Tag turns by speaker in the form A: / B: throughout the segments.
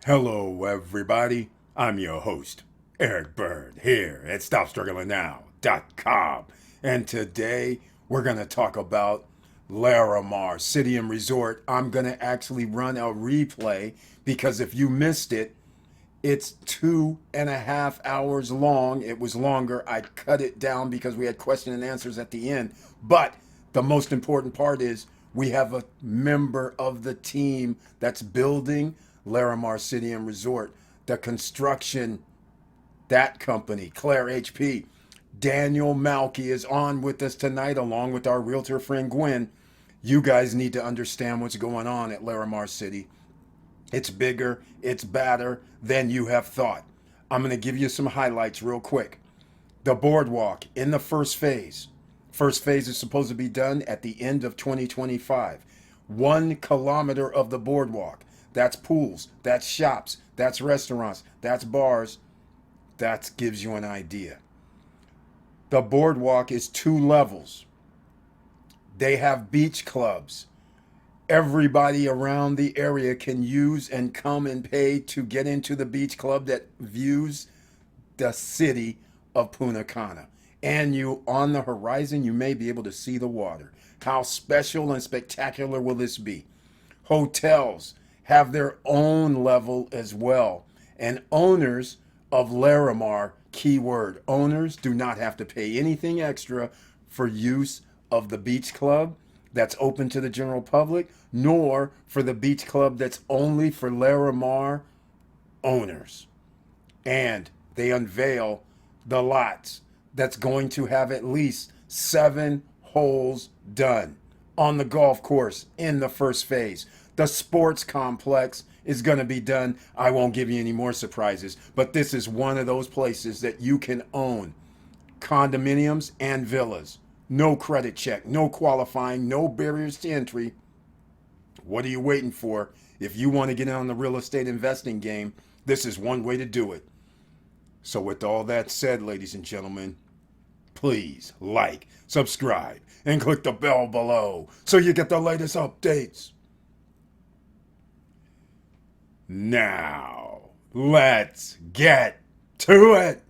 A: Hello, everybody. I'm your host, Eric Bird, here at StopStrugglingNow.com. And today we're going to talk about Larimar City and Resort. I'm going to actually run a replay because if you missed it, it's 2.5 hours long. It was longer. I cut it down because we had question and answers at the end. But the most important part is we have a member of the team that's building Larimar City and Resort. The construction, that company, Claire HP. Daniel Malky is on with us tonight along with our realtor friend Gwen. You guys need to understand what's going on at Larimar City. It's bigger, it's badder than you have thought. I'm going to give you some highlights real quick. The Boardwalk in the first phase. First phase is supposed to be done at the end of 2025. 1 kilometer of the boardwalk. That's pools, that's shops, that's restaurants, that's bars. That gives you an idea. The boardwalk is 2 levels. They have beach clubs. Everybody around the area can use and come and pay to get into the beach club that views the city of Punta Cana. And you, on the horizon, you may be able to see the water. How special and spectacular will this be? Hotels have their own level as well. And owners of Larimar, keyword, owners do not have to pay anything extra for use of the beach club that's open to the general public, nor for the beach club that's only for Larimar owners. And they unveil the lots that's going to have at least 7 holes done on the golf course in the first phase. The sports complex is going to be done. I won't give you any more surprises, but this is one of those places that you can own condominiums and villas. No credit check, no qualifying, no barriers to entry. What are you waiting for? If you want to get in on the real estate investing game, this is one way to do it. So with all that said, ladies and gentlemen, please like, subscribe, and click the bell below so you get the latest updates. Now, let's get to it.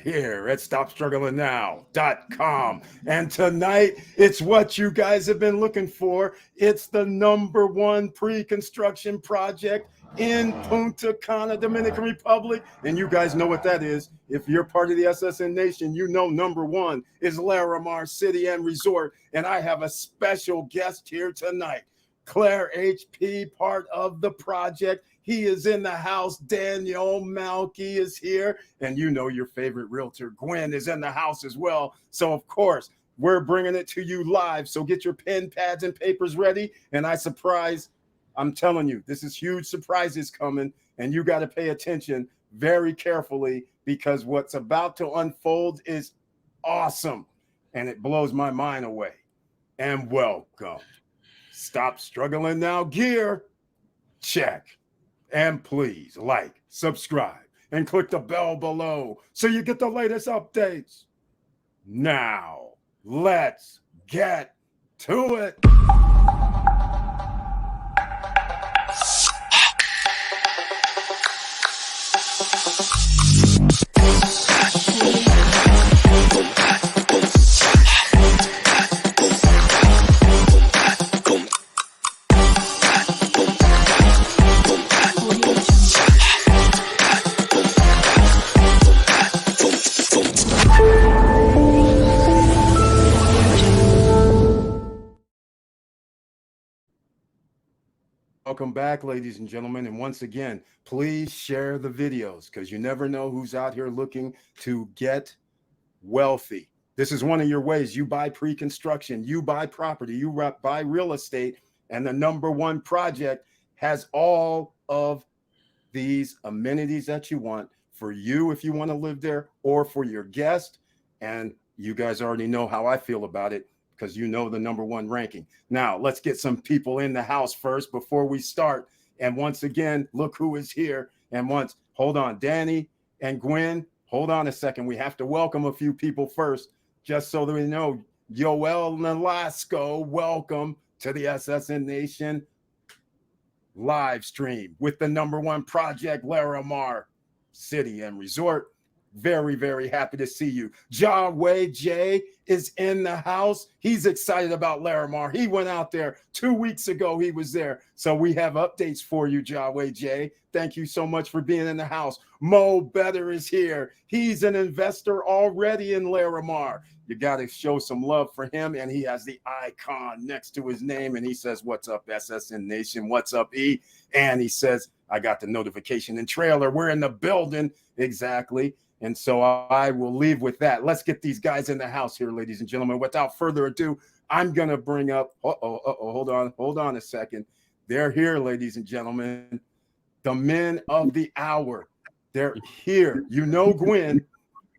A: Here at StopStrugglingNow.com. And tonight, it's what you guys have been looking for. It's the #1 pre-construction project in Punta Cana, Dominican Republic. And you guys know what that is. If you're part of the SSN Nation, you know #1 is Larimar City and Resort. And I have a special guest here tonight. Claire HP, part of the project. He is in the house. Daniel Malky is here. And you know your favorite realtor, Gwen, is in the house as well. So, of course, we're bringing it to you live. So get your pen, pads, and papers ready. And I'm telling you, this is huge surprises coming. And you got to pay attention very carefully because what's about to unfold is awesome. And it blows my mind away. And welcome. Stop Struggling Now gear. Check. And please like, subscribe, and click the bell below so you get the latest updates. Now, let's get to it. Welcome back, ladies and gentlemen. And once again, please share the videos because you never know who's out here looking to get wealthy. This is one of your ways. You buy pre-construction, you buy property, you buy real estate, and the #1 project has all of these amenities that you want for you if you want to live there or for your guest. And you guys already know how I feel about it because you know the #1 ranking. Now, let's get some people in the house first before we start. And once again, look who is here. And hold on, Danny and Gwen, hold on a second. We have to welcome a few people first, just so that we know. Yoel Nolasco, welcome to the SSN Nation live stream with the #1 project, Larimar City and Resort. Very, very happy to see you. Jawway J is in the house. He's excited about Larimar. He went out there 2 weeks ago. He was there. So we have updates for you, Jawway J. Thank you so much for being in the house. Mo Better is here. He's an investor already in Larimar. You got to show some love for him. And he has the icon next to his name. And he says, "What's up, SSN Nation? What's up, E?" And he says, "I got the notification and trailer. We're in the building." Exactly. And so I will leave with that. Let's get these guys in the house here, ladies and gentlemen. Without further ado, I'm going to bring up, hold on a second. They're here, ladies and gentlemen. The men of the hour. They're here. You know Gwen,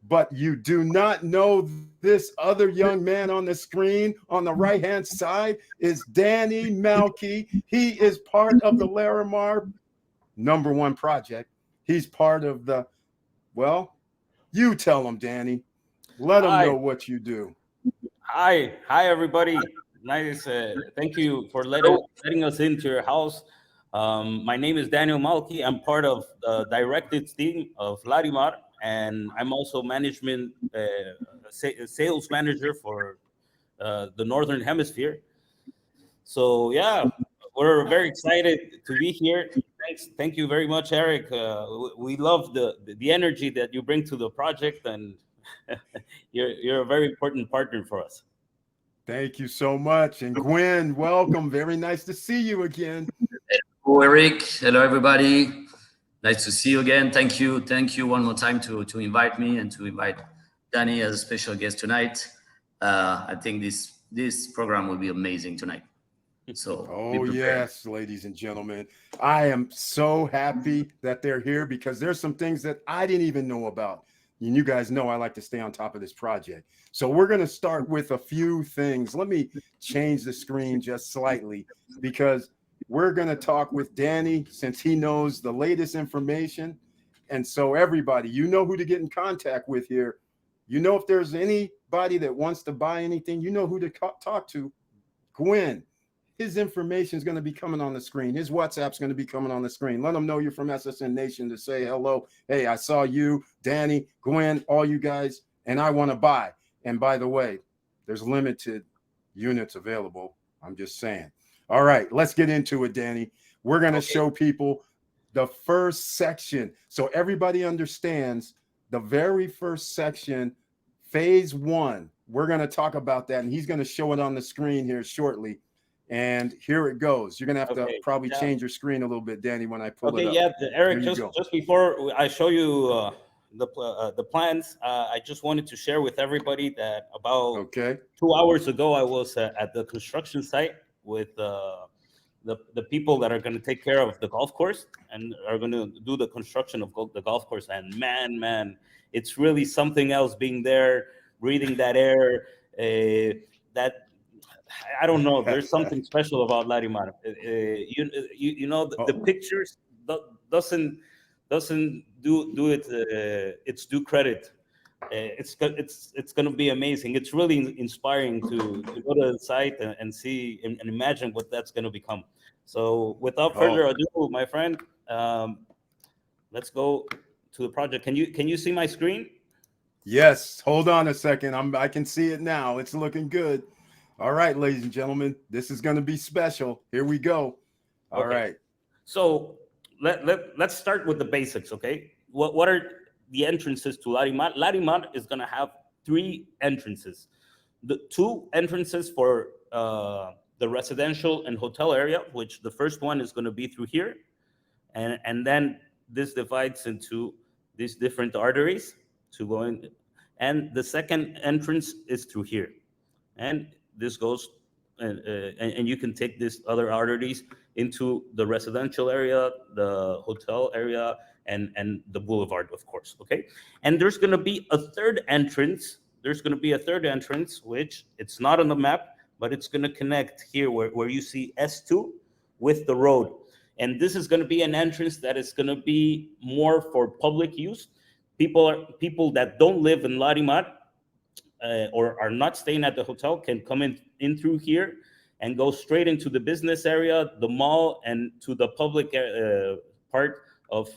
A: but you do not know this other young man on the screen on the right-hand side is Danny Malky. He is part of the Larimar #1 project. He's part of the, well, you tell them, Danny. Let them know what you do.
B: Hi, everybody. Nice. Thank you for letting us into your house. My name is Daniel Malky. I'm part of the directed team of Larimar, and I'm also sales manager for the Northern Hemisphere. So yeah, we're very excited to be here. Thank you very much, Eric. We love the energy that you bring to the project, and you're a very important partner for us.
A: Thank you so much. And Gwen, welcome. Very nice to see you again.
C: Hello, Eric. Hello, everybody. Nice to see you again. Thank you one more time to invite me and to invite Danny as a special guest tonight. I think this program will be amazing tonight. So,
A: oh yes, ladies and gentlemen, I am so happy that they're here because there's some things that I didn't even know about. And you guys know I like to stay on top of this project. So we're going to start with a few things. Let me change the screen just slightly because we're going to talk with Danny since he knows the latest information. And so everybody, you know who to get in contact with here. You know if there's anybody that wants to buy anything, you know who to talk to. Gwen. His information is going to be coming on the screen. His WhatsApp's going to be coming on the screen. Let them know you're from SSN Nation to say hello. Hey, I saw you, Danny, Gwen, all you guys, and I want to buy. And by the way, there's limited units available. I'm just saying. All right, let's get into it, Danny. We're going to show people the first section. So everybody understands the very first section, phase 1. We're going to talk about that, and he's going to show it on the screen here shortly. And here it goes. You're gonna have to probably change your screen a little bit, Danny, when I pull it up.
B: Yeah, Eric. Just before I show you the plans, I just wanted to share with everybody that about 2 hours ago I was at the construction site with the people that are going to take care of the golf course and are going to do the construction of the golf course. And man, it's really something else being there, breathing that air. I don't know. There's something special about Larimar. You know the pictures doesn't do it its due credit. It's going to be amazing. It's really inspiring to go to the site and see and imagine what that's going to become. So without further ado, my friend, let's go to the project. Can you see my screen?
A: Yes. Hold on a second. I can see it now. It's looking good. All right, ladies and gentlemen, this is going to be special. Here we go. All right.
B: So let's start with the basics, okay? What are the entrances to Larimar? Larimar is going to have 3 entrances. The 2 entrances for the residential and hotel area, which the first one is going to be through here. And then this divides into these different arteries to go in. And the second entrance is through here. And this goes, and you can take these other arteries into the residential area, the hotel area, and the boulevard, of course, okay? And there's gonna be a third entrance. Which it's not on the map, but it's gonna connect here where you see S2 with the road. And this is going to be an entrance that is going to be more for public use. People that don't live in Larimar or are not staying at the hotel can come in through here and go straight into the business area, the mall, and to the public part of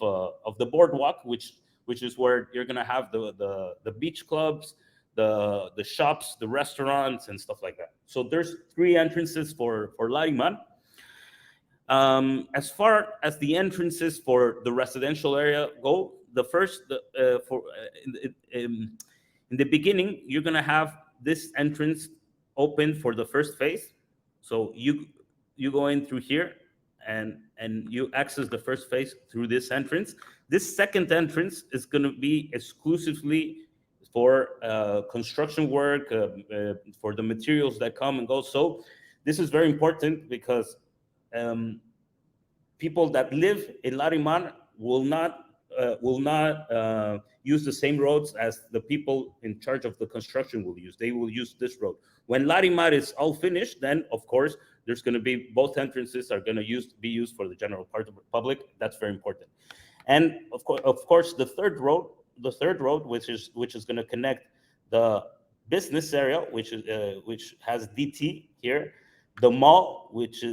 B: the boardwalk, which is where you're gonna have the beach clubs, the shops, the restaurants, and stuff like that. So there's 3 entrances for Larimar. As far as the entrances for the residential area go, the first in the beginning, you're gonna have this entrance open for the first phase. So you go in through here, and you access the first phase through this entrance. This second entrance is gonna be exclusively for construction work, for the materials that come and go. So this is very important because people that live in Larimar will not use the same roads as the people in charge of the construction will use. They will use this road. When Larimar is all finished, then of course there's going to be both entrances are going to be used for the general part of the public. That's very important. And of course, the third road, which is going to connect the business area, which has DT here, the mall, which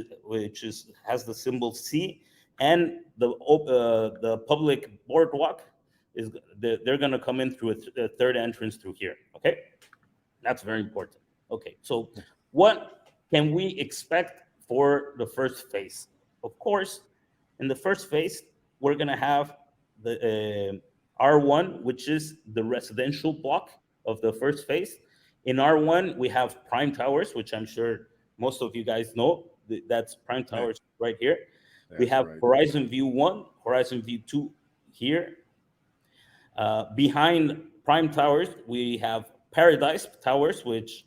B: has the symbol C, and the public boardwalk they're going to come in through a third entrance through here. Okay, that's very important. Okay, so what can we expect for the first phase? Of course, in the first phase, we're going to have the R1, which is the residential block of the first phase. In R1, we have Prime Towers, which I'm sure most of you guys know. That's Prime Towers right here. We have Horizon View 1, Horizon View 2 here. Behind Prime Towers, we have Paradise Towers, which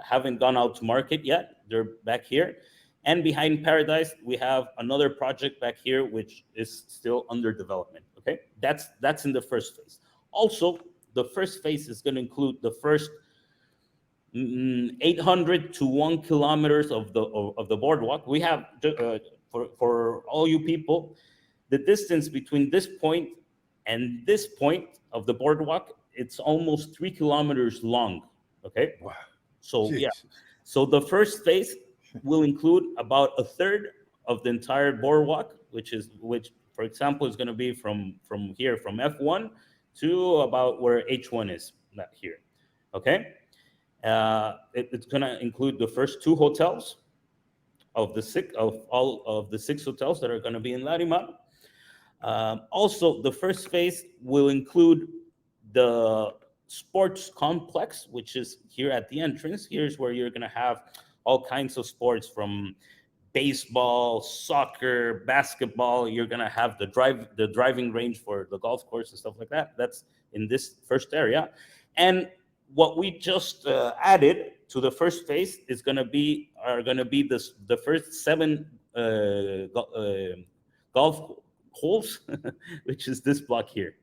B: haven't gone out to market yet. They're back here. And behind Paradise, we have another project back here, which is still under development. Okay, that's in the first phase. Also, the first phase is going to include the first 800 to 1 kilometers of the boardwalk. We have for all you people, the distance between this point and this point of the boardwalk, it's almost 3 kilometers long. Okay.
A: Wow.
B: So
A: Jesus.
B: yeah. So the first phase will include about a third of the entire boardwalk, which for example is going to be from here, from F1 to about where H1 is, not here. Okay. It's going to include the first 2 hotels of all of the 6 hotels that are going to be in Larimar. Also, the first phase will include the sports complex, which is here at the entrance. Here's where you're going to have all kinds of sports, from baseball, soccer, basketball. You're going to have the driving range for the golf course and stuff like that. That's in this first area. And what we just added to the first phase are going to be the first 7 golf holes, which is this block here.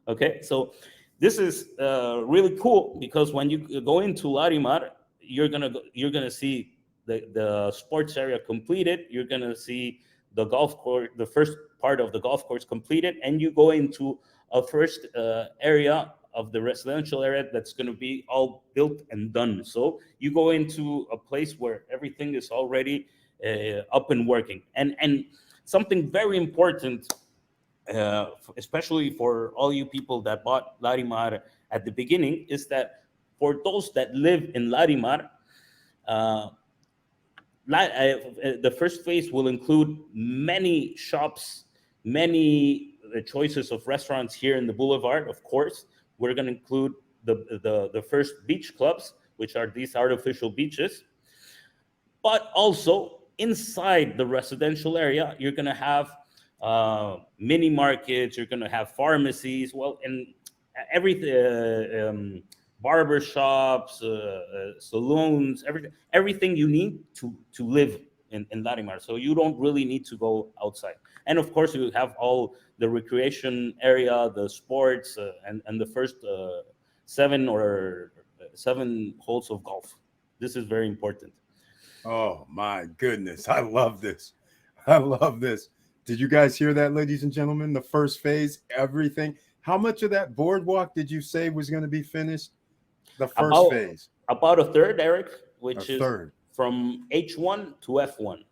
B: Okay, so this is really cool because when you go into Larimar, you're gonna see the sports area completed. You're gonna see the golf course, the first part of the golf course completed, and you go into a first area of the residential area that's going to be all built and done. So you go into a place where everything is already up and working. And something very important, especially for all you people that bought Larimar at the beginning, is that for those that live in Larimar, the first phase will include many shops, many choices of restaurants here in the boulevard. Of course, we're going to include the first beach clubs, which are these artificial beaches. But also inside the residential area, you're going to have mini markets, you're going to have pharmacies, and everything, barber shops, saloons, everything you need to live in Larimar. So you don't really need to go outside. And of course, you have all the recreation area, the sports, and the first 7 holes of golf. This is very important.
A: Oh my goodness, I love this. I love this. Did you guys hear that, ladies and gentlemen? The first phase, everything. How much of that boardwalk did you say was going to be finished? The first
B: About
A: phase,
B: about a third, Eric,
A: a
B: which is
A: third.
B: from H1 to F1.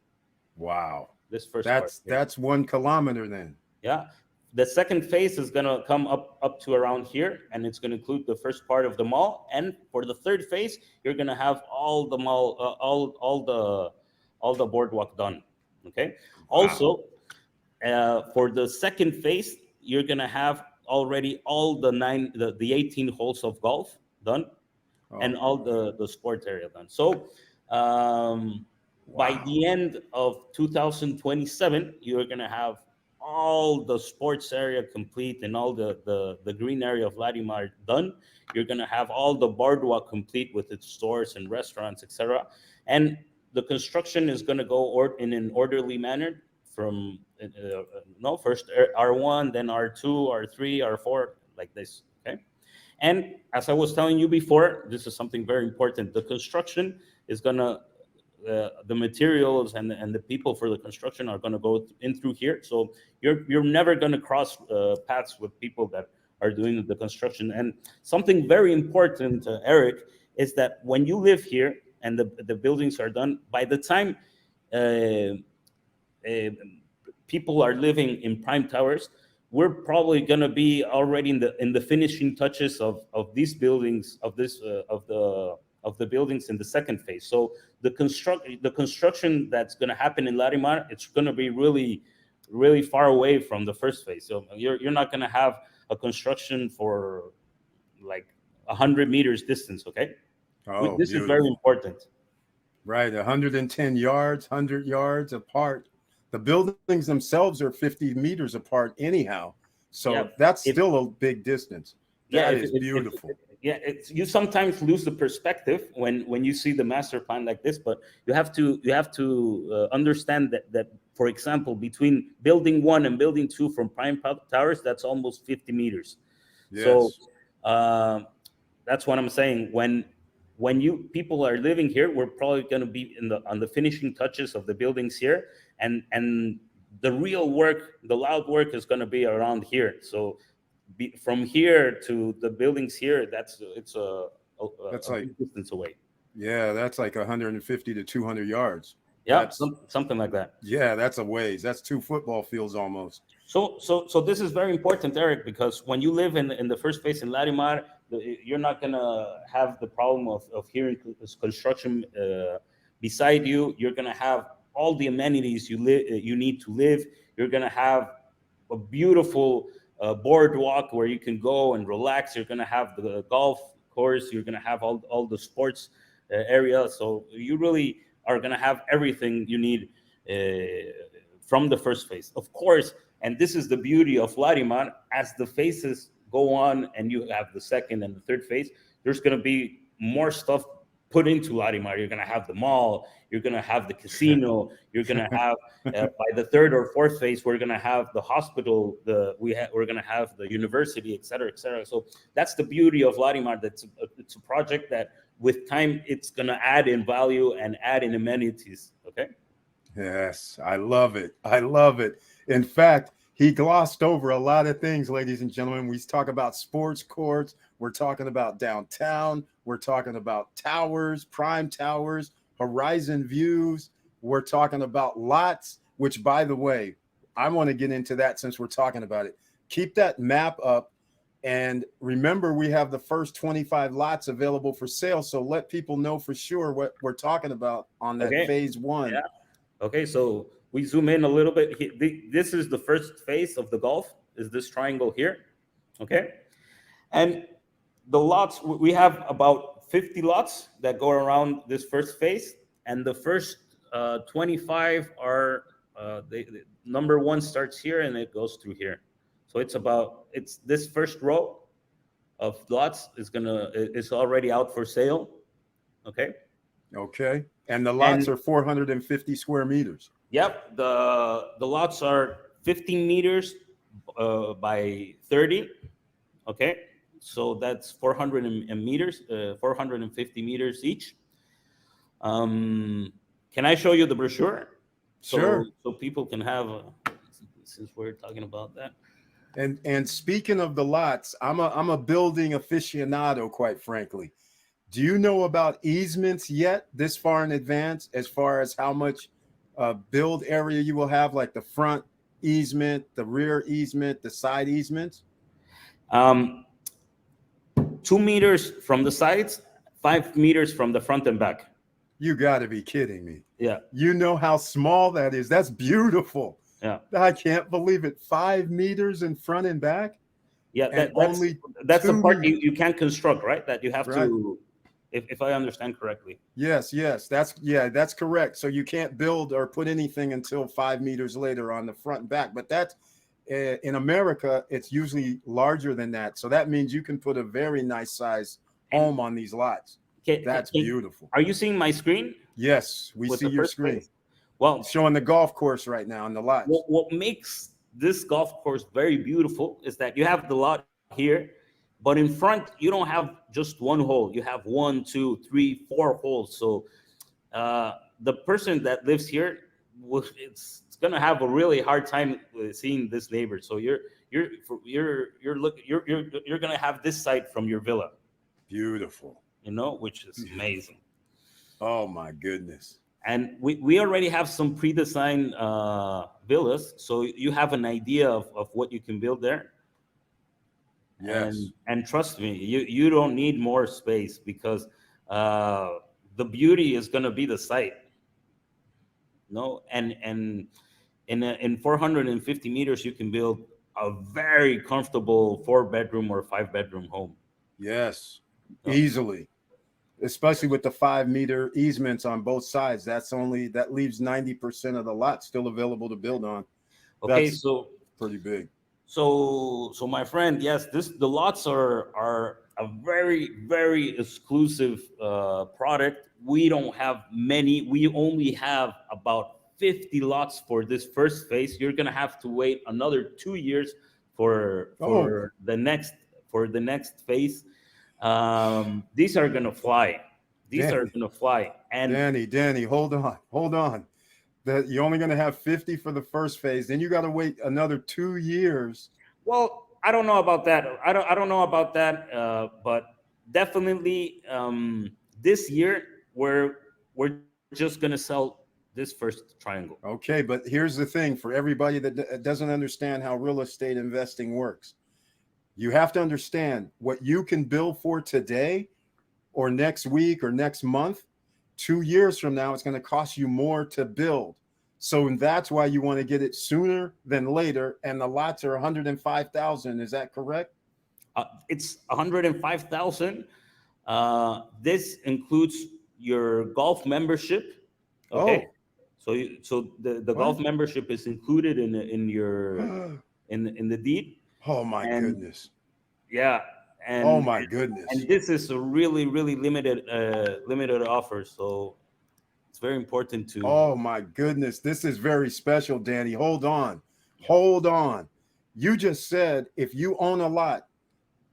A: Wow.
B: This first part
A: That's
B: here.
A: that's 1 kilometer then.
B: Yeah. The second phase is gonna come up to around here, and it's gonna include the first part of the mall. And for the third phase, you're gonna have all the mall, all the boardwalk done. Okay.
A: Wow.
B: Also, for the second phase, you're gonna have already all the 18 holes of golf done, and
A: Oh,
B: all the sports area done. So by
A: wow.
B: the end of 2027, you're gonna have all the sports area complete and all the green area of Larimar done. You're gonna have all the boardwalk complete with its stores and restaurants, etc. And the construction is gonna go in an orderly manner from no, first R1, then R2, R3, R4, like this. Okay. And as I was telling you before, this is something very important. The construction is gonna, the materials and the people for the construction are gonna go in through here. So you're never gonna cross paths with people that are doing the construction. And something very important, Eric, is that when you live here and the buildings are done, by the time uh, people are living in prime towers, we're probably going to be already in the finishing touches of these buildings, of this of the buildings in the second phase. So the construction that's going to happen in Larimar, it's going to be really far away from the first phase. So you're not going to have a construction for like 100 meters distance. Okay.
A: Oh,
B: This is very
A: beautiful.
B: important.
A: Right, 110 yards, 100 yards apart. The buildings themselves are 50 meters apart anyhow.
B: Yeah.
A: So that's
B: If,
A: still a big distance.
B: yeah
A: That
B: if,
A: is
B: if
A: beautiful.
B: yeah, you sometimes lose the perspective when you see the master plan like this, but you have to understand that for example, between building 1 and building 2 from prime towers, that's almost 50 meters. So
A: Yes.
B: uh, that's what I'm saying. When you people are living here, we're probably going to be on the finishing touches of the buildings here, and the real work, the loud work, is going to be around here. So from here to the buildings here, it's
A: That's
B: a
A: like,
B: big distance away.
A: yeah, that's like 150 to 200 yards.
B: Yeah,
A: That's,
B: something like that.
A: yeah, that's a ways. That's 2 football fields almost.
B: So this is very important, Eric, because when you live in the first phase in Larimar, you're not gonna have the problem of hearing construction beside you. You're gonna have all the amenities you need to live. You're gonna have a beautiful boardwalk where you can go and relax. You're gonna have the golf course. You're gonna have all the sports area. So you really are gonna have everything you need from the first phase, of course. And this is the beauty of Larimar. As the phases go on and you have the second and the third phase, there's going to be more stuff put into Larimar. You're going to have the mall, you're going to have the casino, you're going to have by the third or fourth phase, we're going to have the hospital, we're going to have the university, et cetera, et cetera. So that's the beauty of Larimar. It's a project that with time it's going to add in value and add in amenities. Okay.
A: Yes, I love it. I love it. In fact, he glossed over a lot of things, ladies and gentlemen. We talk about sports courts. We're talking about downtown. We're talking about towers, prime towers, horizon views. We're talking about lots, which, by the way, I want to get into that since we're talking about it. Keep that map up. And remember, we have the first 25 lots available for sale. So let people know for sure what we're talking about on that
B: Okay.
A: phase 1.
B: Yeah. Okay, so we zoom in a little bit. This is the first phase of the golf, is this triangle here, okay? And the lots, we have about 50 lots that go around this first phase, and the first 25 are, number 1 starts here and it goes through here. So it's this first row of lots is already out for sale, okay?
A: Okay. And the lots
B: And
A: are 450 square meters.
B: yep, the lots are 15 meters by 30. Okay, so that's 400 meters, 450 meters each. Can I show you the brochure?
A: Sure.
B: So people can have, since we're talking about that.
A: And speaking of the lots, I'm a building aficionado, quite frankly. Do you know about easements yet this far in advance, as far as how much build area you will have, like the front easement, the rear easement, the side easements?
B: Um, 2 meters from the sides, 5 meters from the front and back.
A: You got to be kidding me.
B: Yeah,
A: You know how small that is. That's beautiful.
B: yeah,
A: I can't believe it. 5 meters in front and back,
B: yeah.
A: and only
B: That's the
A: 2
B: part
A: meters.
B: you can't construct, right? That you have
A: Right.
B: to, if I understand correctly.
A: Yes, that's correct. So you can't build or put anything until 5 meters later on the front and back. But that's in America, it's usually larger than that. So that means you can put a very nice size home on these lots. That's beautiful.
B: Are you seeing my screen?
A: Yes, we
B: With
A: see
B: the
A: your
B: first
A: screen.
B: phase? Well,
A: It's showing the golf course right now on the lots.
B: what makes this golf course very beautiful is that you have the lot here, but in front you don't have just one hole. You have 1, 2, 3, 4 holes. So the person that lives here, it's gonna have a really hard time seeing this neighbor. So you're gonna have this sight from your villa,
A: Beautiful.
B: which is amazing.
A: Oh my goodness.
B: And we already have some pre-designed villas, so you have an idea of what you can build there.
A: Yes.
B: And trust me, you don't need more space, because the beauty is going to be the site. And in 450 meters, you can build a very comfortable 4-bedroom or 5-bedroom home.
A: Yes. Easily. Especially with the 5-meter easements on both sides. That leaves 90% of the lot still available to build on.
B: Okay,
A: That's
B: so
A: pretty big.
B: So my friend, yes, the lots are a very, very exclusive product. We don't have many. We only have about 50 lots for this first phase. You're gonna have to wait another 2 years for the next phase. These are gonna fly. And
A: Danny, hold on. That you're only going to have 50 for the first phase. Then you got to wait another 2 years.
B: well, I don't know about that. I don't know about that. But definitely, this year we're just gonna sell this first triangle.
A: Okay, but here's the thing for everybody that doesn't understand how real estate investing works. You have to understand what you can build for today or next week or next month. 2 years from now, it's going to cost you more to build. So that's why you want to get it sooner than later. And the lots are 105,000. Is that correct?
B: It's 105,000. This includes your golf membership. Okay. So the golf membership is included in your in the deed.
A: Oh my goodness.
B: Yeah. And
A: oh my goodness.
B: And this is a really limited offer. So it's very important to.
A: Oh my goodness. This is very special, Danny. Hold on. You just said if you own a lot,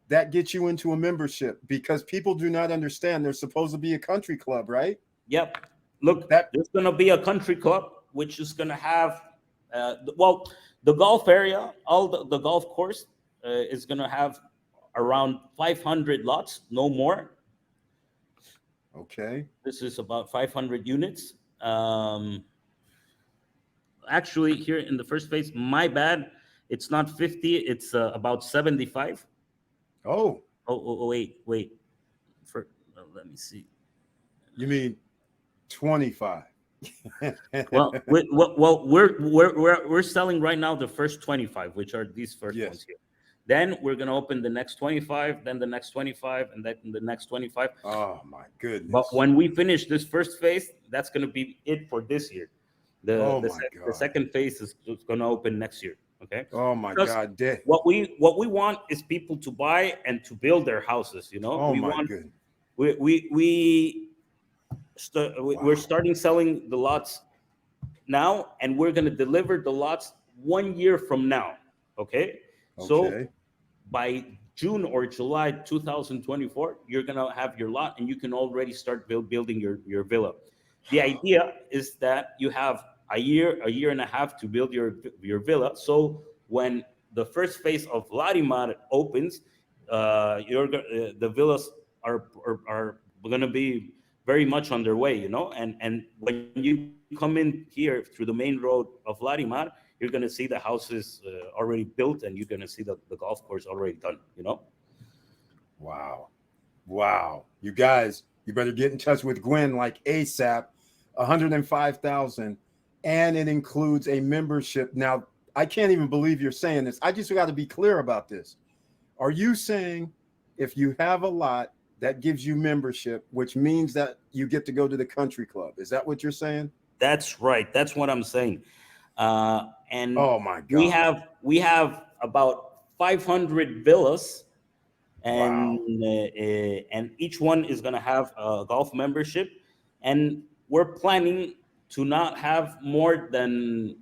A: that gets you into a membership, because people do not understand there's supposed to be a country club, right?
B: Yep. Look, there's going to be a country club, which is going to have, the golf area, all the golf course is going to have around 500 lots, no more.
A: Okay.
B: This is about 500 units. Actually, here in the first phase, my bad, it's not 50, it's about 75.
A: Oh,
B: wait. Let me see.
A: You mean 25?
B: Well, we're selling right now the first 25, which are these first ones here. Then we're gonna open the next 25, then the next 25, and then the next 25.
A: Oh my goodness!
B: But when we finish this first phase, that's gonna be it for this year. The second phase is gonna open next year. Okay.
A: Oh my God!
B: What we want is people to buy and to build their houses. You know.
A: Oh my goodness!
B: We're starting selling the lots now, and we're gonna deliver the lots 1 year from now. Okay. So by June or July 2024, you're gonna have your lot, and you can already start building your villa. The idea is that you have a year and a half to build your villa. So when the first phase of Larimar opens, the villas are going to be very much underway, you know. And when you come in here through the main road of Larimar, you're going to see the houses already built, and you're going to see the golf course already done, you know.
A: Wow. Wow. You guys, you better get in touch with Gwen like ASAP. 105,000, and it includes a membership. Now, I can't even believe you're saying this. I just got to be clear about this. Are you saying if you have a lot that gives you membership, which means that you get to go to the country club? Is that what you're saying?
B: That's right. That's what I'm saying. And
A: oh my God,
B: we have about 500 villas, and
A: wow.
B: And each one is going to have a golf membership, and we're planning to not have more than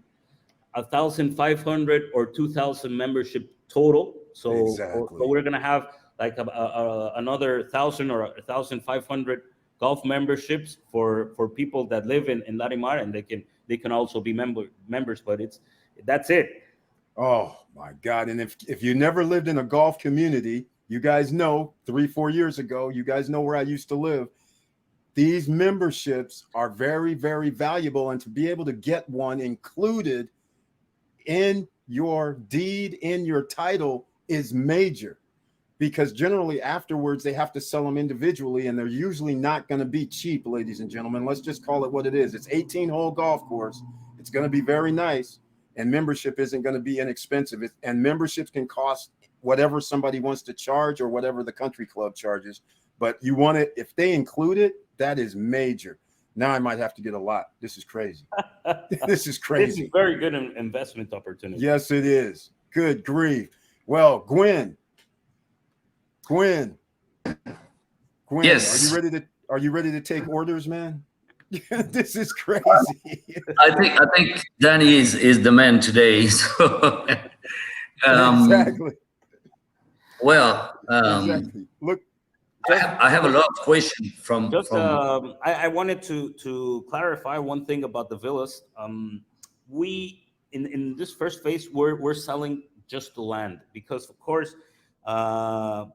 B: 1,500 or 2,000 membership total. So
A: Exactly.
B: we're going to have like another 1,000 or 1,500 golf memberships for people that live in Larimar, and they can also be members. But that's it.
A: Oh my God. And if you never lived in a golf community, you guys know 3-4 years ago, you guys know where I used to live. These memberships are very, very valuable. And to be able to get one included in your deed, in your title, is major, because generally afterwards they have to sell them individually, and they're usually not going to be cheap, ladies and gentlemen. Let's just call it what it is. It's 18-hole golf course. It's going to be very nice, and membership isn't going to be inexpensive. And memberships can cost whatever somebody wants to charge or whatever the country club charges. But you want it, if they include it, that is major. Now I might have to get a lot. This is crazy. This is crazy.
B: This is very good investment opportunity.
A: Yes, it is. Good grief. Well, Gwen.
C: Yes.
A: Are you ready to take orders, man? This is crazy.
C: I think Danny is the man today. So
A: Exactly.
C: Well,
A: Exactly. Look,
C: I have a lot of questions from.
B: I wanted to clarify one thing about the villas. We in this first phase, we're selling just the land, because of course a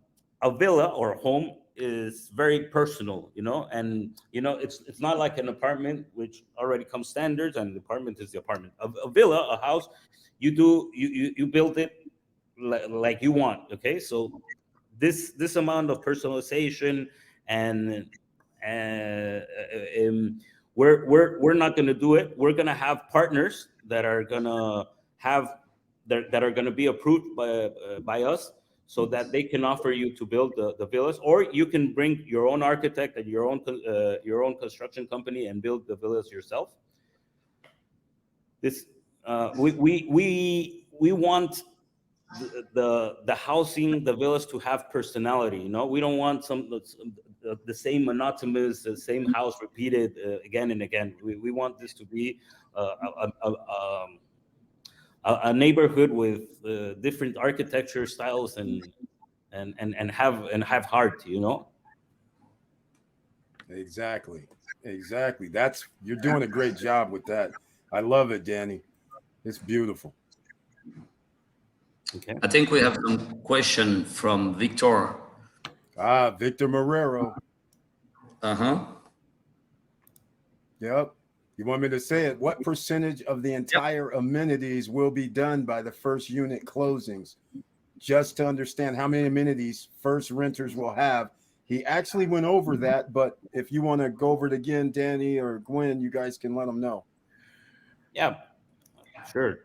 B: villa or a home is very personal, you know, and you know it's not like an apartment which already comes standards, and the apartment is the apartment. A villa, a house, you build it like you want. Okay, so this amount of personalization and we're not going to do it. We're going to have partners that are going to have that are going to be approved by us, so that they can offer you to build the villas, or you can bring your own architect and your own construction company and build the villas yourself. This we want the housing, the villas, to have personality. You know, we don't want the same monotonous, the same house repeated again and again. We want this to be a neighborhood with different architecture styles and have heart. You know.
A: Exactly. You're doing a great job with that. I love it, Danny. It's beautiful.
B: Okay.
C: I think we have some question from Victor.
A: Victor Marrero. Yep. You want me to say it? What percentage of the entire amenities will be done by the first unit closings? Just to understand how many amenities first renters will have. He actually went over that, but if you want to go over it again, Danny or Gwen, you guys can let them know.
B: Yeah, sure.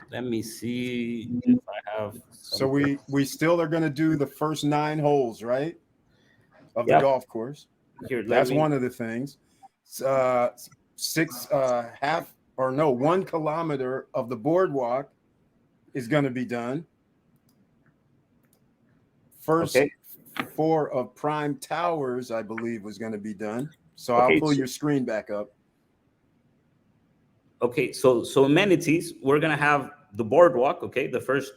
B: Let me see if I have.
A: So we still are going to do the first 9 holes, right? Of the golf course.
B: Here,
A: that's one of the things. 1 kilometer of the boardwalk is going to be done. First 4 of Prime Towers, I believe, was going to be done. So I'll pull your screen back up.
B: Okay, so amenities, we're going to have the boardwalk. Okay, the first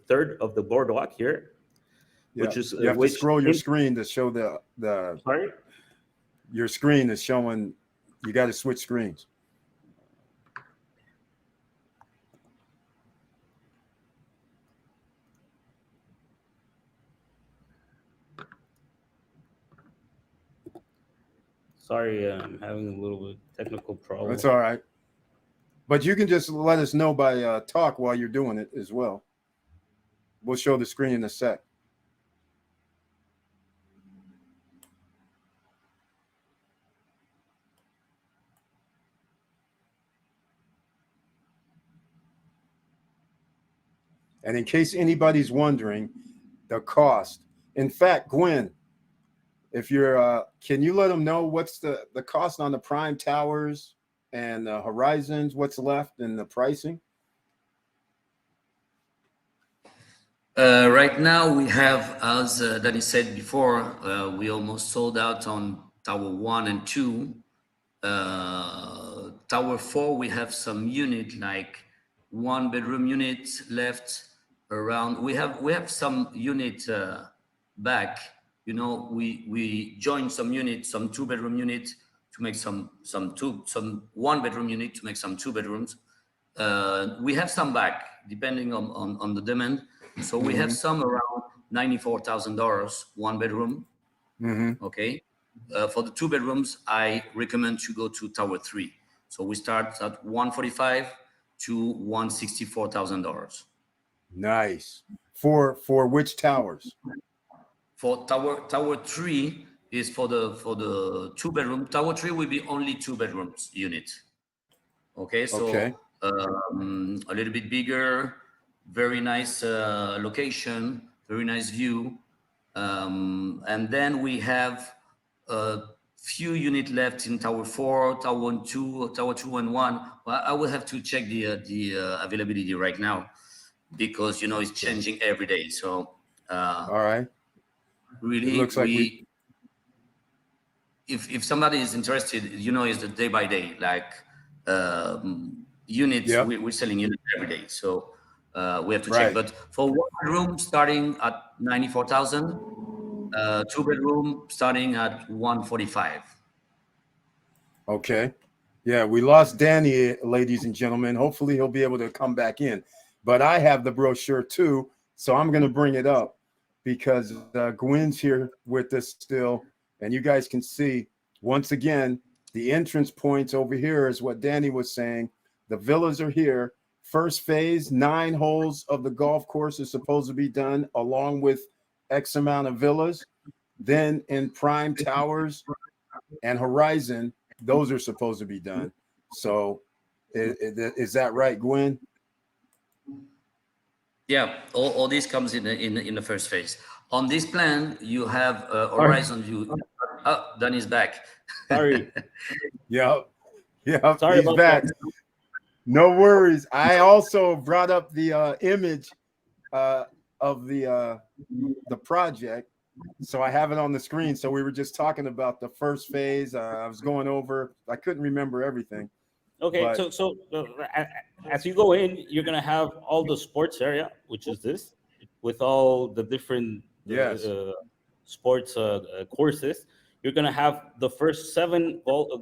B: third of the boardwalk here.
A: Yeah.
B: which is
A: You have to scroll your screen to show the.
B: Sorry.
A: Your screen is showing. You got to switch screens.
B: Sorry, I'm having a little bit technical problem.
A: That's all right. But you can just let us know by talk while you're doing it as well. We'll show the screen in a sec. And in case anybody's wondering, the cost. In fact, Gwen, if you're, can you let them know what's the cost on the Prime Towers and Horizons? What's left and the pricing?
C: Right now, we have, as Danny said before, we almost sold out on Tower 1 and 2. Tower 4, we have some unit, like 1-bedroom unit left around. We have some unit back. You know, we joined some units, some 2-bedroom unit to make some 1-bedroom unit to make some 2 bedrooms. We have some back, depending on the demand. So we have some around $94,000, 1 bedroom. Okay. For the 2 bedrooms, I recommend to go to Tower 3. So we start at $145,000 to $164,000.
A: Nice. For which towers?
C: For Tower 3 is for the 2 bedroom. Tower 3 will be only 2 bedrooms unit. Okay. So a little bit bigger, very nice location, very nice view. And then we have a few units left in Tower 4, Tower 2, Tower 2 and 1. Well, I will have to check the availability right now because, you know, it's changing every day. So,
A: all right.
C: Really,
A: it looks like
C: if somebody is interested, you know, it's the day by day, like units, we're selling units every day. So we have to check. But for 1 bedroom starting at 94,000, 2 bedroom starting at 145.
A: Okay. Yeah, we lost Danny, ladies and gentlemen. Hopefully he'll be able to come back in. But I have the brochure too, so I'm going to bring it up because Gwen's here with us still. And you guys can see, once again, the entrance points over here is what Danny was saying. The villas are here. First phase, 9 holes of the golf course is supposed to be done along with X amount of villas. Then in Prime Towers and Horizon, those are supposed to be done. So is that right, Gwen?
C: Yeah, all this comes in the first phase. On this plan, you have Horizon view. Oh, Danny's back.
B: Sorry.
A: Yeah,
B: Sorry
A: he's
B: about
A: back.
B: that.
A: No worries. I also brought up the image of the project, so I have it on the screen. So we were just talking about the first phase. I was going over. I couldn't remember everything.
B: Okay,
A: but,
B: so as you go in, you're gonna have all the sports area, which is this, with all the different sports courses. You're gonna have the first 7 holes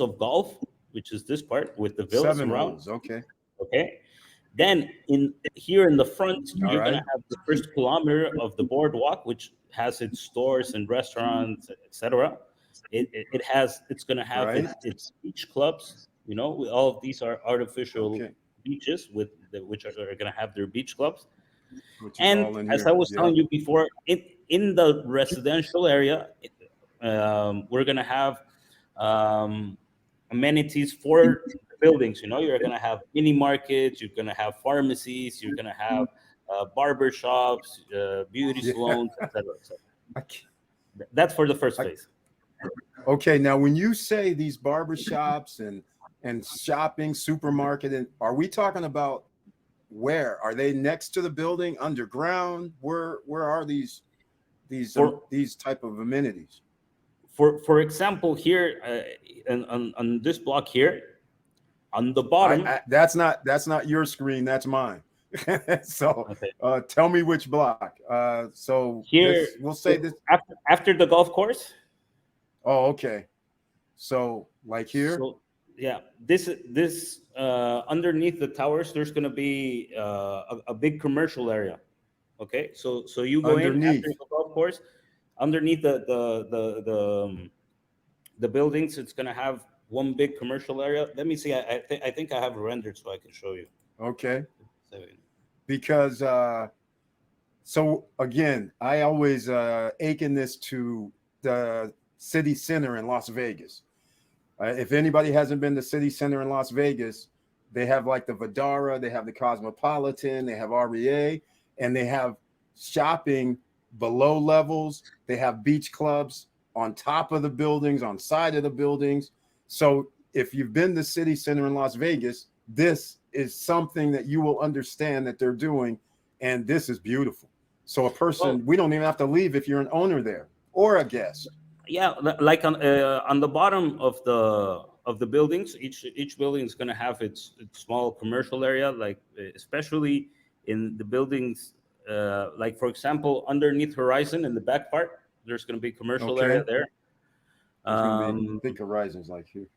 B: of golf, which is this part with the villas
A: 7
B: around.
A: holes. Okay.
B: Okay. Then here in the front, you're gonna have the first kilometer of the boardwalk, which has its stores and restaurants, etc. It's gonna have its beach clubs. You know, all of these are artificial beaches which are gonna have their beach clubs. And as I was telling you before, in the residential area, we're gonna have amenities for buildings. You know, you're gonna have mini markets, you're gonna have pharmacies, you're gonna have barber shops, beauty salons, etc. That's for the first phase.
A: Okay, now when you say these barber shops and shopping, supermarket, are we talking about where? Are they next to the building, underground? Where are these type of amenities?
B: For example, here on this block here, on the bottom.
A: That's not your screen. That's mine. So
B: Okay.
A: tell me which block. So
B: Here,
A: we'll say this.
B: after the golf course.
A: Oh, okay. So like here,
B: So yeah, this underneath the towers, there's gonna be a big commercial area. Okay, so you go in after
A: underneath.
B: the golf course, underneath the buildings, it's gonna have one big commercial area. Let me see. I think I have it rendered so I can show you.
A: Okay.
B: So,
A: Because so again, I always akin this to the city center in Las Vegas. If anybody hasn't been to city center in Las Vegas, they have like the Vidara, they have the Cosmopolitan, they have REA, and they have shopping below levels. They have beach clubs on top of the buildings, on side of the buildings. So if you've been to city center in Las Vegas, this is something that you will understand that they're doing, and this is beautiful. So a person,
B: well,
A: we don't even have to leave if you're an owner there or a guest.
B: yeah, like on the bottom of the buildings, each building is going to have its small commercial area, like especially in the buildings, like for example, underneath Horizon in the back part, there's going to be commercial area
A: Okay.
B: there.
A: There's going to be, I
B: Um,
A: think Horizon's like here.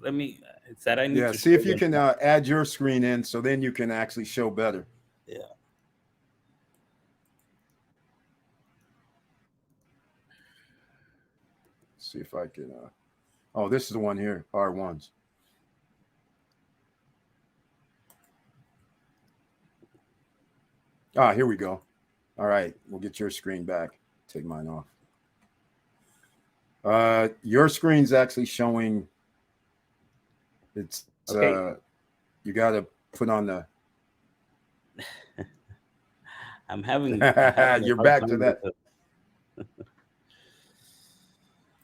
B: let me. It's that I need
A: Yeah,
B: to
A: see
B: show
A: if you
B: them.
A: can add your screen in so then you can actually show better.
B: Yeah.
A: See if I can. Oh, this is the one here, R1s. Ah, here we go. All right, we'll get your screen back. Take mine off. Your screen's actually showing. It's
B: Okay.
A: you got to put on the.
B: I'm having a
A: You're
B: hard
A: back to
B: time with
A: that.
B: it.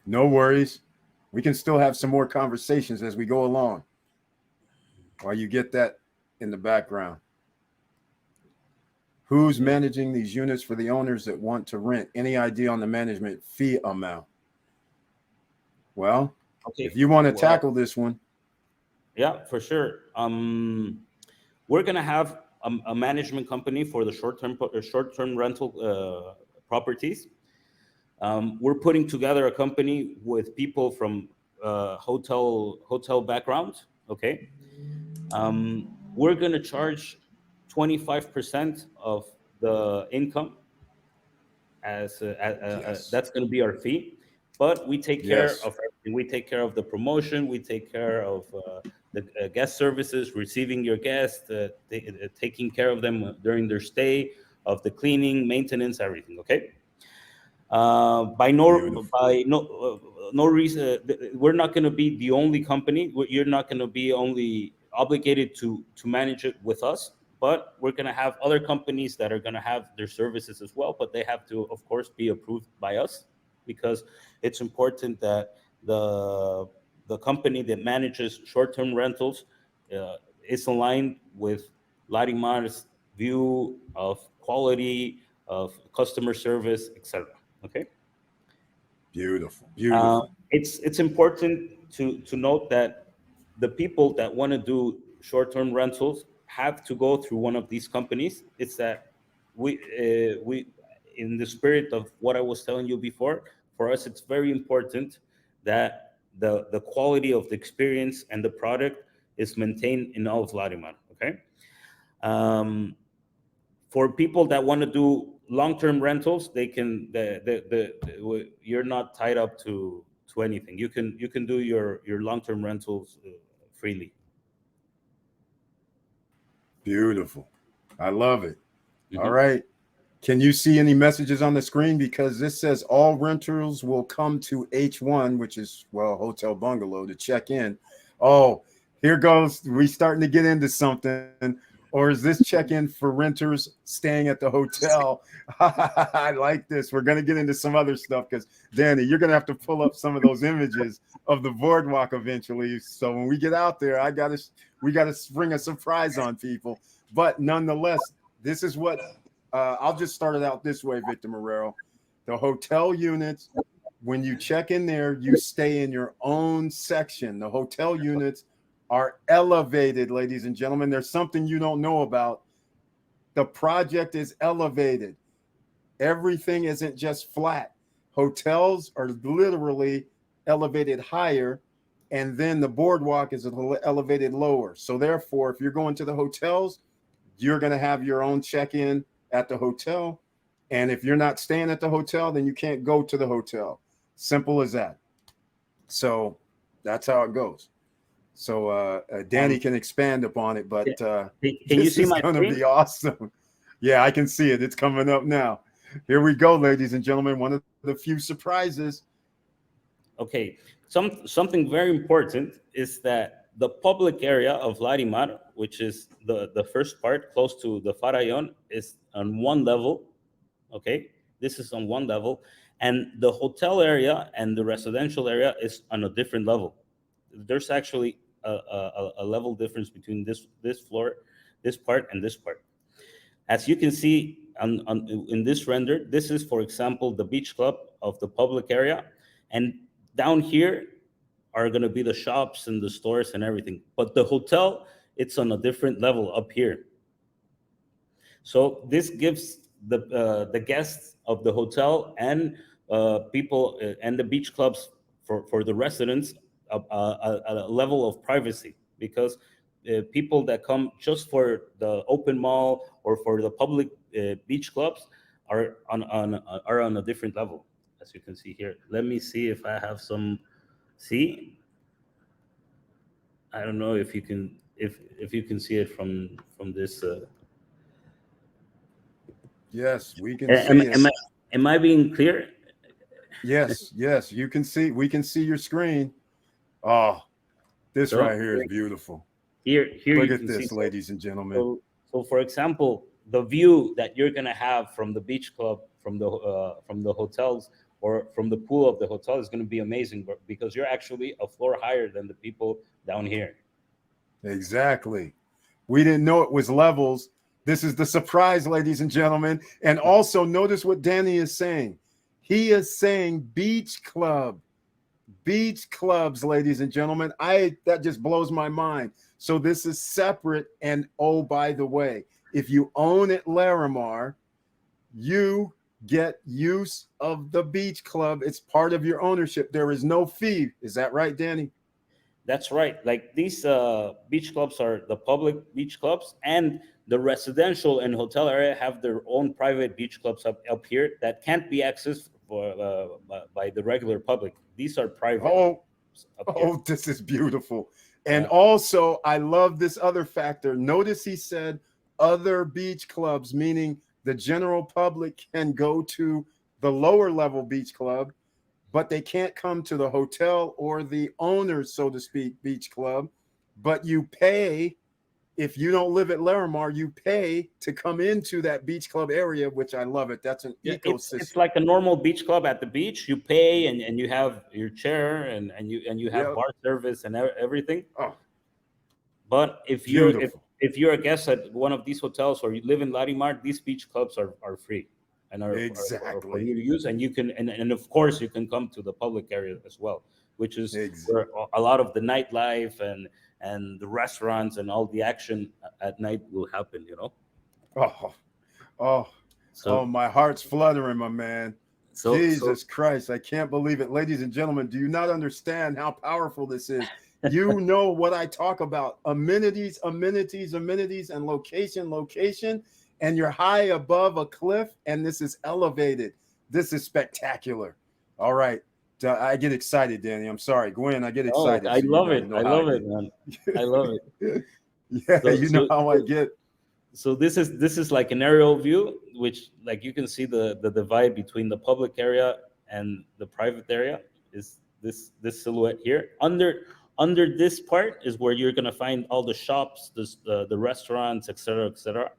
A: No worries. We can still have some more conversations as we go along while you get that in the background. Who's managing these units for the owners that want to rent? Any idea on the management fee amount? Well,
B: Okay.
A: if you want to
B: Well,
A: tackle this one,
B: yeah, for sure. We're gonna have a management company for the short-term rental properties. We're putting together a company with people from hotel background. Okay, we're gonna charge 25% of the income
A: yes,
B: that's gonna be our fee. But we take care
A: yes,
B: of everything. We take care of the promotion. We take care of the guest services, receiving your guests, taking care of them during their stay, of the cleaning, maintenance, everything. Okay.
A: beautiful,
B: No reason we're not going to be the only company. You're not going to be only obligated to manage it with us, but we're going to have other companies that are going to have their services as well, but they have to of course be approved by us, because it's important that the company that manages short-term rentals is aligned with Larimar's view of quality, of customer service, etc. Okay.
A: beautiful, beautiful.
B: It's important to note that the people that want to do short-term rentals have to go through one of these companies. It's that we in the spirit of what I was telling you before, for us it's very important that the quality of the experience and the product is maintained in all of Larimar. Okay. Um, for people that want to do long-term rentals, they can you're not tied up to anything. You can do your long-term rentals freely.
A: Beautiful. I love it. All
B: Mhm.
A: right. Can you see any messages on the screen? Because this says all renters will come to H1, which is, well, Hotel Bungalow, to check in. Oh, here goes. We starting to get into something. Or is this check-in for renters staying at the hotel? I like this. We're going to get into some other stuff because, Danny, you're going to have to pull up some of those images of the boardwalk eventually. So when we get out there, we got to bring a surprise on people. But nonetheless, this is what I'll just start it out this way, Victor Marrero. The hotel units, when you check in there, you stay in your own section. The hotel units are elevated, ladies and gentlemen. There's something you don't know about. The project is elevated. Everything isn't just flat. Hotels are literally elevated higher, and then the boardwalk is elevated lower. So therefore, if you're going to the hotels, you're going to have your own check-in at the hotel. And if you're not staying at the hotel, then you can't go to the hotel. Simple as that. So that's how it goes. So Danny can expand upon it, but
B: can
A: this
B: you see
A: is
B: my
A: going to
B: screen?
A: be awesome. Yeah, I can see it. It's coming up now. Here we go, ladies and gentlemen. One of the few surprises.
B: Okay, something very important is that the public area of Larimar, which is the first part close to the Farallon, is on one level. Okay, this is on one level, and the hotel area and the residential area is on a different level. There's actually a level difference between this floor, this part, and this part. As you can see in this render, this is, for example, the beach club of the public area, and down here are going to be the shops and the stores and everything. But the hotel, it's on a different level up here. So this gives the guests of the hotel and people and the beach clubs for the residents a level of privacy, because people that come just for the open mall or for the public beach clubs are on a different level, as you can see here. Let me see if I have some. See, I don't know if you can see it from this.
A: Yes, we can see it.
B: Am I being clear?
A: Yes, you can see. We can see your screen. Oh, this
B: So,
A: right here is beautiful.
B: Here
A: Look
B: you
A: at
B: can
A: this,
B: see.
A: ladies and gentlemen.
B: So, for example, the view that you're gonna have from the beach club, from the hotels, or from the pool of the hotel is gonna be amazing, because you're actually a floor higher than the people down here.
A: Exactly. We didn't know it was levels. This is the surprise, ladies and gentlemen. And also notice what Danny is saying. He is saying beach club. Beach clubs, ladies and gentlemen. That just blows my mind. So this is separate. And oh, by the way, if you own at Larimar, you get use of the beach club. It's part of your ownership. There is no fee. Is that right, Danny?
B: That's right. Like these beach clubs are the public beach clubs, and the residential and hotel area have their own private beach clubs up here that can't be accessed by the regular public. These are private.
A: This is beautiful. And also, I love this other factor. Notice he said other beach clubs, meaning the general public can go to the lower level beach club, but they can't come to the hotel or the owner's, so to speak, beach club. But you pay, if you don't live at Larimar, you pay to come into that beach club area, which I love it. That's an ecosystem.
B: It's like a normal beach club at the beach. You pay and you have your chair and you have bar service and everything.
A: Oh,
B: but if you're a guest at one of these hotels or you live in Larimar, these beach clubs are free and are for you to use, and you can and of course you can come to the public area as well, which is where a lot of the nightlife and the restaurants and all the action at night will happen, you know.
A: So my heart's fluttering, my man. Jesus Christ, I can't believe it. Ladies and gentlemen, do you not understand how powerful this is? You know what I talk about. Amenities, amenities, amenities, and location, and you're high above a cliff, and this is elevated. This is spectacular. All right. I get excited, Danny. I'm sorry. Gwen, I get excited.
B: I love it. I love it, man. I love it.
A: Yeah, you know how I get.
B: So this is like an aerial view, which like you can see the divide between the public area and the private area is this silhouette here. Under this part is where you're gonna find all the shops, the restaurants, etc.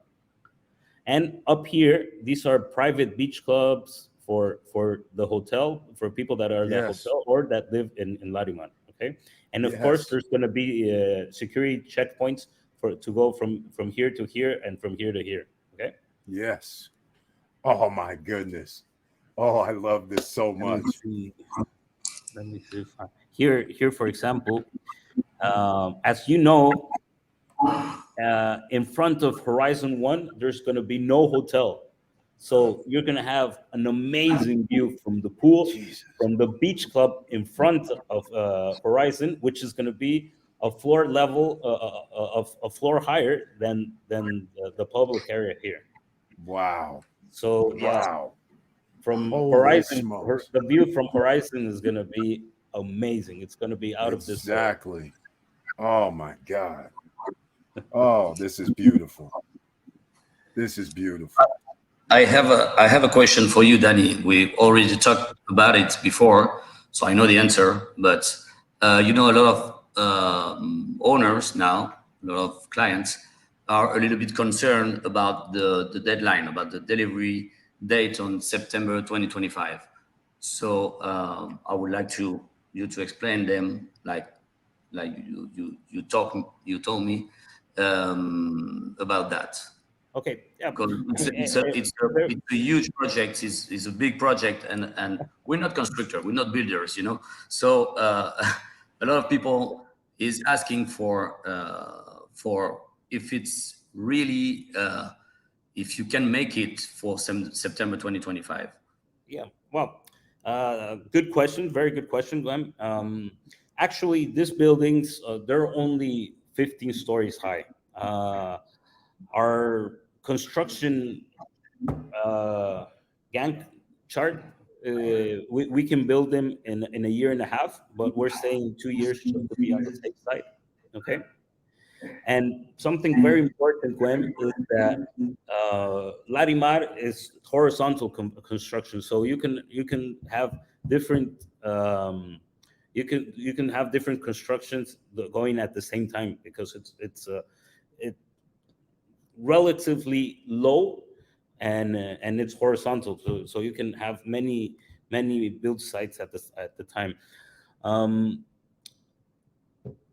B: And up here, these are private beach clubs for the hotel, for people that are at the hotel or that live in Larimar. Okay, and of course there's gonna be security checkpoints to go from here to here and from here to here. Okay.
A: Yes. Oh my goodness. Oh, I love this so much.
B: Let me see. Here, for example, As you know, in front of Horizon 1, there's going to be no hotel. So you're going to have an amazing view from the pool,
A: Jesus.
B: from the beach club in front of Horizon, which is going to be a floor level, of a floor higher than the public area here.
A: Wow.
B: So yeah,
A: Wow.
B: from
A: Holy
B: Horizon,
A: smokes.
B: the view from Horizon is going to be amazing. It's going to be out of this world.
A: Exactly. Oh my God. Oh, this is beautiful. This is beautiful.
C: I have a question for you, Danny. We already talked about it before, so I know the answer. But you know, a lot of owners now, a lot of clients are a little bit concerned about the deadline, about the delivery date on September 2025. So I would like you to explain them, like you told me about that.
B: Okay, yeah.
C: Because
B: There-
C: it's a huge project, it's a big project, and we're not constructor, we're not builders, you know. So a lot of people is asking for if it's really if you can make it for September 2025.
B: Yeah, well, good question. Very good question, Glenn. Actually, these buildings, they're only 15 stories high. Our construction Gantt chart, we can build them in a year and a half, but we're saying 2 years just to be on the safe side. Okay. And something very important, Gwen, is that Larimar is horizontal construction, so you can have different you can have different constructions going at the same time because it's relatively low and it's horizontal, so you can have many build sites at the time. Um,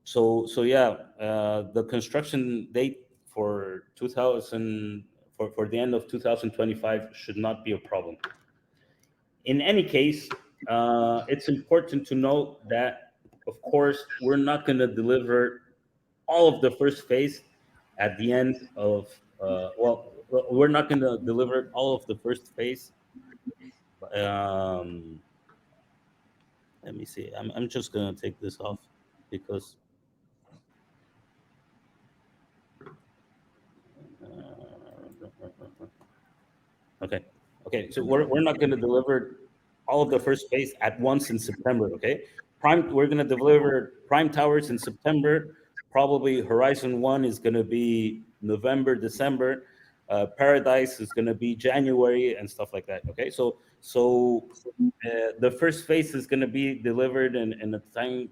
B: so yeah, the construction date for 2000 for the end of 2025 should not be a problem. In any case, it's important to note that, of course, we're not going to deliver all of the first phase at the end of we're not going to deliver all of the first phase. Um, Let me see. I'm just going to take this off because okay. Okay. So we're not going to deliver all of the first phase at once in September. Okay. We're going to deliver Prime Towers in September. Probably Horizon 1 is going to be November, December. Paradise is going to be January and stuff like that. Okay. So the first phase is going to be delivered in a time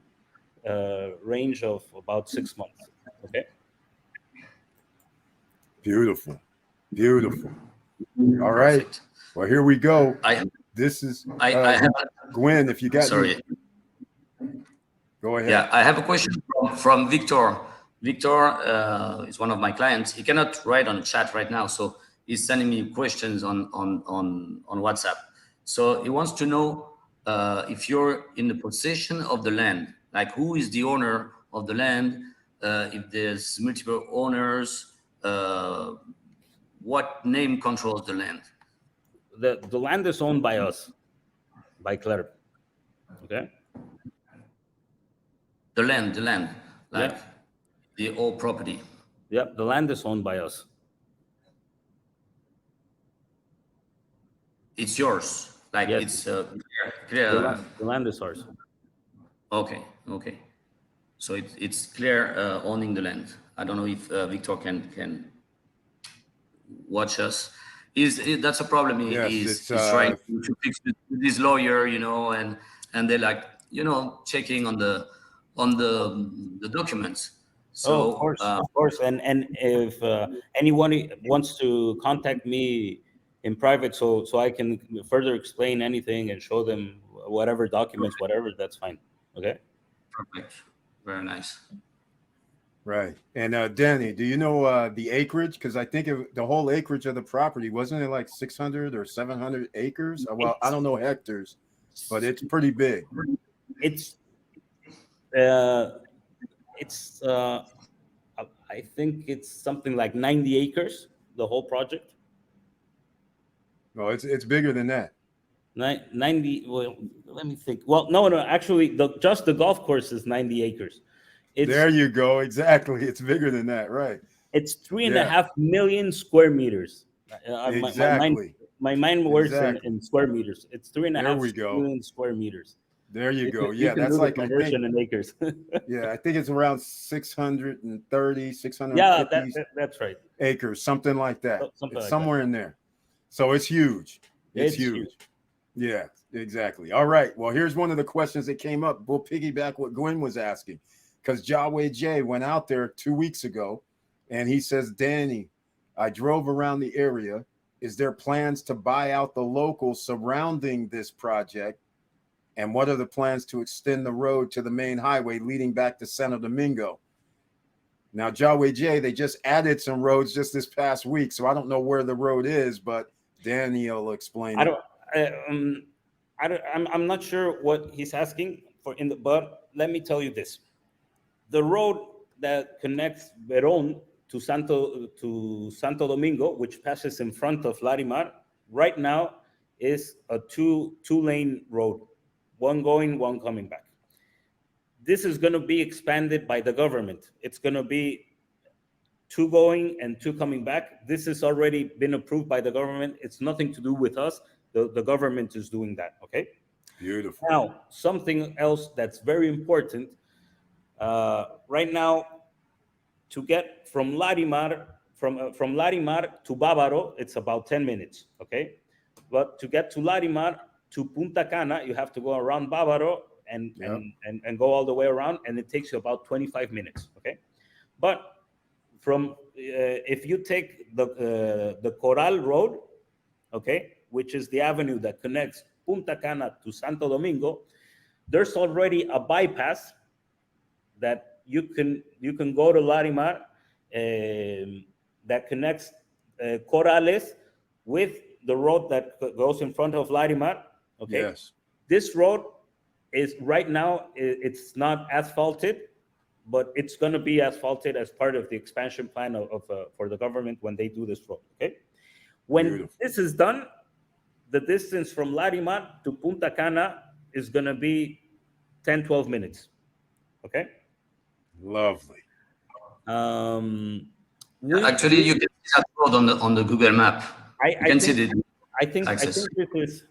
B: range of about 6 months. Okay.
A: Beautiful. Beautiful. All right.
C: Perfect.
A: Well, here we go.
C: I
A: This is
C: I have
A: Gwen. If you got
C: sorry.
A: go ahead.
C: Yeah, I have a question from Victor. Victor is one of my clients. He cannot write on the chat right now, so he's sending me questions on WhatsApp. So he wants to know if you're in the possession of the land, like who is the owner of the land, if there's multiple owners, what name controls the land?
B: The land is owned by us, by Claire. Okay.
C: The land, like
B: Yeah.
C: the whole property.
B: Yeah. The land is owned by us.
C: It's yours, like
B: Yes.
C: it's
B: The land is ours.
C: okay, okay. So it's clear owning the land. I don't know if Victor can watch us. That's a problem.
A: Yes,
C: He's trying to fix it with his lawyer, you know, and they're like, you know, checking on the documents. So
B: Of course. And if anyone wants to contact me in private, so I can further explain anything and show them whatever documents, whatever, that's fine. Okay.
C: perfect, very nice.
A: right. And Danny, do you know the acreage? Because I think the whole acreage of the property wasn't it like 600 or 700 acres? Well, I don't know hectares, but it's pretty big.
B: It's uh, it's I think it's something like 90 acres, the whole project.
A: No, it's bigger than that.
B: 90, well, let me think. Well, no, actually, just the golf course is 90 acres.
A: There you go. Exactly. It's bigger than that, right?
B: It's three and a
A: Yeah.
B: half million square meters.
A: Exactly.
B: My mind works
A: Exactly.
B: in square meters. It's three and a
A: There
B: half
A: we go.
B: million square meters.
A: There you go.
B: You
A: Yeah,
B: can
A: that's
B: do the
A: like, I think,
B: conversion in acres.
A: yeah, I think it's around 630, 650
B: Yeah, that's right.
A: acres, something like that.
B: Something
A: It's
B: like
A: somewhere in there. So it's huge. It's huge.
B: huge.
A: Yeah, exactly. All right. Well, here's one of the questions that came up. We'll piggyback what Gwen was asking, because Yahweh J went out there 2 weeks ago, and he says, Danny, I drove around the area. Is there plans to buy out the locals surrounding this project? And what are the plans to extend the road to the main highway leading back to Santo Domingo? Now, Yahweh J, they just added some roads just this past week, so I don't know where the road is, but Danny will explain.
B: I'm not sure what he's asking for but let me tell you this. The road that connects Verón to Santo Domingo, which passes in front of Larimar, right now is a two-lane road, one going, one coming back. This is going to be expanded by the government. It's going to be 2 going and 2 coming back. This has already been approved by the government. It's nothing to do with us. The government is doing that, okay?
A: Beautiful.
B: Now, something else that's very important. Right now, to get from Larimar to Bávaro, it's about 10 minutes, okay? But to get to Larimar to Punta Cana, you have to go around Bávaro and go all the way around, and it takes you about 25 minutes, okay? But from if you take the Coral Road, okay, which is the avenue that connects Punta Cana to Santo Domingo, there's already a bypass that you can go to Larimar that connects Corales with the road that goes in front of Larimar. Okay.
A: Yes.
B: This road is right now, it's not asphalted, but it's going to be asphalted as part of the expansion plan for the government when they do this road. Okay. When
A: Beautiful.
B: This is done, the distance from Larimar to Punta Cana is going to be 10, 12 minutes. Okay.
A: Lovely.
C: Actually, you can see that road on the Google map.
B: I think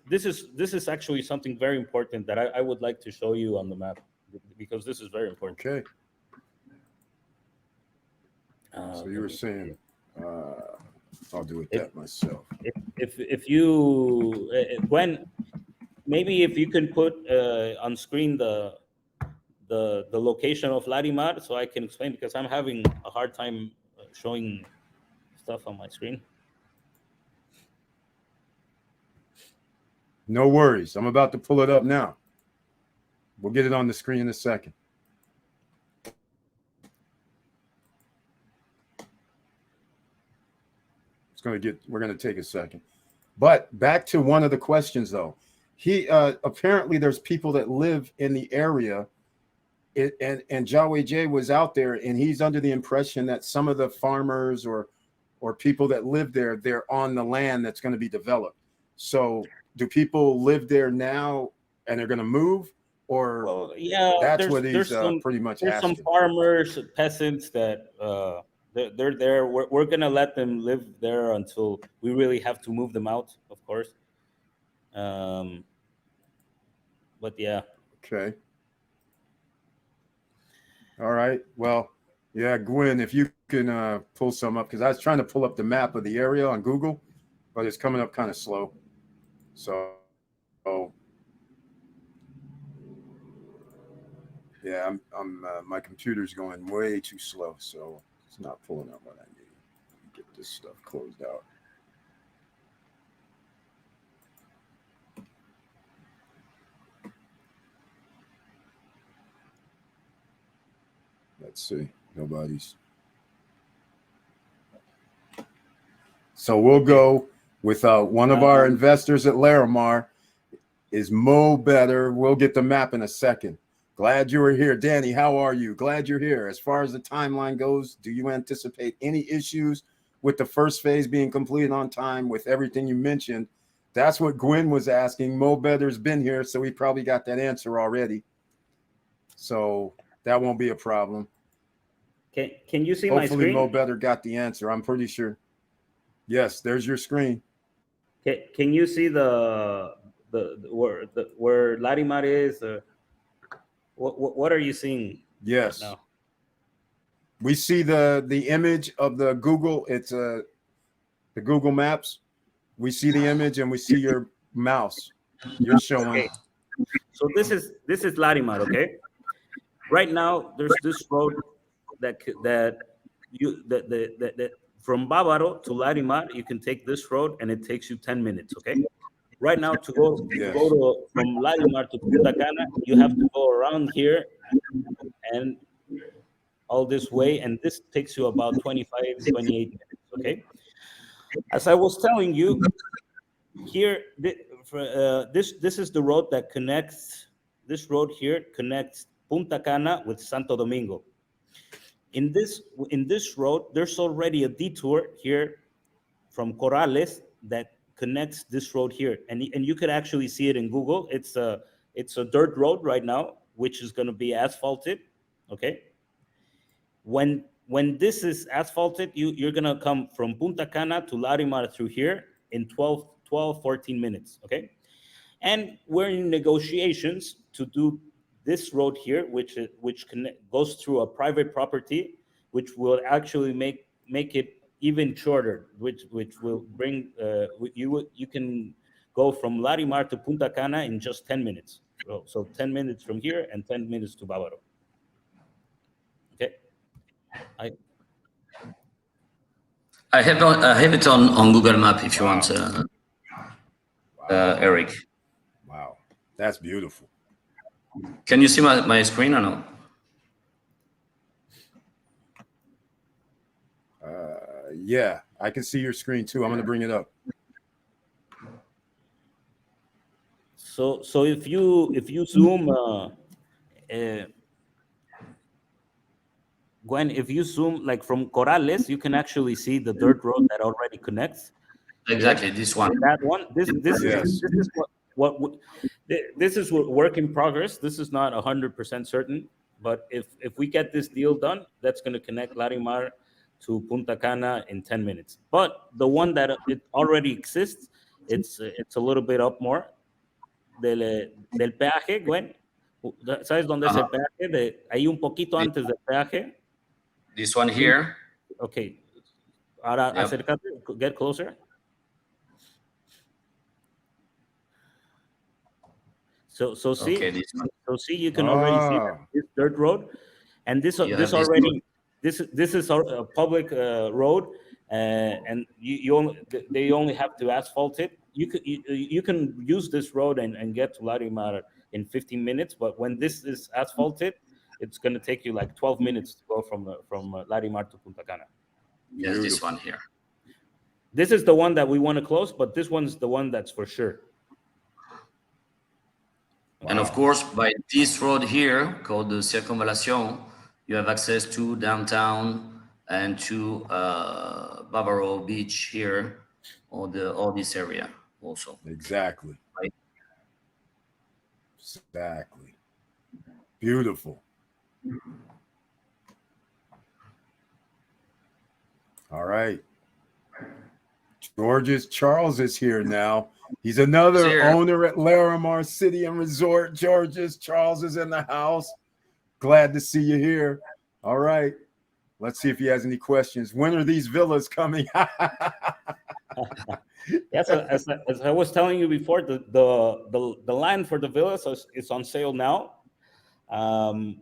B: this is actually something very important that I would like to show you on the map, because this is very important.
A: Okay. So you were saying, I'll do that myself.
B: If you, Gwen, maybe if you can put on screen the location of Larimar, so I can explain, because I'm having a hard time showing stuff on my screen.
A: No worries. I'm about to pull it up now. We'll get it on the screen in a second. We're going to take a second. But back to one of the questions, though. He apparently there's people that live in the area, and Yahweh J was out there, and he's under the impression that some of the farmers or people that live there, they're on the land that's going to be developed. So do people live there now and they're going to move, or that's what he's pretty much
B: there's
A: asking?
B: Some farmers, peasants that they're there. We're going to let them live there until we really have to move them out, of course. But yeah.
A: Okay. All right. Well, yeah, Gwen, if you can pull some up, because I was trying to pull up the map of the area on Google, but it's coming up kind of slow. So, yeah, I'm my computer's going way too slow, so it's not pulling up what I need. Get this stuff closed out. Let's see. Nobody's. So we'll go with one of our investors at Larimar is Mo Better. We'll get the map in a second. Glad you were here. Danny, how are you? Glad you're here. As far as the timeline goes, do you anticipate any issues with the first phase being completed on time with everything you mentioned? That's what Gwen was asking. Mo Better's been here, so he probably got that answer already. So that won't be a problem.
B: Can you see
A: Hopefully
B: my screen?
A: Mo Better got the answer. I'm pretty sure. Yes, there's your screen.
B: Can you see the where Larimar is? What are you seeing
A: Yes.
B: right now?
A: We see the image of the Google. It's the Google Maps. We see the image and we see your mouse. You're showing.
B: Okay. So this is Larimar, okay? Right now, there's this road that from Bávaro to Larimar, you can take this road and it takes you 10 minutes, okay? Right now, to go
A: Yes.
B: from Larimar to Punta Cana, you have to go around here and all this way, and this takes you about 25, 28 minutes, okay? As I was telling you, here, this is the road that connects, this road here connects Punta Cana with Santo Domingo. In this road, there's already a detour here from Corrales that connects this road here, and you could actually see it in Google. It's a dirt road right now, which is going to be asphalted. Okay. When this is asphalted, you're going to come from Punta Cana to Larimar through here in 14 minutes. Okay. And we're in negotiations to do this road here, which goes through a private property, which will actually make it even shorter, which will bring you can go from Larimar to Punta Cana in just 10 minutes. So 10 minutes from here and 10 minutes to Bávaro. Okay.
C: I have it on Google Map if you
A: Wow.
C: want,
A: Wow.
C: Eric.
A: Wow, that's beautiful.
C: Can you see my screen or no?
A: Yeah, I can see your screen too. I'm going to bring it up.
B: So if you zoom, Gwen, if you zoom like from Corrales, you can actually see the dirt road that already connects.
C: Exactly, this one.
B: That one. This
A: Yes.
B: is this is work in progress. This is not 100% certain, but if we get this deal done, that's going to connect Larimar to Punta Cana in 10 minutes. But the one that it already exists, it's a little bit up more del peaje, Gwen. ¿Sabes dónde es el peaje? Ahí un poquito antes del peaje.
C: This one here.
B: Okay. Ahora
C: Yep.
B: acércate, get closer. So see,
C: Okay, this one.
B: so see, you can already see this dirt road, and this is a public road, and they only have to asphalt it. You can use this road and get to Larimar in 15 minutes, but when this is asphalted, it's going to take you like 12 minutes to go from Larimar to Punta Cana.
C: Yes, this one here.
B: This is the one that we want to close, but this one's the one that's for sure.
C: And of course, by this road here, called the Circunvalación, you have access to downtown and to Bávaro Beach here, all this area also.
A: Exactly.
C: Right.
A: Exactly. Beautiful. All right. Charles is here now. He's another owner at Larimar City and Resort. Charles is in the house. Glad to see you here. All right. Let's see if he has any questions. When are these villas coming?
B: Yes, as I was telling you before, the land for the villas is on sale now.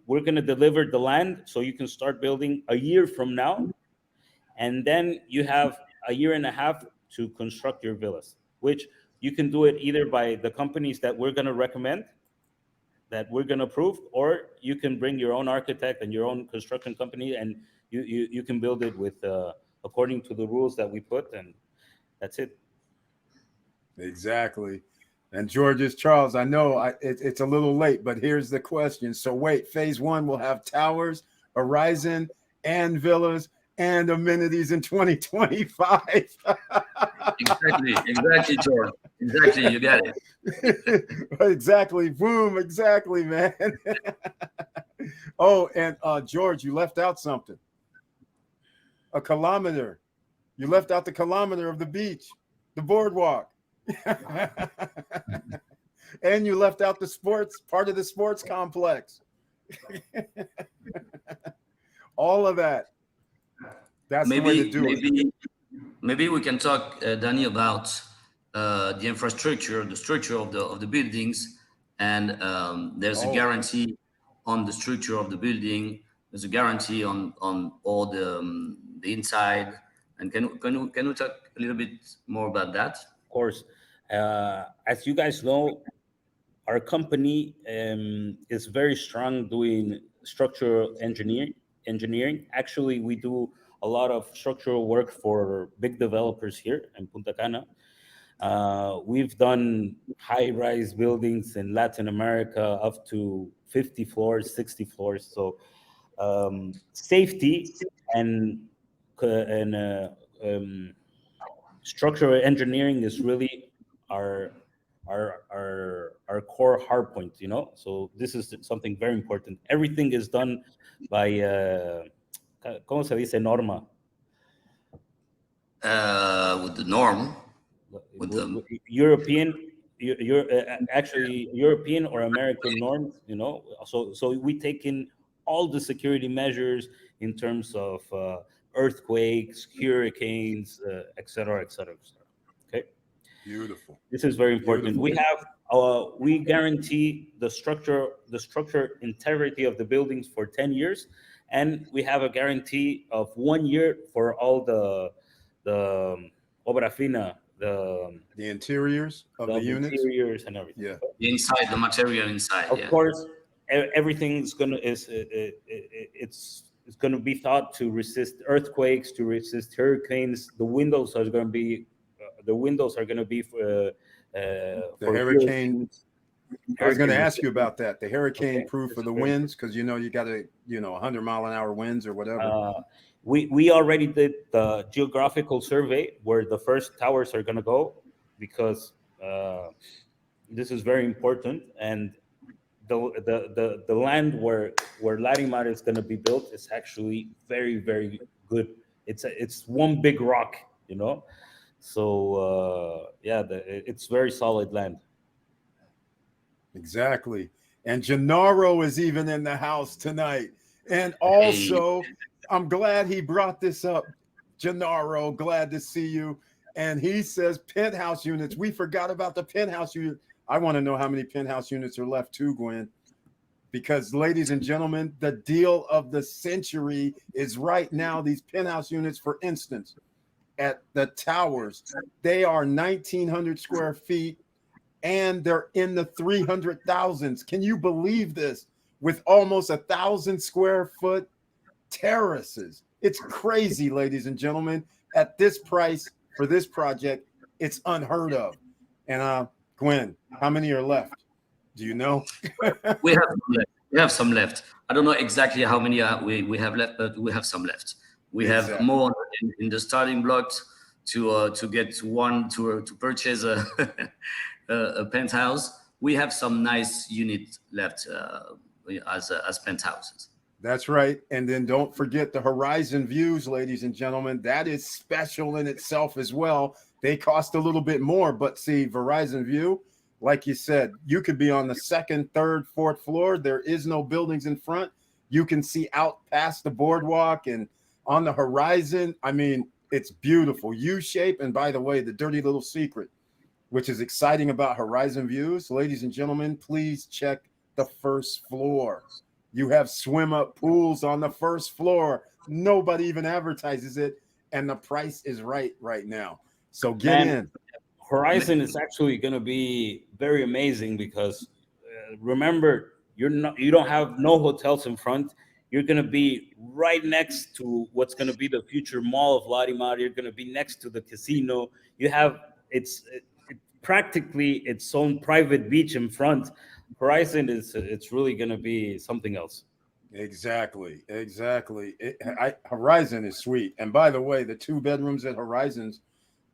B: We're going to deliver the land so you can start building a year from now. And then you have a year and a half to construct your villas, which you can do it either by the companies that we're going to recommend, that we're going to approve, or you can bring your own architect and your own construction company, and you can build it with according to the rules that we put, and that's it.
A: Exactly. And George's Charles, I know it's a little late, but here's the question. So wait, phase one will have towers, horizon, and villas and amenities in 2025.
C: Exactly, George. Exactly, you got it.
A: Exactly. Boom. Exactly, man. Oh, and George, you left out something. A kilometer. You left out the kilometer of the beach, the boardwalk. And you left out the sports part of the sports complex. All of that. That's the way to do it.
C: Maybe we can talk, Danny, about the infrastructure, the structure of the buildings, and there's a guarantee on the structure of the building. There's a guarantee on all the inside. And can you talk a little bit more about that?
B: Of course. As you guys know, our company is very strong doing structural engineering. Actually, we do a lot of structural work for big developers here in Punta Cana. We've done high-rise buildings in Latin America up to 50 floors, 60 floors. So safety and structural engineering is really our our core hard point, you know. So this is something very important. Everything is done by ¿cómo se dice norma?
C: With the norm, with the
B: European, actually European or American norms, you know. So we take in all the security measures in terms of earthquakes, hurricanes, et cetera, et cetera, et cetera. Okay.
A: Beautiful.
B: This is very important.
A: Beautiful.
B: We guarantee the structure integrity of the buildings for 10 years, and we have a guarantee of 1 year for all the obra fina, the
A: interiors of the units,
B: interiors and everything.
A: Yeah.
C: the inside, the material inside.
B: Of
C: Yeah.
B: course, everything's it's gonna be thought to resist earthquakes, to resist hurricanes. The windows are gonna be for
A: hurricane. I was going to
B: hurricane
A: ask you about that. The hurricane
B: Okay.
A: proof for the winds, because you got to 100-mile-an-hour winds or whatever.
B: We already did the geographical survey where the first towers are going to go, because this is very important. And the land where Larimar is going to be built is actually very, very good. It's one big rock, you know. So it's very solid land.
A: Exactly. And Gennaro is even in the house tonight. And also, I'm glad he brought this up. Gennaro, glad to see you. And he says penthouse units. We forgot about the penthouse unit. I want to know how many penthouse units are left too, Gwen. Because, ladies and gentlemen, the deal of the century is right now. These penthouse units, for instance, at the towers, they are 1,900 square feet, and they're in the 300,000s. Can you believe this? With almost 1,000 square foot terraces. It's crazy, ladies and gentlemen. At this price for this project, it's unheard of. And Gwen, how many are left? Do you know?
C: We have some left. I don't know exactly how many we have left, but we have some left. We have more in the starting blocks to get to purchase a a penthouse. We have some nice units left as penthouses.
A: That's right. And then don't forget the horizon views, ladies and gentlemen. That is special in itself as well. They cost a little bit more, but see, Verizon View, like you said, you could be on the second, third, fourth floor. There is no buildings in front. You can see out past the boardwalk and on the horizon. I mean, it's beautiful. U-shape. And by the way, the dirty little secret, which is exciting about horizon views, ladies and gentlemen, please check the first floor. You have swim up pools on the first floor. Nobody even advertises it, and the price is right now. So get in.
B: Horizon is actually going to be very amazing because remember, you don't have no hotels in front. You're going to be right next to what's going to be the future mall of Larimar. You're going to be next to the casino. You have it's practically its own private beach in front. Horizon it's really going to be something else.
A: Exactly. Horizon is sweet. And by the way, the 2 bedrooms at Horizons,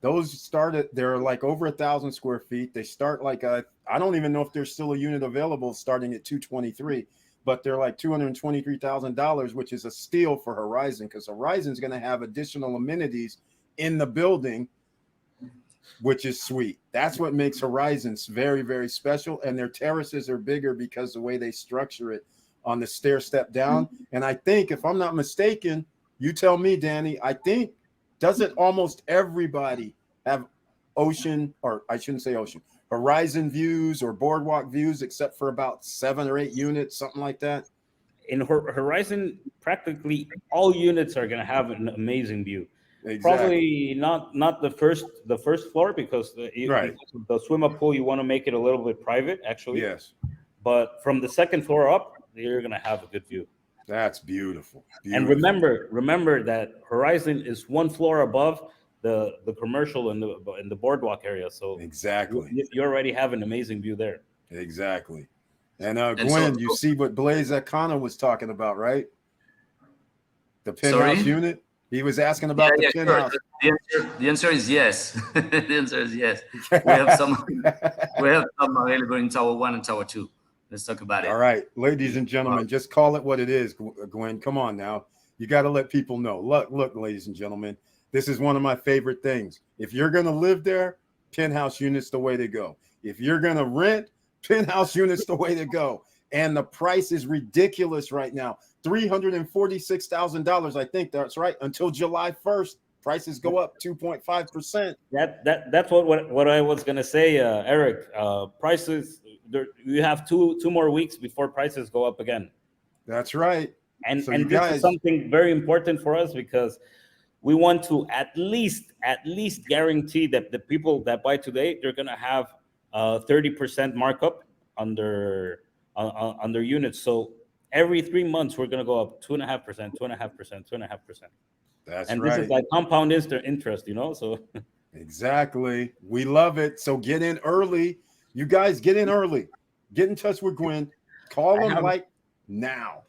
A: they're like over 1,000 square feet. They start like I don't even know if there's still a unit available starting at 223, but they're like $223,000, which is a steal for Horizon, because Horizon's going to have additional amenities in the building, which is sweet. That's what makes Horizons very, very special. And their terraces are bigger because the way they structure it on the stair step down. And I think, if I'm not mistaken, you tell me, Danny, I think, doesn't almost everybody have ocean, or I shouldn't say ocean, Horizon views or Boardwalk views, except for about 7 or 8 units, something like that?
B: In Horizon, practically all units are going to have an amazing view.
A: Exactly.
B: Probably not the first floor, because
A: Right.
B: the swimming pool, you want to make it a little bit private, actually.
A: Yes.
B: But from the second floor up, you're going to have a good view.
A: That's beautiful.
B: And remember that Horizon is 1 floor above the commercial in the Boardwalk area. So
A: Exactly.
B: you already have an amazing view there.
A: Exactly. And
C: And
A: Gwen,
C: so-
A: you see what Blaise Akana was talking about, right? The
C: Sorry?
A: penthouse unit. He was asking about the
C: Sure.
A: penthouse.
C: The answer is yes. The answer is yes. We have some available in Tower 1 and Tower 2. Let's talk about it.
A: All right, ladies and gentlemen, just call it what it is, Gwen. Come on now. You got to let people know. Look, ladies and gentlemen, this is one of my favorite things. If you're going to live there, penthouse units the way to go. If you're going to rent, penthouse units the way to go. And the price is ridiculous right now. $346,000. I think that's right. Until July 1st, prices go up 2.5%.
B: That's what I was gonna say, Eric. Prices. You have two more weeks before prices go up again.
A: That's right.
B: And
A: So
B: and
A: you
B: this
A: guys-
B: is something very important for us, because we want to at least guarantee that the people that buy today, they're gonna have 30% markup on their units. So every 3 months we're gonna go up 2.5%, 2.5%, 2.5%.
A: That's
B: And
A: right.
B: this is like compound interest, So
A: Exactly. We love it. So get in early. You guys get in early. Get in touch with Gwen. Call him like now.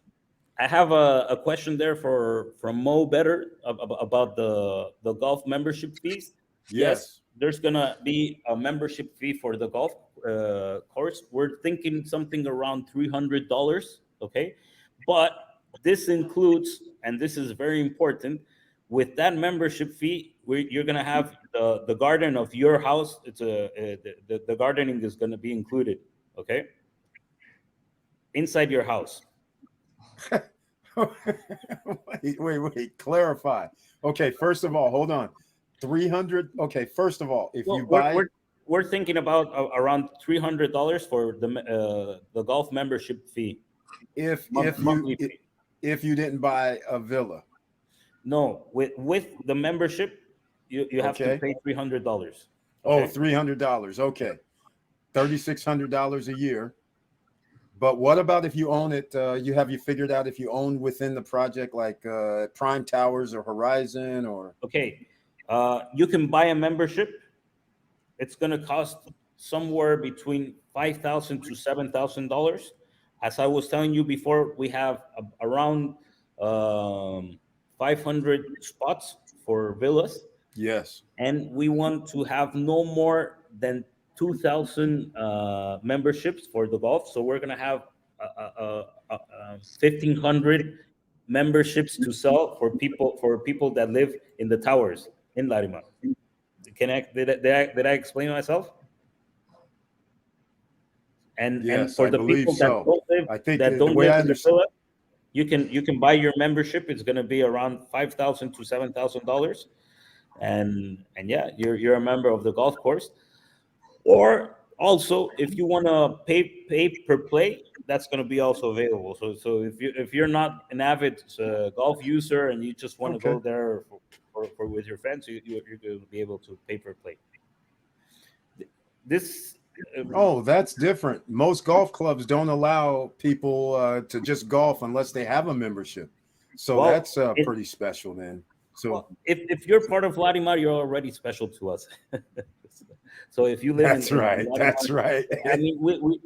B: I have a question there from Mo Better about the golf membership fees.
A: Yes.
B: There's gonna be a membership fee for the golf course. We're thinking something around $300. Okay, but this includes, and this is very important, with that membership fee, you're gonna have the garden of your house. It's the gardening is gonna be included. Okay, inside your house.
A: wait. Clarify. Okay, first of all, hold on. 300. Okay, first of all, if you buy,
B: we're thinking about around $300 for the golf membership fee.
A: if
B: Monthly fee.
A: if you didn't buy a villa.
B: No, with the membership, you have to pay $300.
A: Oh, $300. Okay, $3,600 a year. But what about if you own it? You figured out if you own within the project, like Prime Towers or Horizon or?
B: Okay, you can buy a membership. It's going to cost somewhere between $5,000 to $7,000. As I was telling you before, we have around 500 spots for villas.
A: Yes.
B: And we want to have no more than 2,000 memberships for the golf. So we're gonna have 1,500 memberships to sell for people that live in the towers in Larimar. Did I explain myself? And
A: Yes,
B: for
A: I
B: the
A: believe
B: people
A: so.
B: that don't live,
A: I think
B: that
A: the
B: don't
A: way
B: live
A: I
B: in the villa, you can buy your membership. It's gonna be around $5,000 to $7,000. And yeah, you're a member of the golf course. Or also, if you want to pay per play, that's going to be also available. So if you're not an avid golf user and you just want to go there for with your friends, you're going to be able to pay per play. This
A: Oh, that's different. Most golf clubs don't allow people to just golf unless they have a membership. So
B: Well,
A: that's pretty special, then. So
B: Well, if you're part of Larimar, you're already special to us. So if you live
A: that's
B: in
A: right.
B: Larimar,
A: That's right.
B: I mean,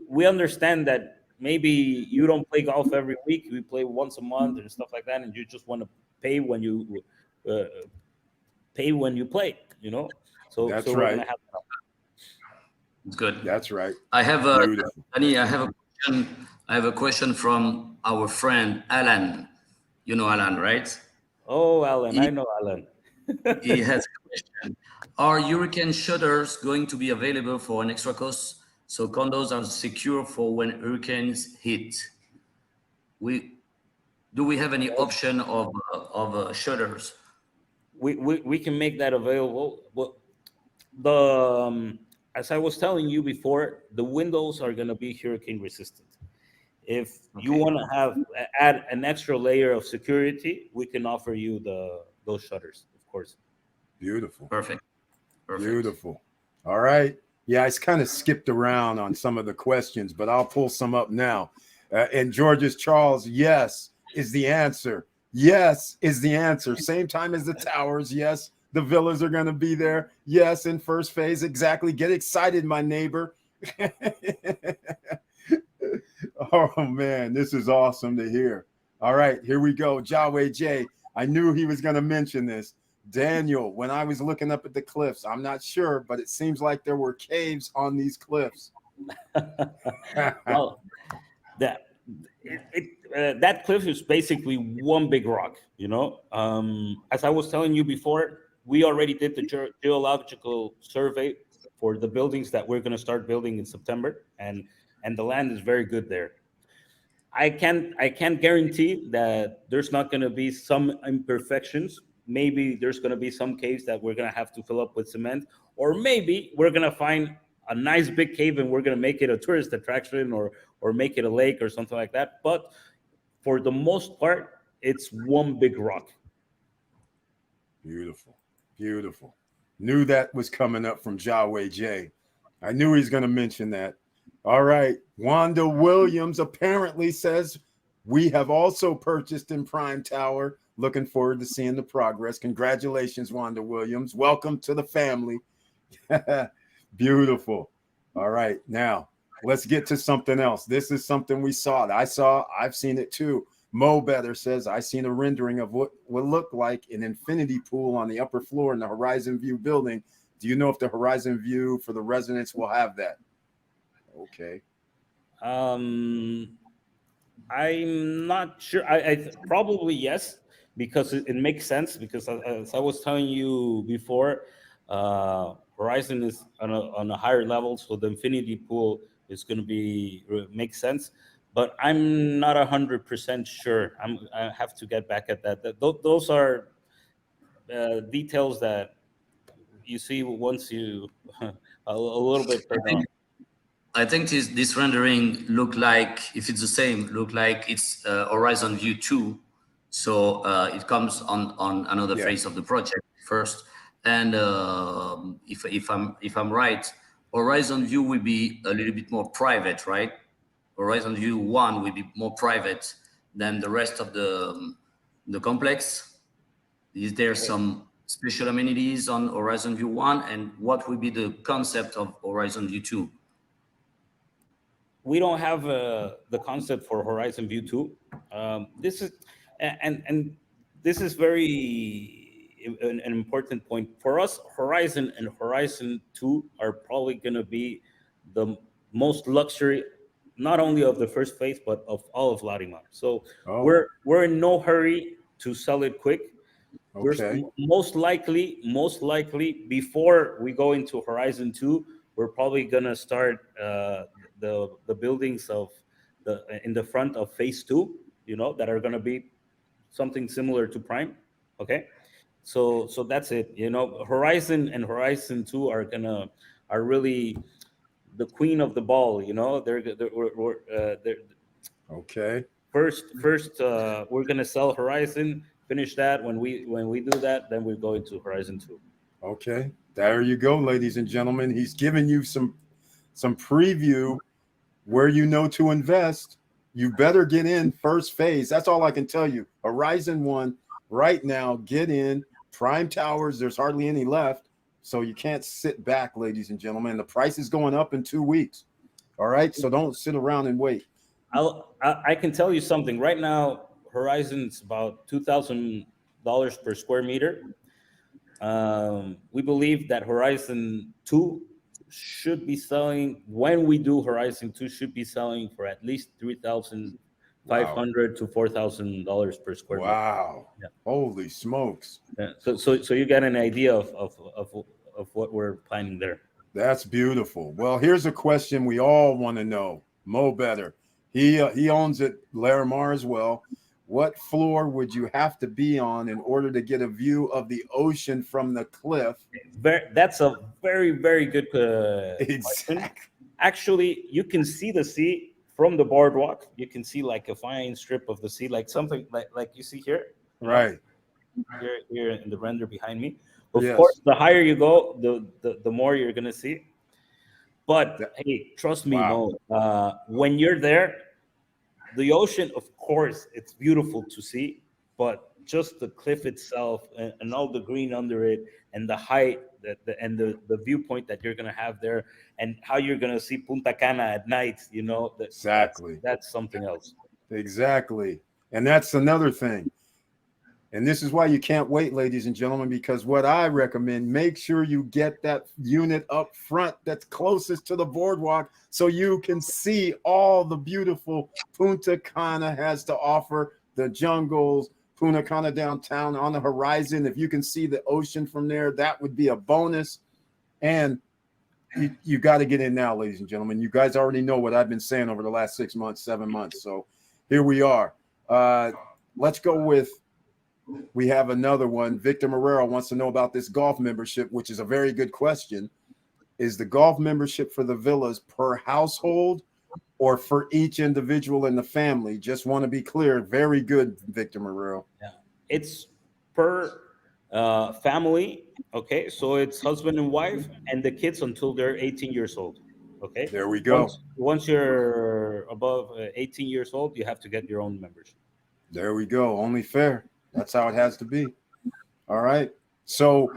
B: we understand that maybe you don't play golf every week. You play once a month and stuff like that, and you just want to pay when you uh, play. You know,
A: That's
B: so we're
A: right.
B: gonna have.
C: It's good.
A: That's right.
C: I have
A: Beautiful.
C: Danny, I have a question. I have a question from our friend Alan. You know Alan, right?
B: Oh, Alan,
C: He,
B: I know Alan.
C: he has a question. Are hurricane shutters going to be available for an extra cost so condos are secure for when hurricanes hit? Do we have any option of shutters?
B: We can make that available. Well, the as I was telling you before, the windows are going to be hurricane resistant. If you
C: Okay,
B: want to add an extra layer of security, we can offer you those shutters, of course.
A: Beautiful.
C: perfect.
A: Beautiful. All right. Yeah, I kind of skipped around on some of the questions, but I'll pull some up now. And George's Charles, yes, is the answer. Yes, is the answer. Same time as the towers. Yes, the villas are going to be there. Yes, in first phase. Exactly. Get excited, my neighbor. Oh, man, this is awesome to hear. All right, here we go. Jaway J. I knew he was going to mention this. Daniel, when I was looking up at the cliffs, I'm not sure, but it seems like there were caves on these cliffs.
B: Well, that that cliff is basically one big rock. You know, as I was telling you before, we already did the geological survey for the buildings that we're going to start building in September, and the land is very good there. I can't guarantee that there's not going to be some imperfections. Maybe there's going to be some caves that we're going to have to fill up with cement, or maybe we're going to find a nice big cave and we're going to make it a tourist attraction, or make it a lake or something like that. But for the most part, it's one big rock.
A: Beautiful. Beautiful. Knew that was coming up from Jaway J. I knew he's going to mention that. All right. Wanda Williams apparently says, we have also purchased in Prime Tower. Looking forward to seeing the progress. Congratulations, Wanda Williams. Welcome to the family. Beautiful. All right. Now, let's get to something else. This is something we saw. I've seen it too. Mo Better says, I seen a rendering of what would look like an infinity pool on the upper floor in the Horizon View building. Do you know if the Horizon View for the residents will have that? Okay.
B: I'm not sure. I probably yes, because it makes sense. Because as I was telling you before, Horizon is on a higher level, so the infinity pool is going to be make sense. But I'm not 100% sure. I have to get back at that. Those are details that you see once you a little bit further on.
C: I think this rendering look like, if it's the same, look like it's Horizon View 2. So it comes on another phase of the project first. And if I'm right, Horizon View will be a little bit more private, right? Horizon View 1 will be more private than the rest of the complex. Is there some special amenities on Horizon View 1? And what will be the concept of Horizon View 2?
B: We don't have the concept for Horizon View 2. This is and this is very an important point for us. Horizon and Horizon 2 are probably going to be the most luxury, not only of the first phase but of all of Larimar. So we're in no hurry to sell it quick.
A: Okay.
B: Most likely before we go into Horizon 2, we're probably gonna start the buildings of in the front of phase 2, that are gonna be something similar to Prime. Okay, so that's it. Horizon and Horizon 2 are really the queen of the ball. They're
A: Okay.
B: first we're gonna sell Horizon. Finish that. When we do that, then we go into Horizon 2.
A: Okay. There you go, ladies and gentlemen. He's giving you some preview where you know to invest. You better get in first phase. That's all I can tell you. Horizon 1 right now, get in prime towers, there's hardly any left. So you can't sit back, ladies and gentlemen. The price is going up in 2 weeks. All right. So don't sit around and wait.
B: I can tell you something right now. Horizon's about $2,000 per square meter. We believe that Horizon 2 should be selling, when we do Horizon 2, should be selling for at least $3,500 to $4,000 per square meter.
A: Wow.
B: Yeah.
A: Holy smokes.
B: Yeah. So you get an idea of what we're planning there.
A: That's beautiful. Well, here's a question we all want to know. Mo Better. He owns it, Larimar as well. What floor would you have to be on in order to get a view of the ocean from the cliff?
B: That's a very, very good
A: Exactly.
B: question. Actually, you can see the sea from the boardwalk. You can see like a fine strip of the sea, like something like you see here.
A: Right.
B: Here in the render behind me. Of
A: Yes.
B: course, the higher you go, the more you're gonna see. But hey, trust me,
A: Wow.
B: Mo. When you're there, the ocean, of course, it's beautiful to see, but just the cliff itself and all the green under it, and the height, and the viewpoint that you're gonna have there, and how you're gonna see Punta Cana at night,
A: Exactly.
B: that's something else.
A: Exactly. And that's another thing. And this is why you can't wait, ladies and gentlemen, because what I recommend, make sure you get that unit up front that's closest to the boardwalk so you can see all the beautiful Punta Cana has to offer, the jungles, Punta Cana downtown on the horizon. If you can see the ocean from there, that would be a bonus. And you got to get in now, ladies and gentlemen. You guys already know what I've been saying over the last 6 months, 7 months. So here we are. Let's go with, we have another one. Victor Marrero wants to know about this golf membership, which is a very good question. Is the golf membership for the villas per household or for each individual in the family? Just want to be clear. Very good, Victor Marrero.
B: Yeah, it's per family. Okay, so it's husband and wife and the kids until they're 18 years old. Okay,
A: there we go.
B: Once you're above 18 years old, you have to get your own membership.
A: There we go. Only fair. That's how it has to be. All right. So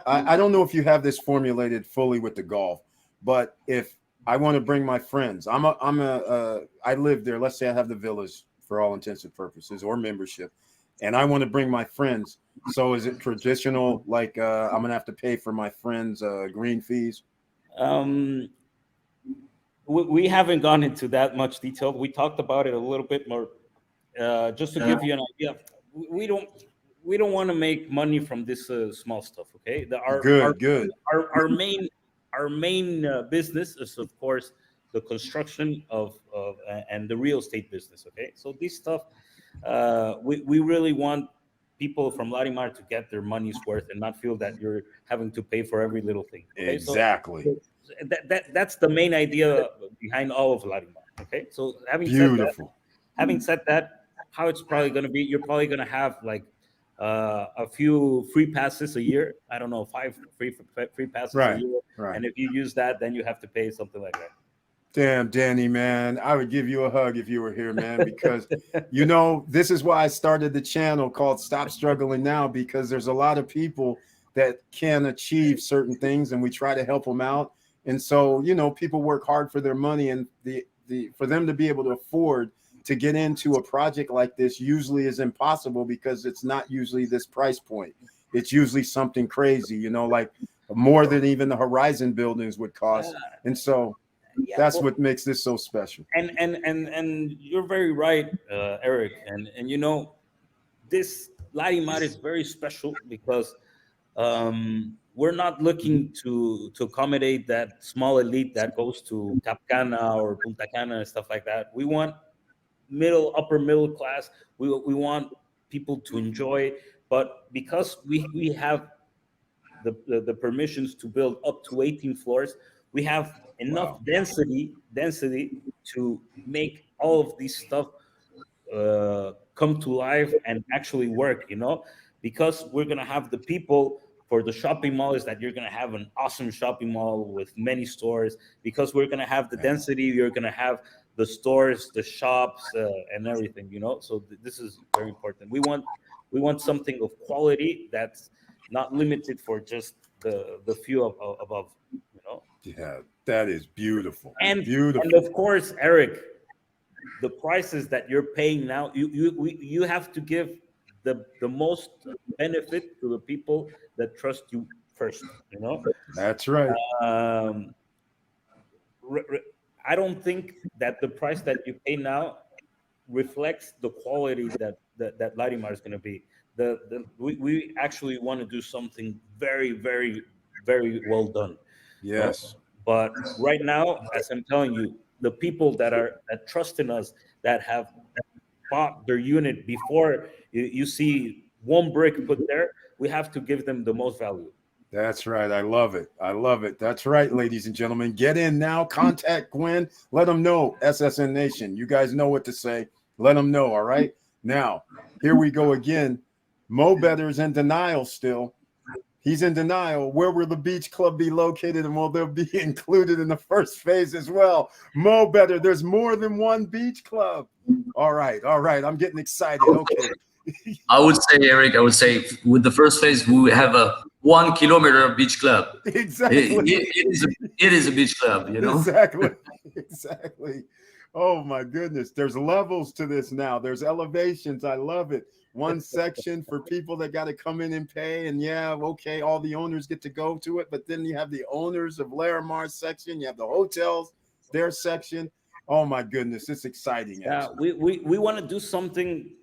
A: I don't know if you have this formulated fully with the golf, but if I want to bring my friends, I live there. Let's say I have the villas for all intents and purposes, or membership, and I want to bring my friends. So is it traditional? Like I'm going to have to pay for my friends' green fees?
B: We haven't gone into that much detail. We talked about it a little bit more, just to give you an idea. We don't want to make money from this small stuff. Okay, our main business is, of course, the construction of and the real estate business. Okay, so this stuff, we really want people from Larimar to get their money's worth and not feel that you're having to pay for every little thing. Okay?
A: Exactly.
B: So that's the main idea behind all of Larimar. Okay, so having said that, how it's probably going to be, you're probably going to have like a few free passes a year. I don't know, 5 free passes a year.
A: Right.
B: And if you use that, then you have to pay something like that.
A: Damn, Danny, man, I would give you a hug if you were here, man, because, this is why I started the channel called Stop Struggling Now, because there's a lot of people that can achieve certain things and we try to help them out. And so, people work hard for their money, and for them to be able to afford to get into a project like this usually is impossible, because it's not usually this price point. It's usually something crazy, like more than even the Horizon buildings would cost. And so that's what makes this so special.
B: And you're very right, Eric. And this Larimar is very special because we're not looking to accommodate that small elite that goes to Cap Cana or Punta Cana and stuff like that. We want upper middle class. We want people to enjoy, but because we have the permissions to build up to 18 floors, we have enough density to make all of this stuff come to life and actually work, because we're going to have the people. For the shopping mall is that you're going to have an awesome shopping mall with many stores, because we're going to have the density, you're going to have the stores, the shops, and everything, So this is very important. We want We want something of quality that's not limited for just the few above, you know.
A: Yeah, that is beautiful.
B: And
A: Beautiful.
B: of course, Eric, the prices that you're paying now, you have to give the most benefit to the people that trust you first, you know.
A: That's right.
B: um, I don't think that the price that you pay now reflects the quality that Larimar is going to be. We actually want to do something very, very, very well done. No?
A: Yes.
B: But right now, as I'm telling you, the people that trust in us, that have bought their unit before you see one brick put there, we have to give them the most value.
A: That's right. I love it. I love it. That's right, ladies and gentlemen. Get in now. Contact Gwen. Let them know, SSN Nation. You guys know what to say. Let them know. All right. Now, here we go again. Mo Better's in denial still. He's in denial. Where will the beach club be located, and will they be included in the first phase as well? Mo Better, there's more than one beach club. All right. All right. I'm getting excited. Okay.
C: I would say, Eric, with the first phase, we have a 1 kilometer beach club.
A: Exactly.
C: It is a beach club, you know?
A: Exactly. Exactly. Oh my goodness. There's levels to this now. There's elevations. I love it. One section for people that got to come in and pay. And yeah, okay, all the owners get to go to it. But then you have the owners of Larimar section. You have the hotels, their section. Oh my goodness. It's exciting.
B: Yeah,
A: Actually.
B: we want to do something.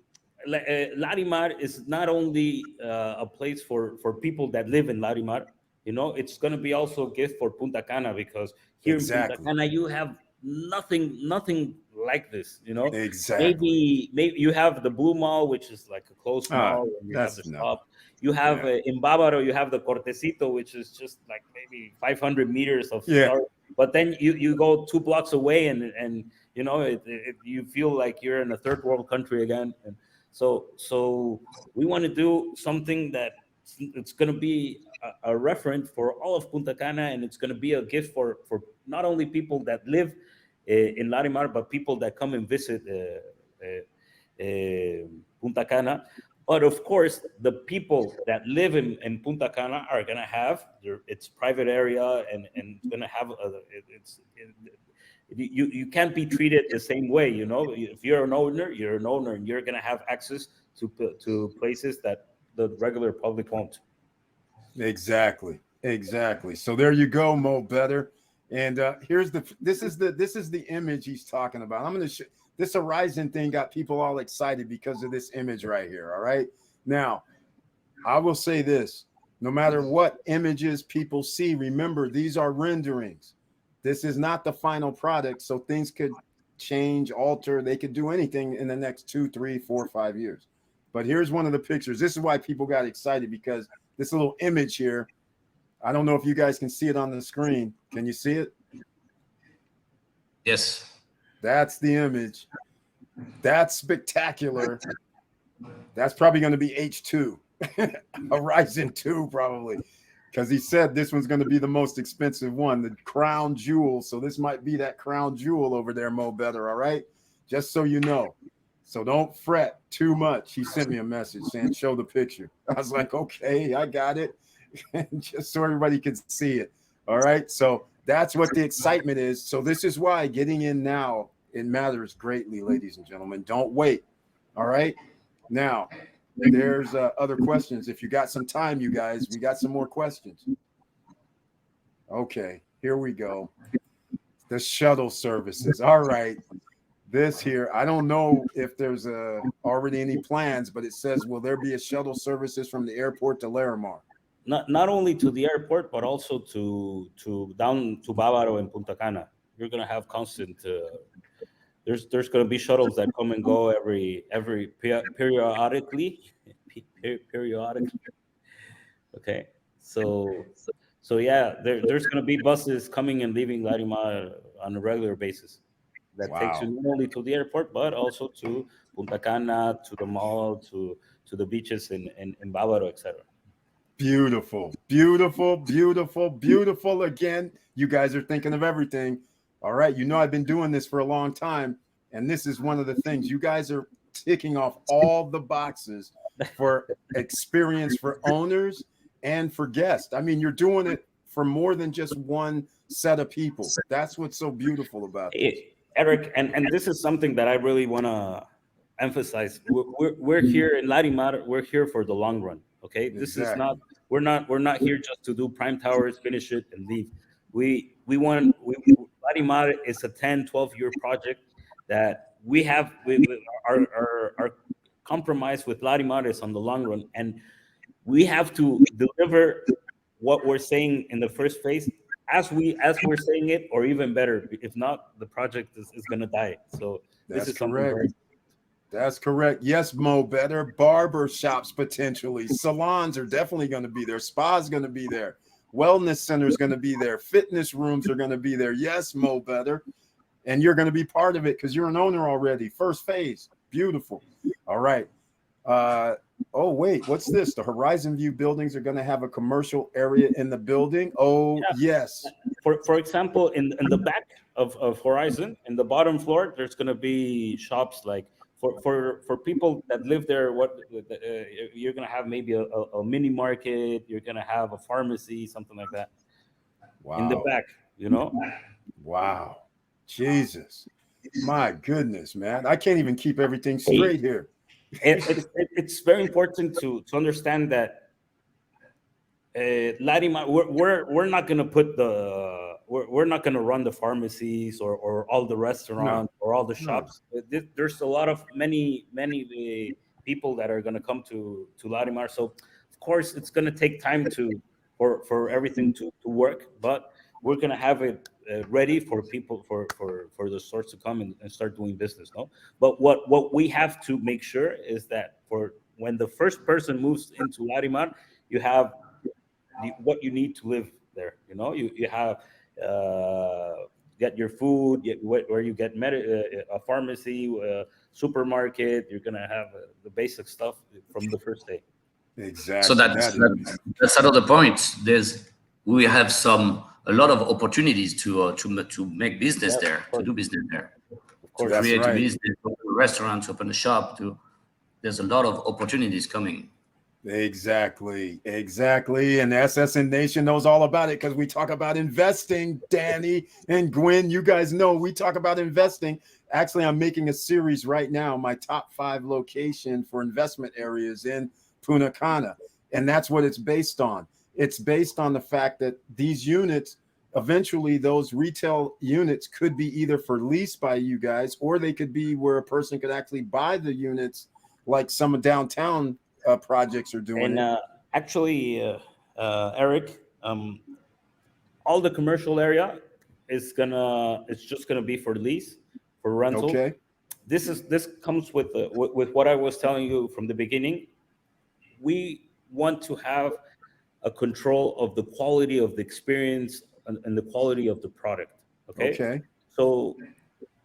B: Larimar is not only a place for people that live in Larimar. You know, it's going to be also a gift for Punta Cana, because here in Punta
A: Exactly.
B: Cana you have nothing like this. You know,
A: Exactly.
B: maybe you have the Blue Mall, which is like a closed mall, and you have the shop. You have in Bávaro, you have the Cortecito, which is just like maybe 500 meters of start. But then you go 2 blocks away, and you know you feel like you're in a third world country again. And so we want to do something that it's going to be a reference for all of Punta Cana, and it's going to be a gift for not only people that live in Larimar, but people that come and visit Punta Cana. But of course, the people that live in Punta Cana are going to have its private area, and it's going to have you can't be treated the same way. You know, if you're an owner, and you're going to have access to places that the regular public won't.
A: Exactly. Exactly. So there you go, Mo Better. And this is the image he's talking about. I'm going to this Horizon thing got people all excited because of this image right here. All right. Now, I will say this: no matter what images people see, remember these are renderings. This is not the final product, so things could change, alter. They could do anything in the next 2, 3, 4, 5 years. But here's one of the pictures. This is why people got excited, because this little image here. I don't know if you guys can see it on the screen. Can you see it?
C: Yes.
A: That's the image. That's spectacular. That's probably going to be H2, Horizon 2 probably, because he said this one's going to be the most expensive one, the crown jewel. So this might be that crown jewel over there, Mo Better. All right, just so you know. So don't fret too much. He sent me a message saying, show the picture. I was like, okay, I got it. Just so everybody can see it. All right. So that's what the excitement is. So this is why getting in now, it matters greatly, ladies and gentlemen. Don't wait. All right. Now, there's other questions. If you got some time, you guys, we got some more questions. Okay, here we go. The shuttle services. All right. This here, I don't know if there's already any plans, but it says, will there be a shuttle services from the airport to Larimar?
B: Not only to the airport, but also to down to Bávaro and Punta Cana. You're gonna have constant. There's gonna be shuttles that come and go periodically. Periodically. Okay, so yeah, there's gonna be buses coming and leaving Larimar on a regular basis. That takes you not only to the airport, but also to Punta Cana, to the mall, to the beaches in Bávaro, etc.
A: Beautiful, beautiful, beautiful, beautiful. Again, you guys are thinking of everything. All right. You know, I've been doing this for a long time, and this is one of the things. You guys are ticking off all the boxes for experience for owners and for guests. I mean, you're doing it for more than just one set of people. That's what's so beautiful about it.
B: Hey, Eric, and this is something that I really want to emphasize. We're here in Larimar. We're here for the long run. Okay, this is
A: Exactly.
B: not. We're not here just to do prime towers, finish it, and leave. Larimar is a 10, 12-year project that we have. Our compromise with Larimar is on the long run, and we have to deliver what we're saying in the first phase as we're saying it, or even better. If not, the project is going to die. So this
A: That's
B: is something
A: correct.
B: very.
A: That's correct. Yes, Mo, better. Barber shops potentially. Salons are definitely going to be there. Spa's going to be there. Wellness centers going to be there. Fitness rooms are going to be there. Yes, Mo, better. And you're going to be part of it because you're an owner already. First phase. Beautiful. All right. Oh, wait. What's this? The Horizon View buildings are going to have a commercial area in the building. Oh, yes.
B: For example, in the back of Horizon, in the bottom floor, there's going to be shops like for people that live there. You're going to have maybe a mini market. You're going to have a pharmacy, something like that.
A: Wow.
B: In the back,
A: Wow. Jesus. My goodness, man. I can't even keep everything straight here.
B: It's very important to understand that Larimar, we're not going to put we're not going to run the pharmacies or all the restaurants or all the shops. There's a lot of many people that are going to come to Larimar. So of course it's going to take time for everything to work, but we're going to have it ready for people for the stores to come and start doing business. No, but what we have to make sure is that for when the first person moves into Larimar, you have what you need to live there. You have get your food, where you get a pharmacy, supermarket. You're gonna have the basic stuff from the first day.
A: Exactly.
C: So that's another point. We have a lot of opportunities to make business there, to do business there, to create a business, to open a restaurant, to open a shop. There's a lot of opportunities coming.
A: Exactly. And SSN Nation knows all about it because we talk about investing. Danny and Gwen, you guys know we talk about investing. Actually, I'm making a series right now, my top 5 location for investment areas in Punta Cana. And that's what it's based on. It's based on the fact that these units, eventually those retail units could be either for lease by you guys, or they could be where a person could actually buy the units like some downtown projects are doing.
B: And actually, Eric, all the commercial area it's just gonna be for lease, for rental.
A: Okay.
B: This comes with what I was telling you from the beginning. We want to have a control of the quality of the experience and the quality of the product. Okay. So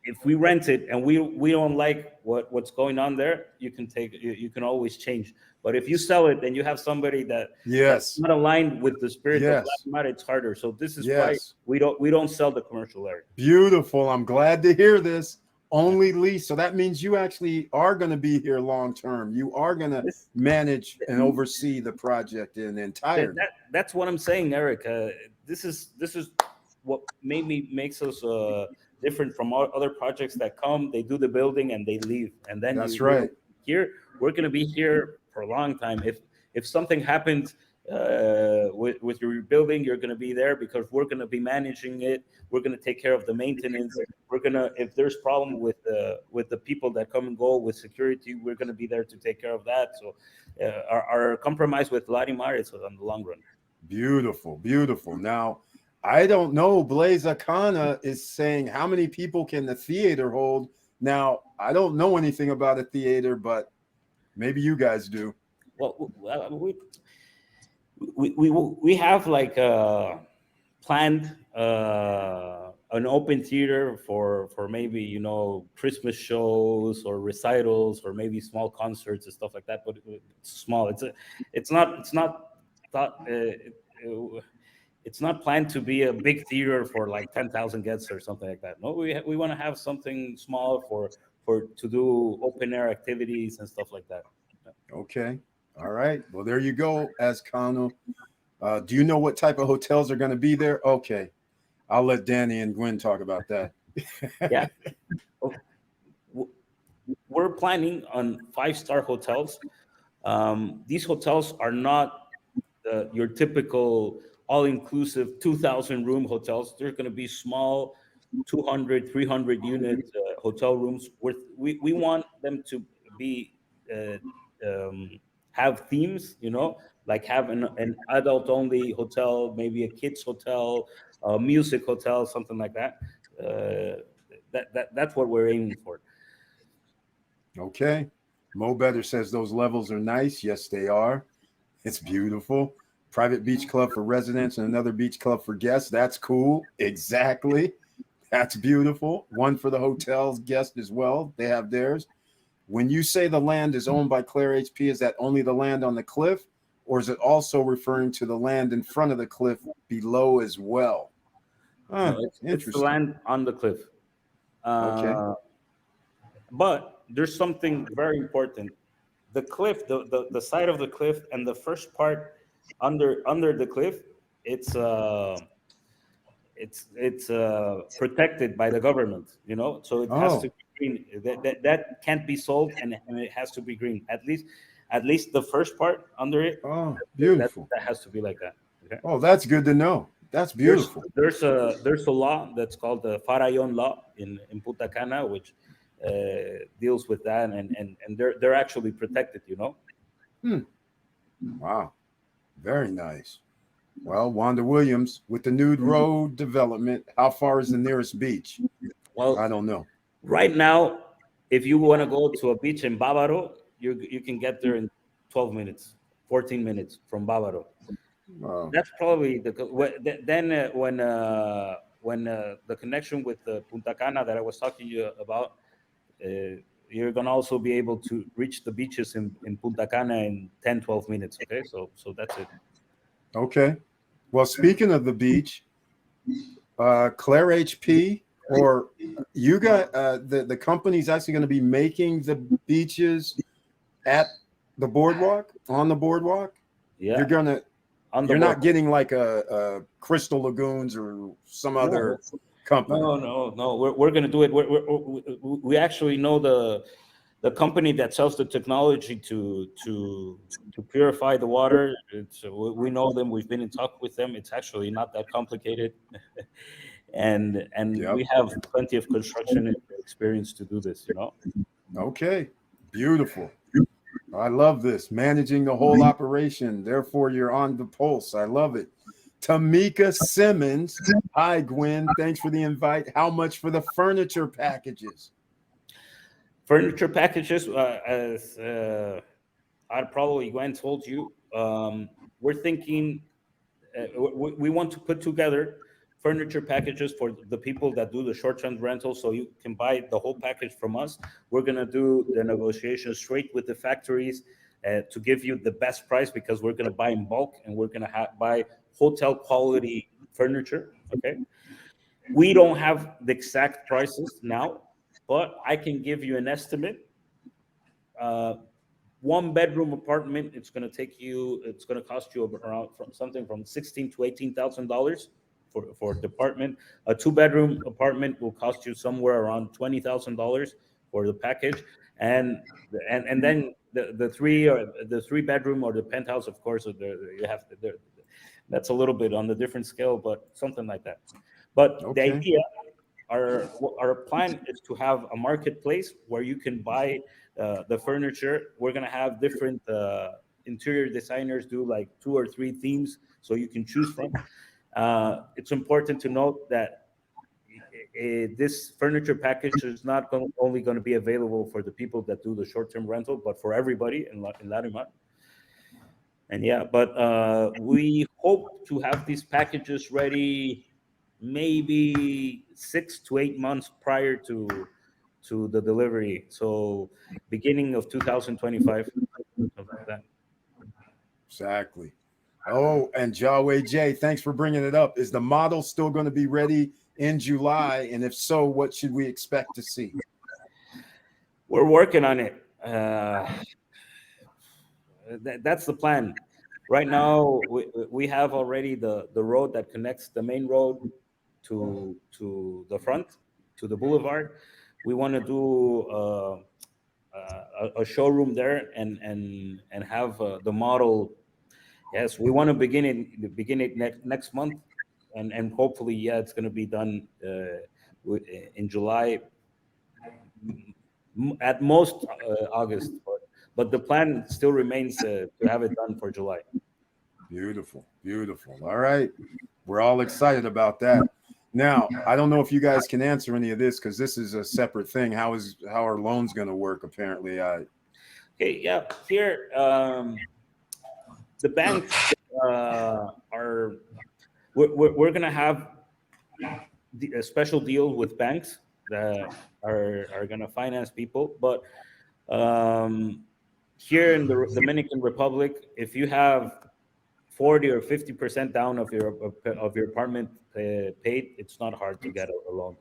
B: if we rent it and we don't like what's going on there, you can always change. But if you sell it and you have somebody that's not aligned with the spirit of Larimar, it's harder. So this is why we don't sell the commercial area.
A: Beautiful. I'm glad to hear this. Only lease. So that means you actually are going to be here long term. You are going to manage and oversee the project in entirety.
B: That's what I'm saying, Eric. This is what makes us different from other projects that come, they do the building and they leave, and then
A: that's right.
B: Here we're going to be here for a long time. If something happens with your building, you're going to be there because we're going to be managing it. We're going to take care of the maintenance. If there's problem with the people that come and go with security, we're going to be there to take care of that. So our compromise with Larimar is on the long run.
A: Beautiful. Now, I don't know. Blaze Akana is saying how many people can the theater hold? Now, I don't know anything about a theater, but maybe you guys do.
B: Well, we have like planned an open theater for maybe Christmas shows or recitals or maybe small concerts and stuff like that. But it's small. It's not planned to be a big theater for like 10,000 guests or something like that. No, we want to have something small to do open air activities and stuff like that.
A: Okay. All right. Well, there you go, Ascano. Do you know what type of hotels are going to be there? Okay. I'll let Danny and Gwen talk about that.
B: Yeah. We're planning on 5-star hotels. These hotels are not your typical all-inclusive 2,000 room hotels. They're going to be small 200, 300 unit hotel rooms. We want them to be have themes, like have an adult only hotel, maybe a kids hotel, a music hotel, something like that. That's what we're aiming for.
A: Okay. Mo Better says those levels are nice. Yes, they are. It's beautiful. Private beach club for residents and another beach club for guests. That's cool. Exactly. That's beautiful. One for the hotel's guests as well. They have theirs. When you say the land is owned by Claire HP, is that only the land on the cliff, or is it also referring to the land in front of the cliff below as well?
B: No, it's the land on the cliff.
A: Okay.
B: But there's something very important. The cliff, the side of the cliff, and the first part under the cliff, it's protected by the government. So it has to be green. That can't be sold, and it has to be green. At least the first part under it.
A: Oh, beautiful.
B: That has to be like that. Okay?
A: Oh, that's good to know. That's beautiful.
B: There's a law that's called the Farayon law in Punta Cana, which deals with that, and they're actually protected.
A: Wow, very nice. Well, Wanda Williams, with the Nude Road development, how far is the nearest beach?
B: Well,
A: I don't know.
B: Right now, if you want to go to a beach in Bávaro, you can get there in 12 minutes, 14 minutes from Bávaro.
A: Wow.
B: That's probably then when the connection with the Punta Cana that I was talking to you about, you're gonna also be able to reach the beaches in Punta Cana in 10, 12 minutes. Okay, so that's it.
A: Okay. Well, speaking of the beach, Claire HP, or you got the company's actually going to be making the beaches at the boardwalk, on the boardwalk.
B: Yeah,
A: you're not getting like a Crystal Lagoons or some other company.
B: No. We're going to do it. We actually know the company that sells the technology to purify the water. We know them. We've been in talk with them. It's actually not that complicated, and
A: Yep.
B: we have plenty of construction experience to do this.
A: Okay, beautiful. I love this, managing the whole operation. Therefore, you're on the pulse. I love it. Tamika Simmons. Hi, Gwen. Thanks for the invite. How much for the furniture packages?
B: Furniture packages, as I'd probably Gwen told you, we're thinking we want to put together furniture packages for the people that do the short-term rental, so you can buy the whole package from us. We're going to do the negotiation straight with the factories to give you the best price, because we're going to buy in bulk, and we're going to buy hotel quality furniture. Okay, we don't have the exact prices now, but I can give you an estimate. 1-bedroom apartment, it's going to cost you around something from $16,000 to $18,000 for a department. A 2-bedroom apartment will cost you somewhere around $20,000 for the package, and then the 3-bedroom or the penthouse, of course, that's a little bit on the different scale, but something like that. But The idea, our plan is to have a marketplace where you can buy the furniture. We're going to have different interior designers do like 2 or 3 themes, so you can choose from. It's important to note that this furniture package is not only going to be available for the people that do the short-term rental, but for everybody in Larimar. And we hope to have these packages ready maybe 6 to 8 months prior to the delivery. So beginning of 2025, something like that.
A: Exactly. Oh, and Jaway J, thanks for bringing it up. Is the model still going to be ready in July? And if so, what should we expect to see?
B: We're working on it. That's the plan. Right now, we have already the road that connects the main road to the front, to the boulevard. We want to do a showroom there and have the model. Yes, we want to begin it next month, and hopefully, yeah, it's going to be done in July, at most August. But the plan still remains to have it done for July.
A: Beautiful, beautiful. All right, we're all excited about that. Now, I don't know if you guys can answer any of this because this is a separate thing. How are loans going to work? Apparently,
B: Okay, yeah. Here, the banks are. We're going to have a special deal with banks that are going to finance people, but here in the Dominican Republic, if you have 40 or 50% down of your apartment paid, it's not hard to get a loan.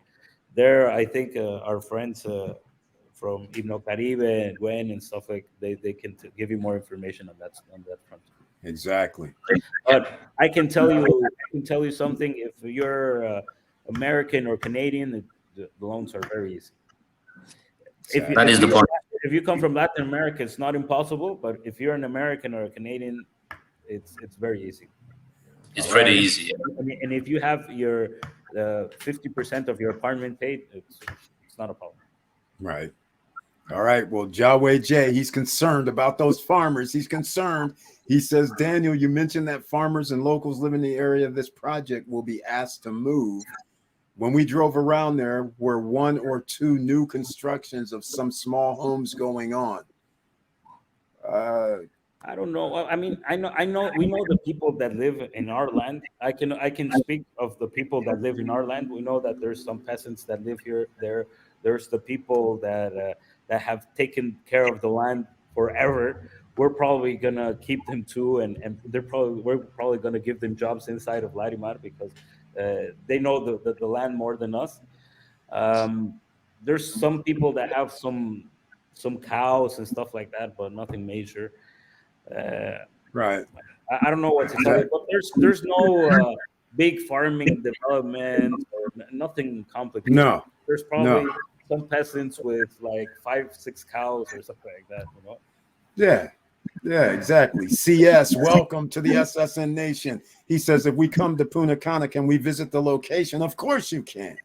B: There, I think our friends from Caribe and Gwen and stuff like they can give you more information on that front.
A: exactly.
B: But I can tell you something. If you're American or Canadian, the loans are very easy.
C: That is the point.
B: If you come from Latin America, it's not impossible. But if you're an American or a Canadian, it's very easy.
C: It's pretty easy.
B: And if you have your 50% of your apartment paid, it's not a problem.
A: Right. All right. Well, Yahweh J, he's concerned about those farmers. He's concerned. He says, Daniel, you mentioned that farmers and locals living in the area of this project will be asked to move. When we drove around, there were 1 or 2 new constructions of some small homes going on.
B: I don't know. I mean, I know. We know the people that live in our land. I can speak of the people that live in our land. We know that there's some peasants that live here. There's the people that have taken care of the land forever. We're probably gonna keep them too, and we're probably gonna give them jobs inside of Larimar because they know the land more than us. There's some people that have some cows and stuff like that, but nothing major.
A: Right.
B: I don't know what to tell you, but there's no big farming development or nothing complicated.
A: No.
B: There's probably some peasants with like 5-6 cows or something like that, you know.
A: Yeah, exactly. CS, welcome to the SSN Nation. He says, if we come to Punta Cana, can we visit the location? Of course you can.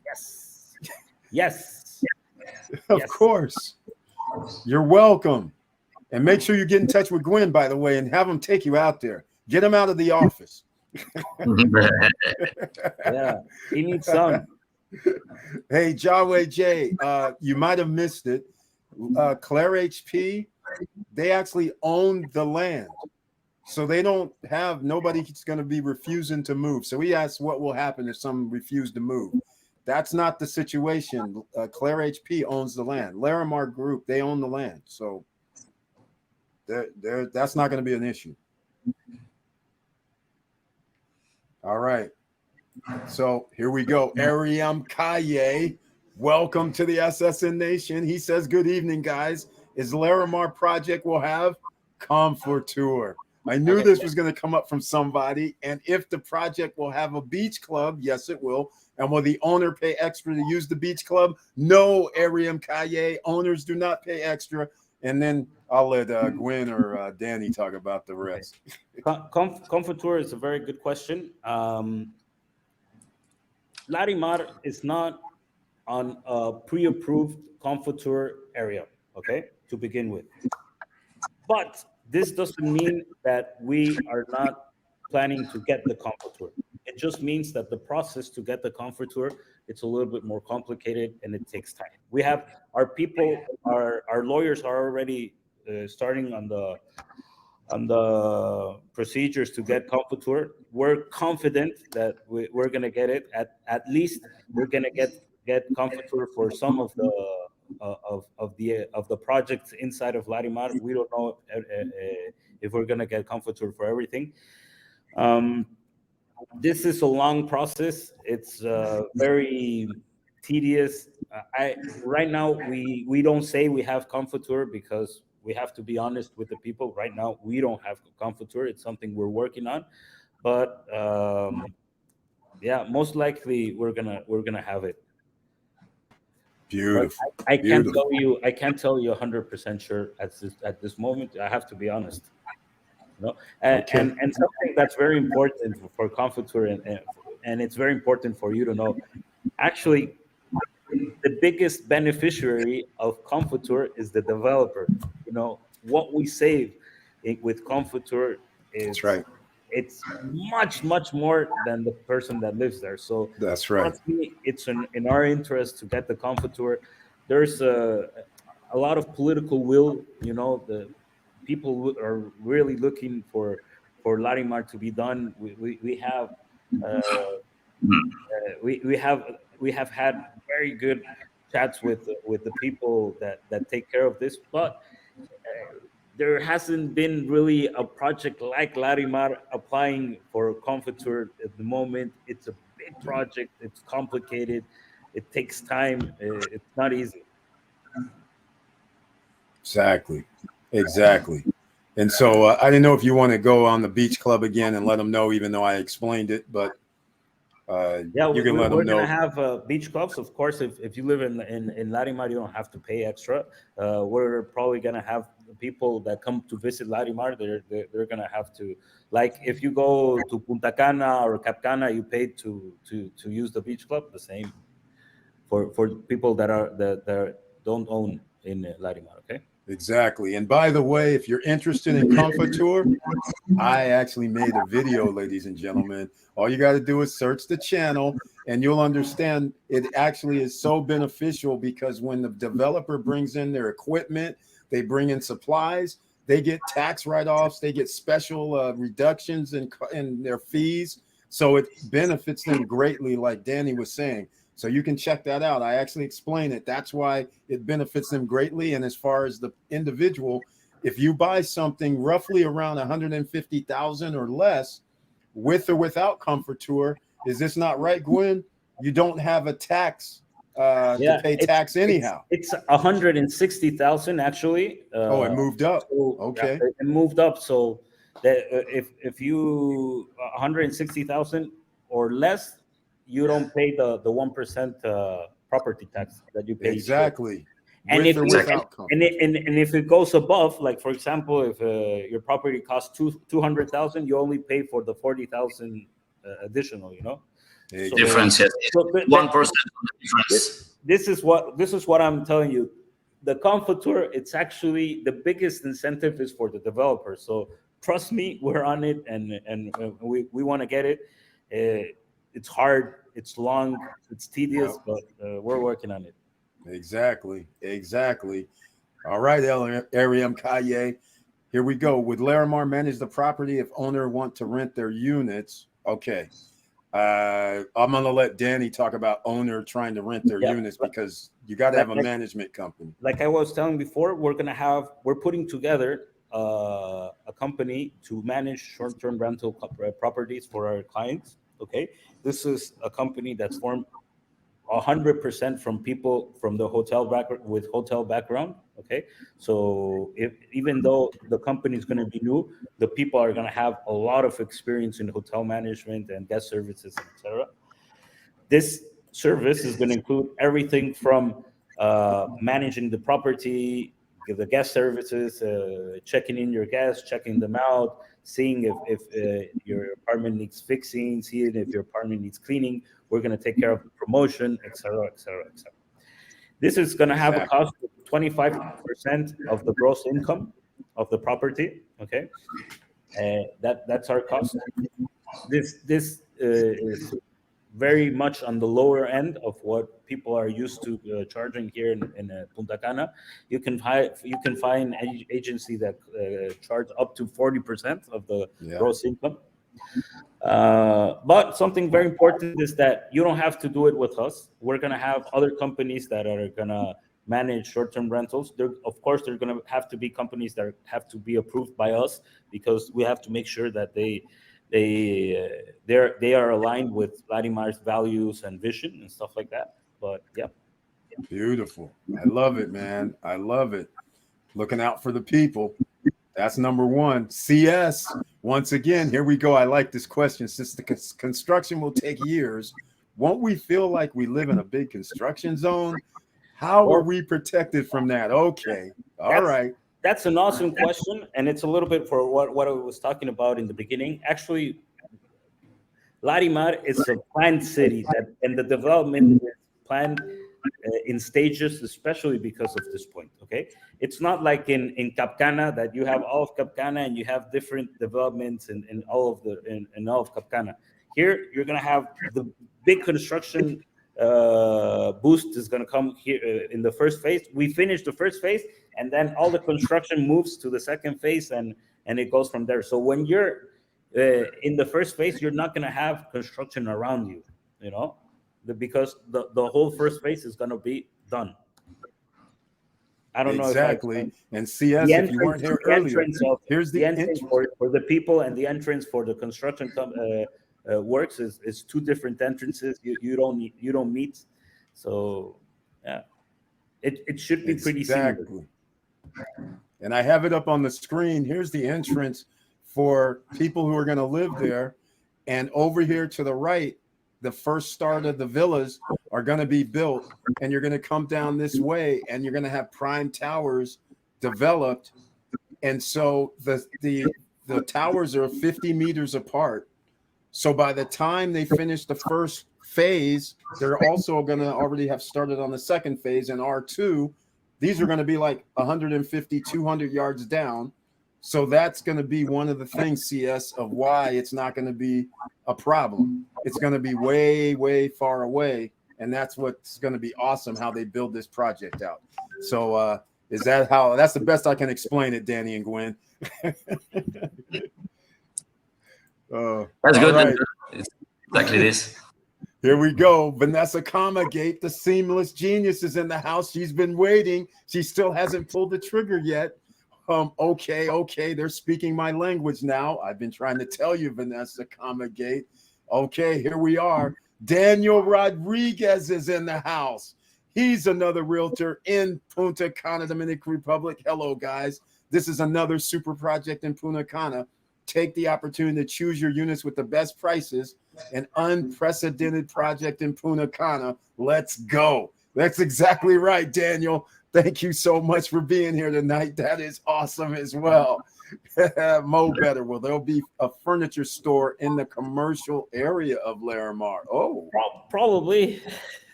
B: Yes.
A: Of course. You're welcome. And make sure you get in touch with Gwen, by the way, and have him take you out there. Get him out of the office.
B: Yeah, he needs some.
A: Hey, Yahweh J, you might have missed it. Claire HP, they actually own the land. So they don't have, nobody's going to be refusing to move. So he asked what will happen if someone refused to move. That's not the situation. Claire HP owns the land. Larimar Group, they own the land. So that's not going to be an issue. All right. So here we go. Ariam Kaye, welcome to the SSN Nation. He says, good evening, guys. Is Larimar project will have Confotur? I knew this was going to come up from somebody. And if the project will have a beach club, yes, it will. And will the owner pay extra to use the beach club? No, Ariam Kaye. Owners do not pay extra. And then I'll let Gwen or Danny talk about the rest.
B: Confotur is a very good question. Larimar is not on a pre-approved Confotur area, okay, to begin with. But this doesn't mean that we are not planning to get the Confotur. It just means that the process to get the Confotur, it's a little bit more complicated and it takes time. We have our people, our lawyers are already starting on the procedures to get Confotur. We're confident that we're going to get it. At least we're going to get Confotur for some of the projects inside of Larimar. We don't know if we're going to get Confotur for everything. This is a long process. It's very tedious. Right now we don't say we have Confotur because we have to be honest with the people. Right now we don't have Confotur. It's something we're working on, but yeah, most likely we're gonna have it. But
A: Beautiful.
B: I can't
A: Beautiful.
B: tell you. I can't tell you 100% sure at this moment. I have to be honest. No,
A: Okay.
B: and something that's very important for Confotur, and it's very important for you to know. Actually, the biggest beneficiary of Confotur is the developer. You know what we save with Confotur
A: That's
B: is
A: right.
B: it's much more than the person that lives there. So
A: That's right.
B: trust me, it's in our interest to get the Confotur. There's a lot of political will. You know, the people are really looking for Larimar to be done. We have uh, we have had very good chats with the people that take care of this, but there hasn't been really a project like Larimar applying for Confiture at the moment. It's a big project. It's complicated. It takes time. It's not easy.
A: Exactly. Exactly. And so I didn't know if you want to go on the beach club again and let them know, even though I explained it, but
B: Yeah,
A: you can let
B: we're
A: them
B: gonna
A: know.
B: have beach clubs. Of course, if you live in Larimar, you don't have to pay extra. We're probably gonna have people that come to visit Larimar. They're gonna have to, like, if you go to Punta Cana or Capcana, you pay to use the beach club. The same for people that don't own in Larimar. Okay.
A: Exactly. And by the way, if you're interested in Confiture, I actually made a video, ladies and gentlemen. All you got to do is search the channel and you'll understand it actually is so beneficial because when the developer brings in their equipment, they bring in supplies, they get tax write-offs, they get special reductions in their fees. So it benefits them greatly, like Danny was saying. So you can check that out. I actually explain it. That's why it benefits them greatly. And as far as the individual, if you buy something roughly around 150,000 or less, with or without Comfortour, is this not right, Gwen? You don't have a tax to
B: Yeah,
A: pay tax anyhow.
B: it's 160,000 actually.
A: Oh, it moved up.
B: So yeah,
A: Okay.
B: it moved up. So that if you 160,000 or less, you don't pay the 1% property tax that you pay each year.
A: Exactly.
B: And
A: With
B: if
A: or
B: you
C: Exactly.
A: without Comfortour.
B: and if it goes above, like for example, if your property costs 200,000, you only pay for the 40,000 additional. You know, so
C: Difference, yes.
B: so
C: 1% difference.
B: this is what I'm telling you. The Confotur, it's actually the biggest incentive is for the developer. So trust me, we're on it, and we want to get it. It's hard, it's long, it's tedious,
A: Yep.
B: but we're working on it.
A: Exactly. Exactly. All right, Ariam Kaye. Here we go. Would Larimar manage the property if owner want to rent their units? Okay. I'm gonna let Danny talk about owner trying to rent their
B: Yeah,
A: units because you got to have a management company.
B: like I was telling before, we're putting together a company to manage short-term rental properties for our clients. Okay, this is a company that's formed 100% from people from the hotel background with hotel background. Okay, so if even though the company is going to be new, the people are going to have a lot of experience in hotel management and guest services, etc. This service is going to include everything from managing the property, the guest services, checking in your guests, checking them out, seeing if your apartment needs fixing, seeing if your apartment needs cleaning. We're going to take care of the promotion, etc., etc., etc. This is going to have a cost of 25% of the gross income of the property. Okay, that's our cost. This is very much on the lower end of what people are used to charging here in Punta Cana. You can find an agency that charge up to 40% of the gross income. But something very important is that you don't have to do it with us. We're gonna have other companies that are gonna manage short-term rentals. Of course, they're gonna have to be companies that have to be approved by us because we have to make sure that they are aligned with Larimar's values and vision and stuff like that. But yeah.
A: Beautiful. I love it, man. I love it. Looking out for the people. That's number one. CS. Once again, here we go. I like this question. Since the construction will take years, won't we feel like we live in a big construction zone? How are
B: Well,
A: we protected from that? Okay. All
B: that's
A: right.
B: that's an awesome question, and it's a little bit for what I was talking about in the beginning. Actually, Larimar is a planned city that, and the development is planned in stages, especially because of this point. Okay, it's not like in Cap Cana that you have all of Cap Cana and you have different developments in all of in all of Cap Cana. Here, you're gonna have the big construction boost is gonna come here in the first phase. We finish the first phase, and then all the construction moves to the second phase, and it goes from there. So when you're in the first phase, you're not going to have construction around you, you know, because the whole first phase is going to be done. I don't know if I
A: Exactly.
B: explained.
A: And CS,
B: The
A: if you weren't here earlier, here's
B: the
A: the
B: entrance for the people and the entrance for the construction works is two different entrances. You don't meet, so yeah, it should be pretty seamless.
A: exactly. And I have it up on the screen. Here's the entrance for people who are going to live there. And over here to the right, the first start of the villas are going to be built. And you're going to come down this way and you're going to have prime towers developed. And so the towers are 50 meters apart. So by the time they finish the first phase, they're also going to already have started on the second phase. And R2, these are going to be like 150, 200 yards down. So that's going to be one of the things, CS, of why it's not going to be a problem. It's going to be way, way far away. And that's what's going to be awesome, how they build this project out. So is that how, that's the best I can explain it, Danny and Gwen.
C: That's good.
A: Right.
C: It's exactly this.
A: Here we go. Vanessa Comagate, the seamless genius, is in the house. She's been waiting. She still hasn't pulled the trigger yet. Okay. They're speaking my language now. I've been trying to tell you, Vanessa Comagate. Okay, here we are. Daniel Rodriguez is in the house. He's another realtor in Punta Cana, Dominican Republic. Hello, guys. This is another super project in Punta Cana. Take the opportunity to choose your units with the best prices. An unprecedented project in Punta Cana. Let's go. That's exactly right, Daniel. Thank you so much for being here tonight. That is awesome as well. Mo better. Well, there'll be a furniture store in the commercial area of Larimar. Oh,
B: Probably.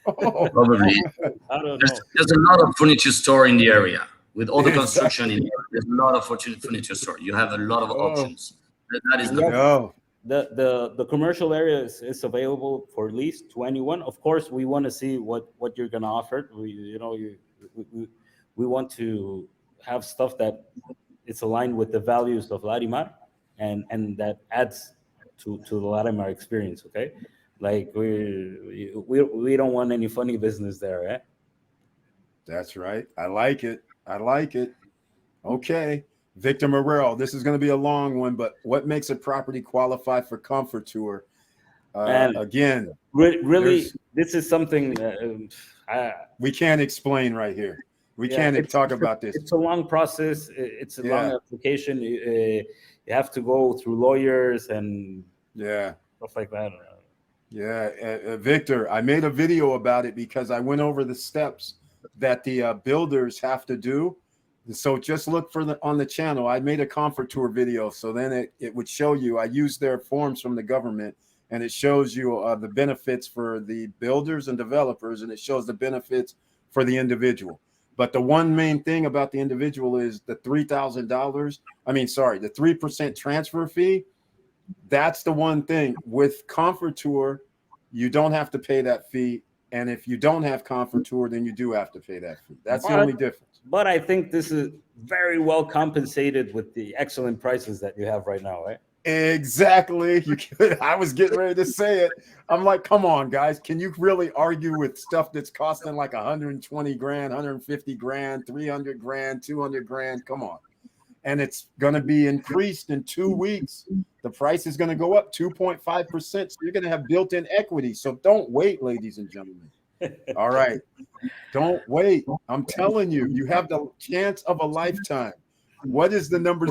C: Probably.
B: I don't know.
C: There's a lot of furniture store in the area. With all the construction in here, there's a lot of furniture store. You have a lot of options. That is
B: the commercial area is available for lease to anyone. Of course, we want to see what you're gonna offer. We want to have stuff that it's aligned with the values of Larimar, and that adds to the Larimar experience. Okay, like we don't want any funny business there, eh?
A: That's right. I like it. Okay. Victor Morel, this is going to be a long one, but what makes a property qualify for Confotur? Again,
B: really, this is something
A: we can't explain right here. We can't talk about this.
B: It's a long process. It's a long application. You have to go through lawyers and stuff like that.
A: Victor, I made a video about it because I went over the steps that the builders have to do. So just look for on the channel. I made a Confotur video, so then it would show you. I used their forms from the government, and it shows you the benefits for the builders and developers, and it shows the benefits for the individual. But the one main thing about the individual is the $3,000. I mean, sorry, the 3% transfer fee. That's the one thing with Confotur. You don't have to pay that fee, and if you don't have Confotur, then you do have to pay that fee. That's the only difference.
B: But I think this is very well compensated with the excellent prices that you have right now, right?
A: Exactly. I was getting ready to say it. I'm like, come on, guys. Can you really argue with stuff that's costing like 120 grand, 150 grand, 300 grand, 200 grand? Come on. And it's going to be increased in 2 weeks. The price is going to go up 2.5%. So you're going to have built-in equity. So don't wait, ladies and gentlemen. All right. Don't wait. I'm telling you, you have the chance of a lifetime. What is the number?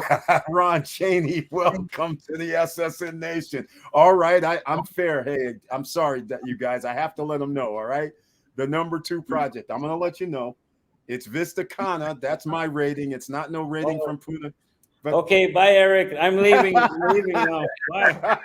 A: Ron Chaney, welcome to the SSN Nation. All right, I'm fair. Hey, I'm sorry that you guys, I have to let them know. All right, the number 2 project, I'm going to let you know. It's Vista Cana. That's my rating. It's not no rating from Punta. But
B: Okay, bye, Eric. I'm leaving. I'm leaving now. Bye.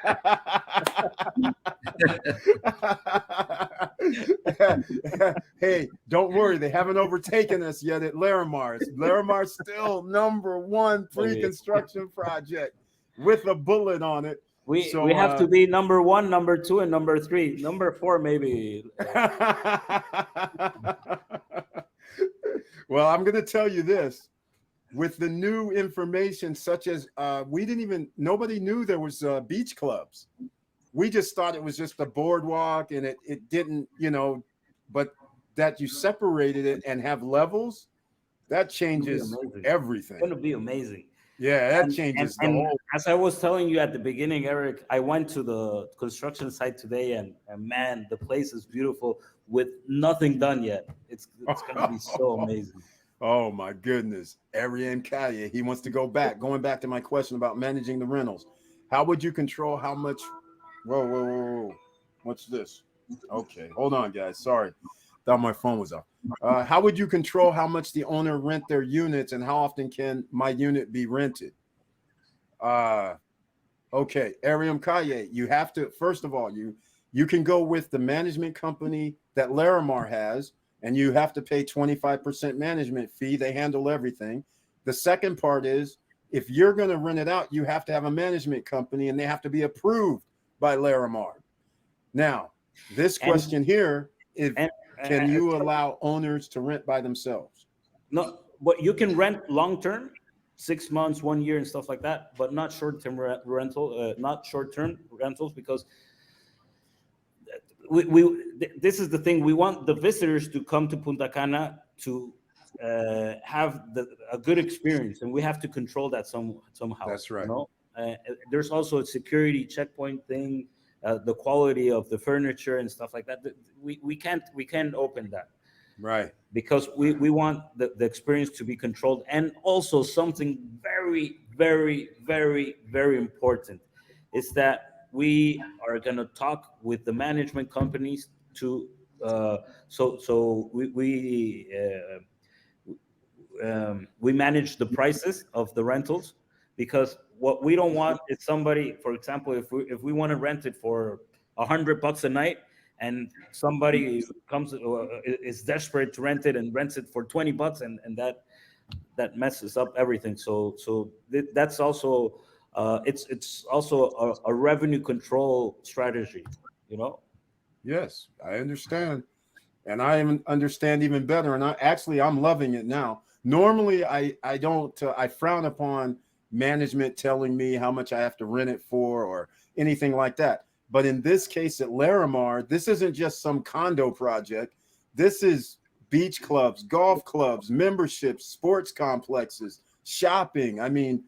A: Hey, don't worry. They haven't overtaken us yet at Larimar. Larimar's still number 1 pre-construction project with a bullet on it.
B: We have to be number 1, number 2, and number 3. Number 4, maybe.
A: Well, I'm going to tell you this. With the new information, such as nobody knew there was beach clubs. We just thought it was just a boardwalk, and it didn't, but that you separated it and have levels, that changes everything.
B: It's going to be amazing.
A: Yeah, that changes the whole.
B: As I was telling you at the beginning, Eric, I went to the construction site today, and man, the place is beautiful with nothing done yet. It's going to be so amazing.
A: Oh my goodness. Ariane Calle, he wants to go back. Going back to my question about managing the rentals. How would you control how much? Whoa. What's this? Okay, hold on, guys. Sorry. Thought my phone was off. How would you control how much the owner rent their units, and how often can my unit be rented? Okay, Ariane Calle, you have to, first of all, you can go with the management company that Larimar has, and you have to pay 25% management fee. They handle everything. The second part is, if you're going to rent it out, you have to have a management company, and they have to be approved by Larimar. Now, this question here is, can you allow owners to rent by themselves?
B: No, but you can rent long-term, 6 months, 1 year, and stuff like that, but not short-term rental, not short-term rentals, because this is the thing. We want the visitors to come to Punta Cana to have a good experience, and we have to control that somehow.
A: That's right.
B: There's also a security checkpoint thing, the quality of the furniture and stuff like that. We can't open that,
A: right?
B: Because we want the experience to be controlled. And also something very, very, very, very important is that we are going to talk with the management companies to we manage the prices of the rentals, because what we don't want is somebody, for example, if we want to rent it for $100 a night, and somebody comes is desperate to rent it and rents it for $20, and that messes up everything. So that's also it's also a revenue control strategy,
A: Yes, I understand. And I understand even better. And I'm loving it now. Normally, I don't, I frown upon management telling me how much I have to rent it for or anything like that. But in this case at Larimar, this isn't just some condo project. This is beach clubs, golf clubs, memberships, sports complexes, shopping. I mean,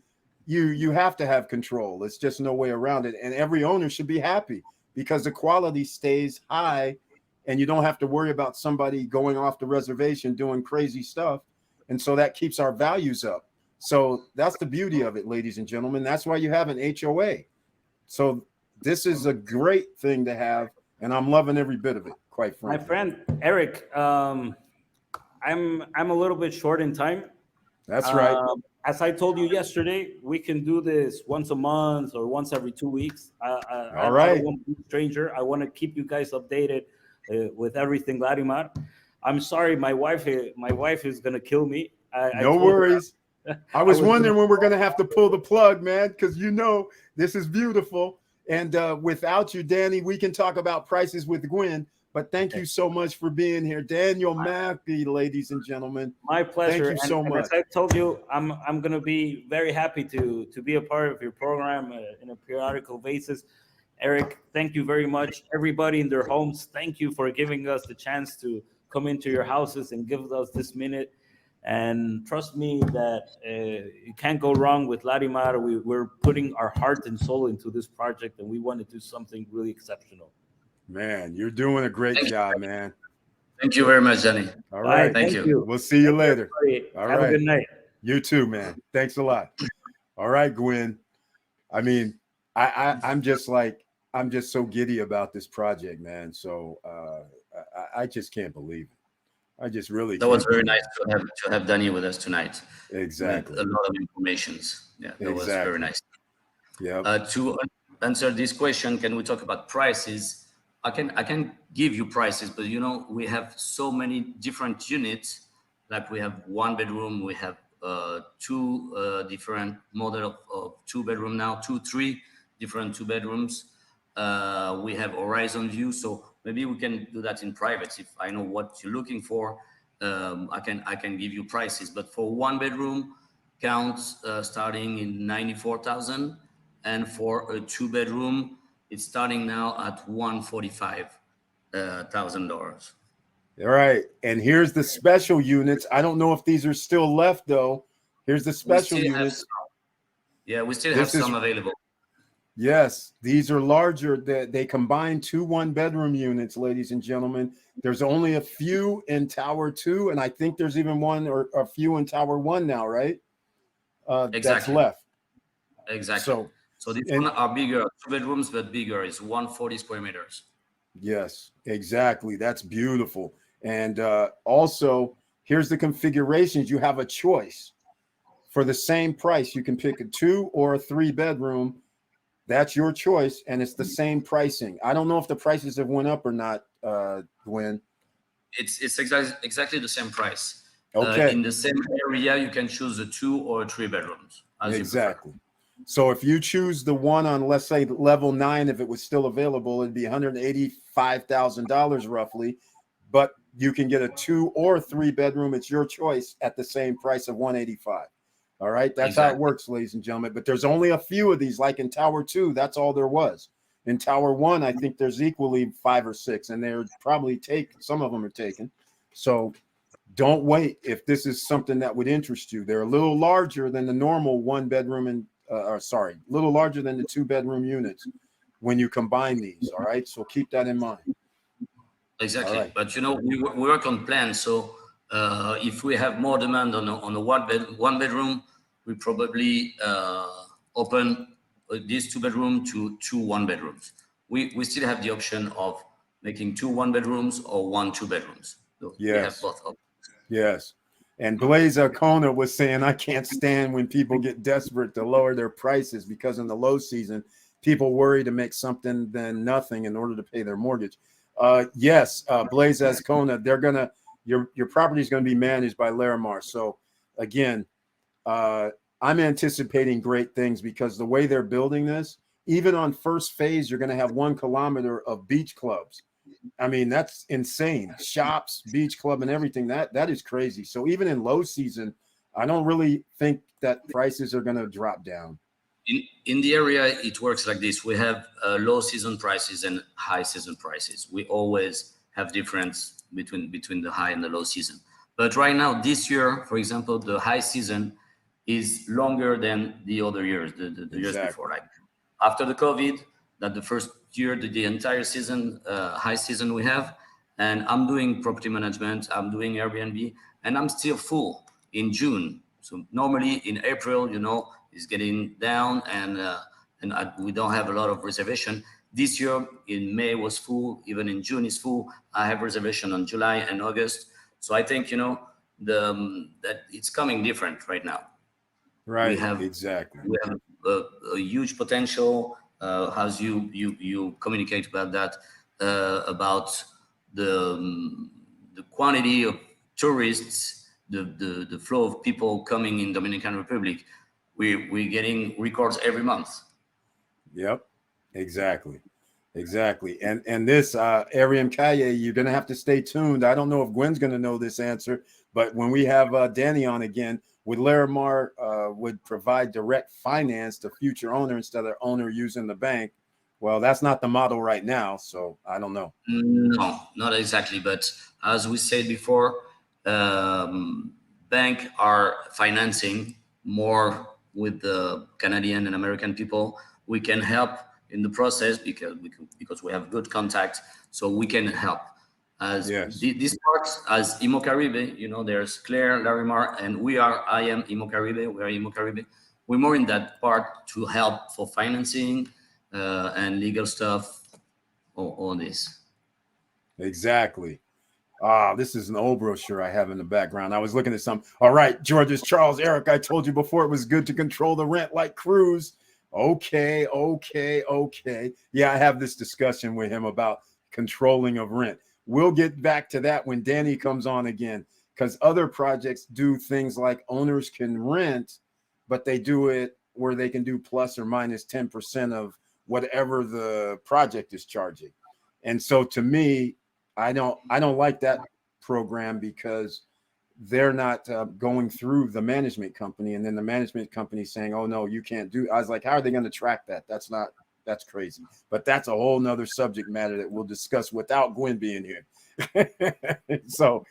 A: you have to have control. It's just no way around it. And every owner should be happy because the quality stays high and you don't have to worry about somebody going off the reservation doing crazy stuff. And so that keeps our values up. So that's the beauty of it, ladies and gentlemen. That's why you have an HOA. So this is a great thing to have, and I'm loving every bit of it, quite frankly.
B: My friend Eric, I'm a little bit short in time.
A: That's right.
B: As I told you yesterday, we can do this once a month or once every 2 weeks.
A: All right.
B: I don't want to be a stranger. I want to keep you guys updated with everything Larimar. I'm sorry, my wife is gonna kill me.
A: No worries. I was wondering when we're gonna have to pull the plug, man, because this is beautiful. And without you, Danny, we can talk about prices with Gwen. But thank you so much for being here, Daniel Malky, ladies and gentlemen.
B: My pleasure.
A: Thank you so much.
B: As I told you, I'm gonna be very happy to be a part of your program in a periodical basis. Eric, thank you very much. Everybody in their homes, thank you for giving us the chance to come into your houses and give us this minute. And trust me that you can't go wrong with Larimar. We're putting our heart and soul into this project, and we want to do something really exceptional.
A: Man, you're doing a great job, man.
C: Thank you very much, Danny.
A: All
B: Bye.
A: right.
C: Thank you.
A: We'll see you later.
B: Everybody.
A: All
B: Have a
A: right.
B: good night.
A: You too, man. Thanks a lot. All right, Gwen. I mean, I'm just so giddy about this project, man. So I just can't believe it. I just really
C: That was
A: can't
C: very
A: believe
C: nice to have Danny with us tonight.
A: Exactly.
C: With a lot of informations. Yeah, that was very nice.
A: Yeah.
C: To answer this question, can we talk about prices? I can give you prices, but you know, we have so many different units. Like we have one bedroom, we have two different model of two bedroom now, three different two bedrooms. We have horizon view, so maybe we can do that in private. If I know what you're looking for, I can give you prices. But for one bedroom, counts starting in 94,000, and for a two bedroom, it's starting now at $145,000.
A: All right. And here's the special units. I don't know if these are still left though. Here's the special units.
C: Yeah, we still have some available.
A: Yes, these are larger. They combine 2 1-bedroom units, ladies and gentlemen. There's only a few in Tower 2, and I think there's even one or a few in Tower 1 now, right?
C: Exactly.
A: That's left.
C: Exactly. So these one are bigger, 2 bedrooms, but bigger. It's 140 square meters.
A: Yes, exactly. That's beautiful. And also, here's the configurations. You have a choice. For the same price, you can pick a 2 or a 3-bedroom. That's your choice, and it's the same pricing. I don't know if the prices have went up or not, Gwen.
C: It's exactly the same price.
A: Okay.
C: In the same area, you can choose a 2 or 3 bedrooms.
A: Exactly. So if you choose the one on, let's say, level 9, if it was still available, it'd be $185,000 roughly. But you can get a 2 or 3-bedroom. It's your choice at the same price of $185,000. All right. That's how it works, ladies and gentlemen. But there's only a few of these, like in Tower 2. That's all there was. In Tower 1, I think there's equally 5 or 6, and they're probably some of them are taken. So don't wait if this is something that would interest you. They're a little larger than the normal 1-bedroom and a little larger than the 2-bedroom units when you combine these. All right. So keep that in mind.
C: Exactly. Right. But you know, we work on plans. So if we have more demand on a one bedroom, we probably open this 2-bedroom to 2 1-bedrooms. We still have the option of making 2 1-bedrooms or 1 2-bedrooms. So
A: yes.
C: We have both options.
A: Yes. And Blaise Kona was saying, I can't stand when people get desperate to lower their prices, because in the low season, people worry to make something than nothing in order to pay their mortgage. Yes, Blaise Kona, your property is going to be managed by Larimar. So again, I'm anticipating great things, because the way they're building this, even on first phase, you're going to have 1 kilometer of beach clubs. I mean, that's insane. Shops, beach club, and everything. That is crazy. So even in low season, I don't really think that prices are going to drop down.
C: In the area, it works like this. We have low season prices and high season prices. We always have difference between the high and the low season. But right now, this year, for example, the high season is longer than the other years, the years before. Like after the COVID, that the first year, the entire season, high season we have, and I'm doing property management, I'm doing Airbnb, and I'm still full in June. So normally in April, you know, it's getting down, and we don't have a lot of reservation. This year in May was full, even in June is full. I have reservation on July and August. So I think, you know, that it's coming different right now.
A: Right.
C: We have a huge potential. As you communicate about that, about the quantity of tourists, the flow of people coming in Dominican Republic, we're getting records every month.
A: Yep, exactly. And this Ariam Kaye, you're gonna have to stay tuned. I don't know if Gwen's gonna know this answer, but when we have Danny on again, would Larimar would provide direct finance to future owner instead of owner using the bank? Well, that's not the model right now, so I don't know.
C: No, not exactly. But as we said before, bank are financing more with the Canadian and American people. We can help in the process because we have good contact, so we can help. As
A: Yes.
C: this part as Imo Caribe, you know, there's Claire, Larimar, and I am Imo Caribe. We are Imo Caribe. We're more in that part to help for financing and legal stuff, all this.
A: Exactly. This is an old brochure I have in the background. I was looking at some. All right, George's Charles Eric. I told you before it was good to control the rent like Cruz. Okay. Yeah, I have this discussion with him about controlling of rent. We'll get back to that when Danny comes on again, because other projects do things like owners can rent, but they do it where they can do plus or minus 10% of whatever the project is charging. And so to me, I don't like that program because they're not going through the management company, and then the management company saying, oh no, you can't do. I was like, how are they going to track that? That's crazy. But that's a whole nother subject matter that we'll discuss without Gwen being here. So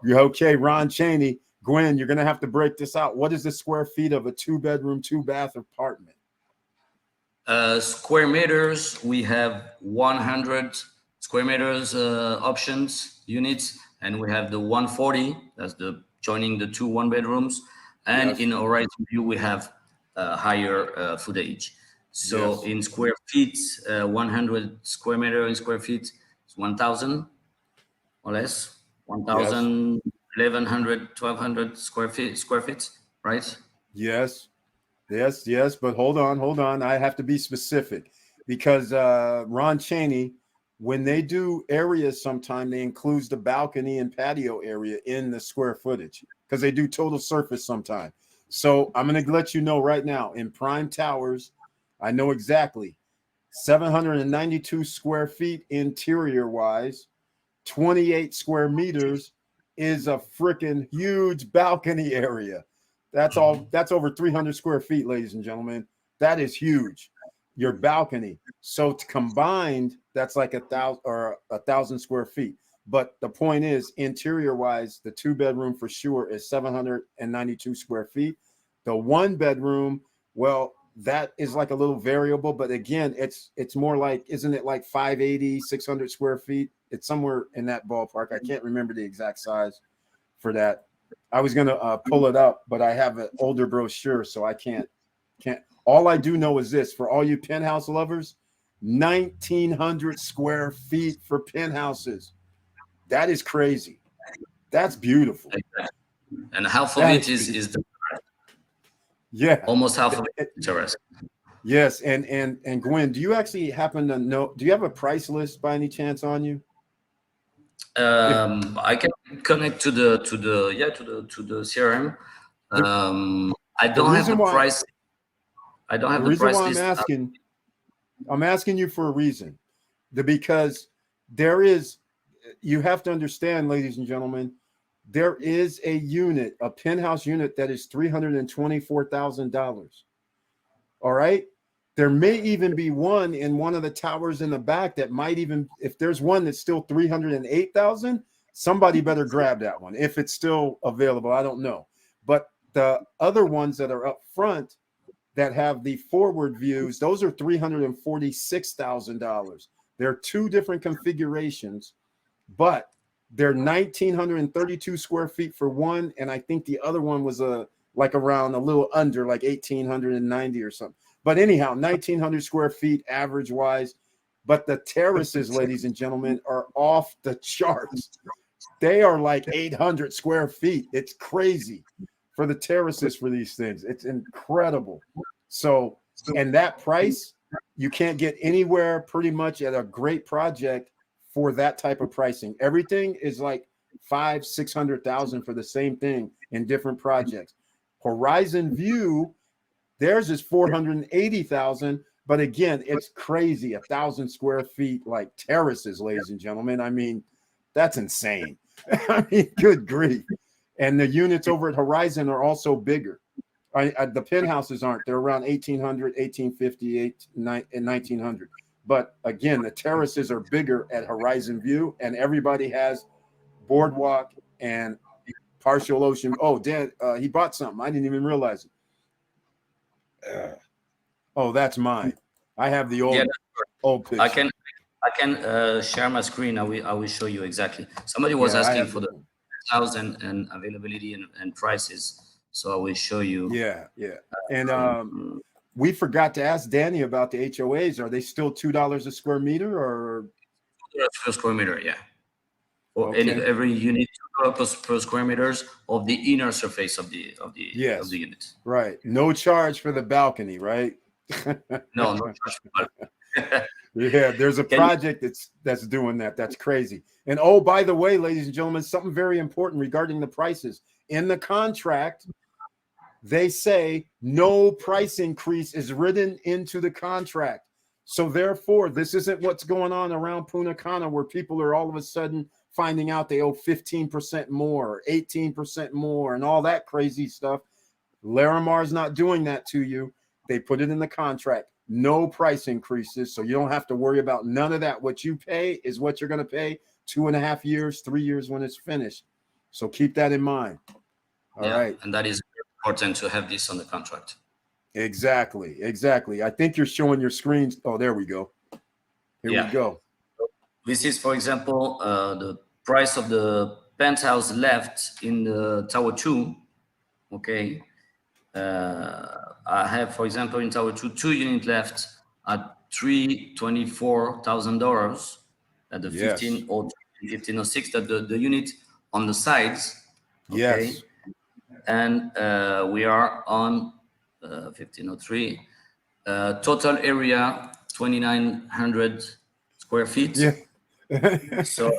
A: okay, Ron Chaney, Gwen, you're going to have to break this out. What is the square feet of a 2-bedroom 2-bath apartment?
C: Square meters, we have 100 square meters options units, and we have the 140. That's the joining the 2 1-bedrooms, and
A: Yes.
C: in Horizon View we have higher footage. So
A: Yes.
C: in square feet, 100 square meter in square feet is 1,000 or less. 1,000, 1,100, 1,200 square feet, right?
A: Yes. But hold on. I have to be specific because Ron Chaney, when they do areas, sometimes they include the balcony and patio area in the square footage because they do total surface sometime. So I'm going to let you know right now in Prime Towers, I know exactly 792 square feet interior wise, 28 square meters is a freaking huge balcony area. That's over 300 square feet, ladies and gentlemen. That is huge. Your balcony. So combined, that's like 1,000 square feet. But the point is, interior wise, the 2-bedroom for sure is 792 square feet. The 1-bedroom, well, that is like a little variable, but again, it's more like, isn't it like 580, 600 square feet? It's somewhere in that ballpark. I can't remember the exact size for that. I was gonna pull it up, but I have an older brochure, so I can't. All I do know is this: for all you penthouse lovers, 1,900 square feet for penthouses. That is crazy. That's beautiful.
C: And half of it is the almost half of it is terrace.
A: Yes, and Gwen, do you actually happen to know? Do you have a price list by any chance on you?
C: I can connect to the CRM. I don't have the price. I don't have the price list.
A: The reason why I'm asking you for a reason, because you have to understand, ladies and gentlemen, there is a penthouse unit that is $324,000. All right. There may even be one in one of the towers in the back that might even, if there's one that's still 308,000, somebody better grab that one if it's still available. I don't know. But the other ones that are up front that have the forward views, those are $346,000. They're 2 different configurations, but they're 1,932 square feet for one. And I think the other one was like around a little under, like 1,890 or something. But anyhow, 1,900 square feet average wise. But the terraces, ladies and gentlemen, are off the charts. They are like 800 square feet. It's crazy for the terraces for these things. It's incredible. So, and that price, you can't get anywhere pretty much at a great project for that type of pricing. Everything is like 500,000-600,000 for the same thing in different projects. Horizon View, theirs is 480,000, but again, it's crazy. 1,000 square feet, like terraces, ladies and gentlemen. I mean, that's insane. I mean, good grief. And the units over at Horizon are also bigger. The penthouses aren't. They're around 1,800, 1,850, and 1,900. But again, the terraces are bigger at Horizon View, and everybody has Boardwalk and partial ocean. Oh, Dan, he bought something. I didn't even realize it. Oh, that's mine. I have the old picture.
C: I can share my screen. I will show you exactly. Somebody was
A: Yeah, I
C: asking
A: have
C: for the house and availability and prices. So I will show you.
A: Yeah, yeah. And we forgot to ask Danny about the HOAs. Are they still $2 a square meter or
C: Per square meter, yeah. For
A: okay?
C: every unit, $2 per square meters of the inner surface of the
A: Yes,
C: unit.
A: right. No charge for the balcony, right?
C: No, no charge.
A: Yeah, there's a
C: Can you,
A: project that's doing that. That's crazy. And oh, by the way, ladies and gentlemen, something very important regarding the prices. In the contract, they say no price increase is written into the contract. So therefore, this isn't what's going on around Punta Cana where people are all of a sudden finding out they owe 15% more, 18% more, and all that crazy stuff. Larimar's not doing that to you. They put it in the contract. No price increases. So you don't have to worry about none of that. What you pay is what you're going to pay 2.5 years, 3 years when it's finished. So keep that in mind. All right.
C: And that is important to have this on the contract.
A: Exactly. I think you're showing your screens. Oh, there we go. Here we go.
C: This is, for example, the price of the penthouse left in the Tower 2. Okay. I have, for example, in Tower 2, 2 units left at $324,000 at the 1506, that the unit on the sides. Okay.
A: Yes.
C: And we are on 1503. Total area 2,900 square feet.
A: Yeah.
C: So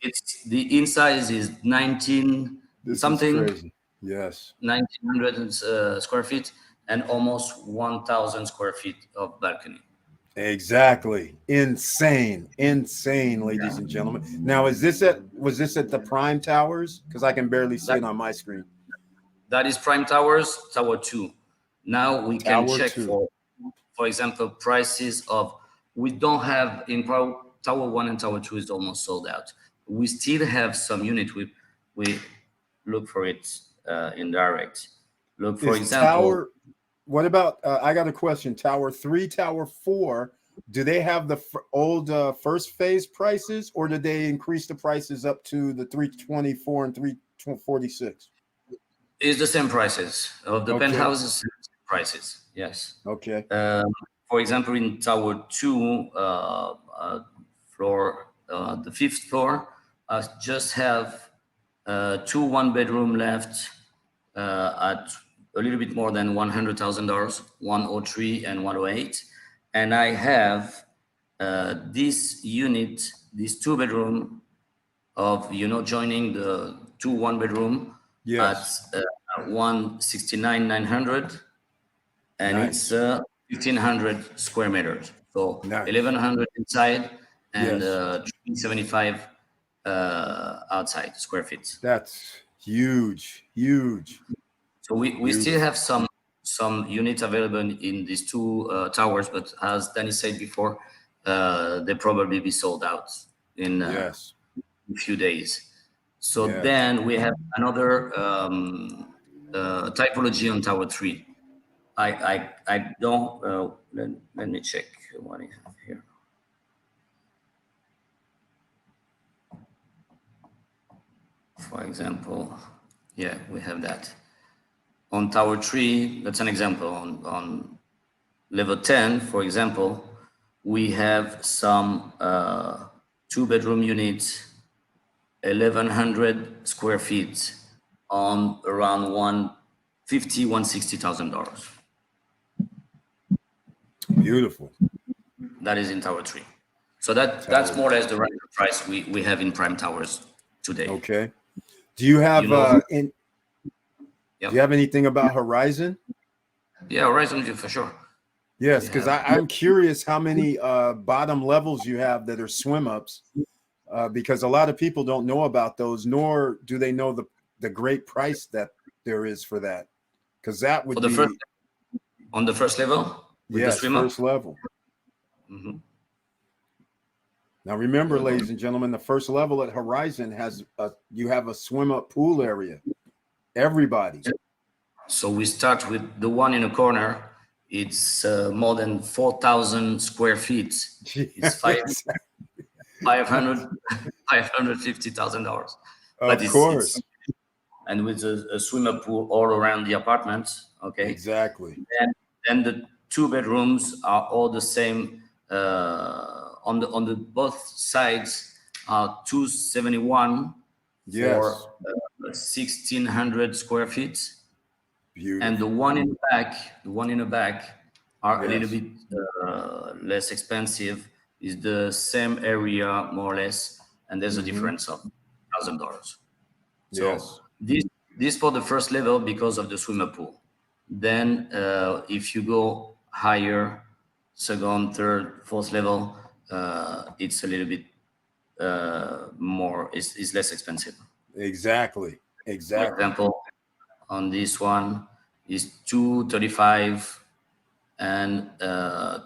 C: it's the inside is 19
A: this
C: something.
A: Is crazy. Yes.
C: 1,900 square feet and almost 1,000 square feet of balcony.
A: Exactly. Insane, ladies and gentlemen. Now, was this at the Prime Towers? Because I can barely see it on my screen.
C: That is Prime Towers, Tower 2. Now we can check for example, prices of, we don't have in Tower 1 and Tower 2 is almost sold out. We still have some unit. We look for it in direct. Look, for example.
A: What about, I got a question. Tower 3, Tower 4, do they have the old first phase prices, or did they increase the prices up to the 324 and 346?
C: It's the same prices of the penthouses prices. Yes.
A: Okay.
C: For example, in Tower 2 floor, the 5th floor, I just have 2 one-bedroom left at a little bit more than $100,000, 103 and 108. And I have this unit, this 2-bedroom of, joining the 2 one-bedroom at 169,900, and it's 1,500 square meters. So 1,100 inside and 375 outside square feet.
A: That's huge.
C: So we still have some units available in these 2 towers, but as Danny said before, they probably be sold out in a few days. So then we have another typology on Tower 3. I don't, let me check what I have here. For example, we have that. On Tower 3, that's an example. On level 10, for example, we have some 2-bedroom units, 1,100 square feet on around $160,000.
A: Beautiful.
C: That is in Tower 3. So that's more or less the right price we have in Prime Towers today.
A: Okay. Do you have do you have anything about Horizon?
C: Yeah, Horizon for sure.
A: Yes, because I'm curious how many bottom levels you have that are swim ups, because a lot of people don't know about those, nor do they know the great price that there is for that. Because that would be
C: on the first level.
A: Yes, first level.
C: Mm-hmm.
A: Now remember, ladies and gentlemen, the first level at Horizon has you have a swim up pool area. Everybody.
C: So we start with the one in the corner. it's more than 4,000 square feet. It's
A: Yes.
C: $550,000. But
A: Of
C: it's
A: course.
C: and with a swimming pool all around the apartment. Okay.
A: Exactly.
C: And then the 2 bedrooms are all the same. On the both sides are 271
A: Yes.
C: for 1,600 square feet.
A: Beautiful.
C: And the one in the back are a little
A: Yes.
C: bit less expensive. Is the same area more or less, and there's a difference of $1,000. So
A: Yes.
C: this for the first level because of the swimming pool. Then if you go higher, second, third, fourth level, it's a little bit more. It's less expensive.
A: Exactly.
C: For
A: Exactly.
C: example, on this one is 235 and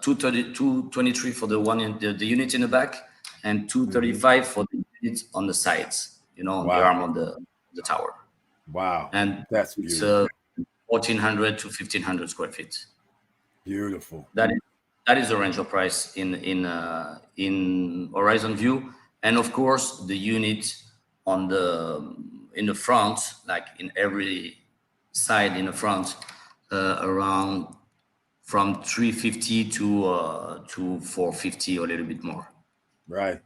C: 223 for the one in the unit in the back, and 235 for the units on the sides, on the
A: Wow.
C: arm of the tower.
A: Wow.
C: And
A: That's
C: it's
A: beautiful.
C: 1,400 to 1,500 square feet.
A: Beautiful.
C: That is the range of price in Horizon View, and of course the unit in the front, like in every side in the front, around from 350 to 450 or a little bit more.
A: Right.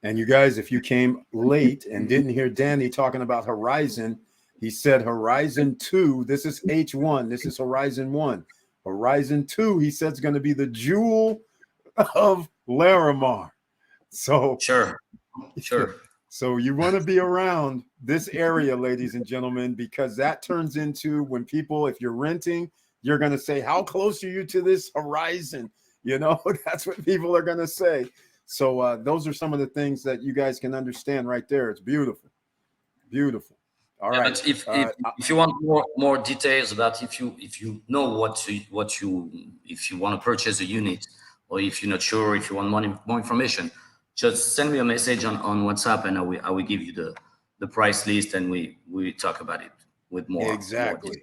A: And you guys, if you came late and didn't hear Danny talking about Horizon, he said Horizon 2. This is H1. This is Horizon 1. Horizon 2, he said, is going to be the jewel of Larimar. So,
C: Sure.
A: So you want to be around this area, ladies and gentlemen, because that turns into when people, if you're renting, you're going to say, how close are you to this Horizon? That's what people are going to say. So those are some of the things that you guys can understand right there. It's beautiful. Beautiful. All right.
C: But if you want more details about if you know if you want to purchase a unit, or if you're not sure, if you want more information, just send me a message on WhatsApp, and I will give you the price list, and we talk about it with more.
A: Exactly.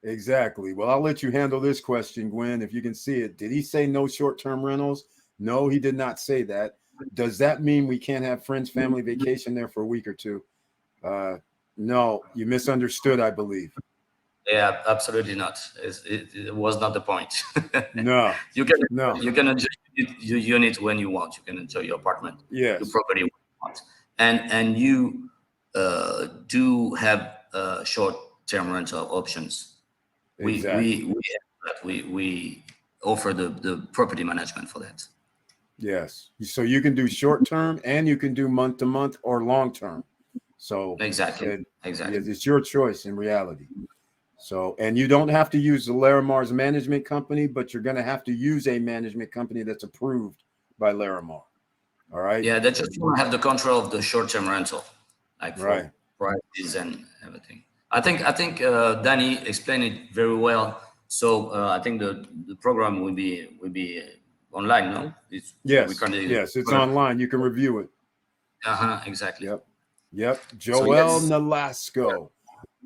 A: Exactly. Well, I'll let you handle this question, Gwen, if you can see it. Did he say no short-term rentals? No, he did not say that. Does that mean we can't have friends, family vacation there for a week or two? No, you misunderstood, I believe.
C: Yeah, absolutely not. It was not the point.
A: No.
C: You can enjoy your unit when you want. You can enjoy your apartment,
A: Yes.
C: your property when you want, and you do have short-term rental options.
A: Exactly.
C: We offer the property management for that.
A: Yes. So you can do short-term and you can do month-to-month or long-term. So
C: Exactly.
A: It's your choice in reality. So, and you don't have to use the Larimar's management company, but you're going to have to use a management company that's approved by Larimar. All right.
C: Yeah, they just want to have the control of the short-term rental, like for
A: Right.
C: prices and everything. I think Danny explained it very well. So I think the program will be online. No, it's
A: Yes, it's online. You can review it.
C: Exactly.
A: Yep.
C: So
A: Joel
C: yes.
A: Nolasco,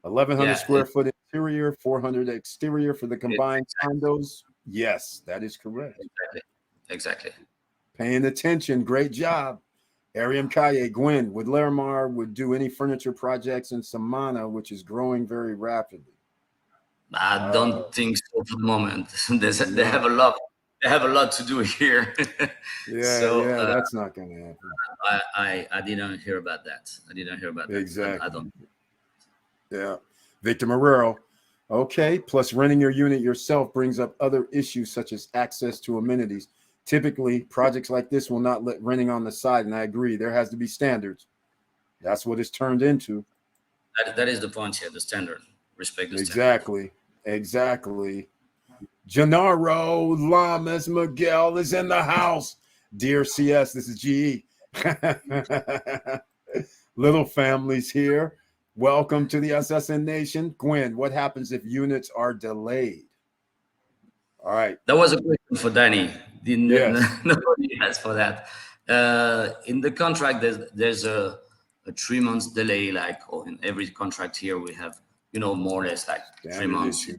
A: 1,100 square foot interior, 400 exterior for the combined condos. Yes, that is correct.
C: Exactly.
A: Paying attention. Great job. Ariam Kaye, Gwen, would Larimar would do any furniture projects in Samana, which is growing very rapidly?
C: I don't think so for the moment. They have a lot. They have a lot to do here.
A: That's not going to happen.
C: I didn't hear about that.
A: Exactly.
C: I don't.
A: Yeah. Victor Marrero. Okay. Plus, renting your unit yourself brings up other issues such as access to amenities. Typically, projects like this will not let renting on the side, and I agree. There has to be standards. That's what it's turned into.
C: That is the point here. The standard. Respect the standard.
A: Exactly. Gennaro Lamas Miguel is in the house. Dear CS, this is GE. Little families here. Welcome to the SSN Nation. Gwen, what happens if units are delayed? All right.
C: That was a question for Danny.
A: Yes.
C: Nobody asked for that. In the contract, there's a 3 months delay, like in every contract here we have, more or less like
A: Standard
C: 3 months.
A: issue.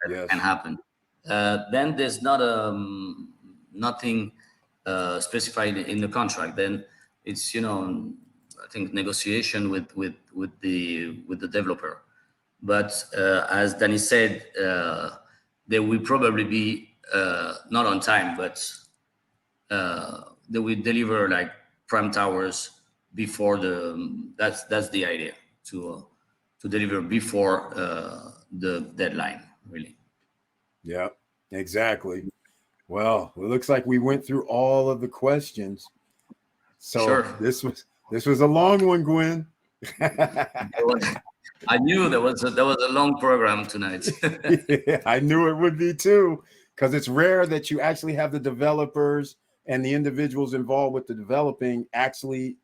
C: That can happen. then there's not nothing specified in the contract. Then it's, I think negotiation with the developer. But as Danny said, they will probably be not on time, but they will deliver like prime towers before that's the idea, to deliver before the deadline, really.
A: Yeah, exactly. Well, it looks like we went through all of the questions. So
C: Sure.
A: this was a long one, Gwen.
C: I knew there was a long program tonight.
A: Yeah, I knew it would be too, because it's rare that you actually have the developers and the individuals involved with the developing actually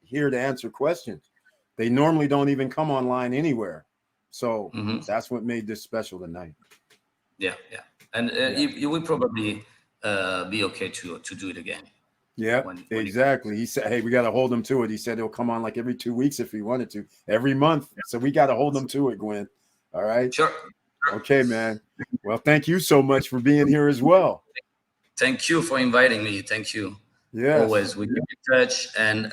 A: here to answer questions. They normally don't even come online anywhere. So that's what made this special tonight.
C: Yeah. And you will probably be okay to do it again.
A: Yeah, exactly. He said, hey, we got to hold him to it. He said he'll come on like every 2 weeks if he wanted to, every month. So we got to hold him to it, Gwen. All right.
C: Sure.
A: Okay, man. Well, thank you so much for being here as well.
C: Thank you for inviting me. Thank you.
A: Yeah.
C: Always. We keep in touch. And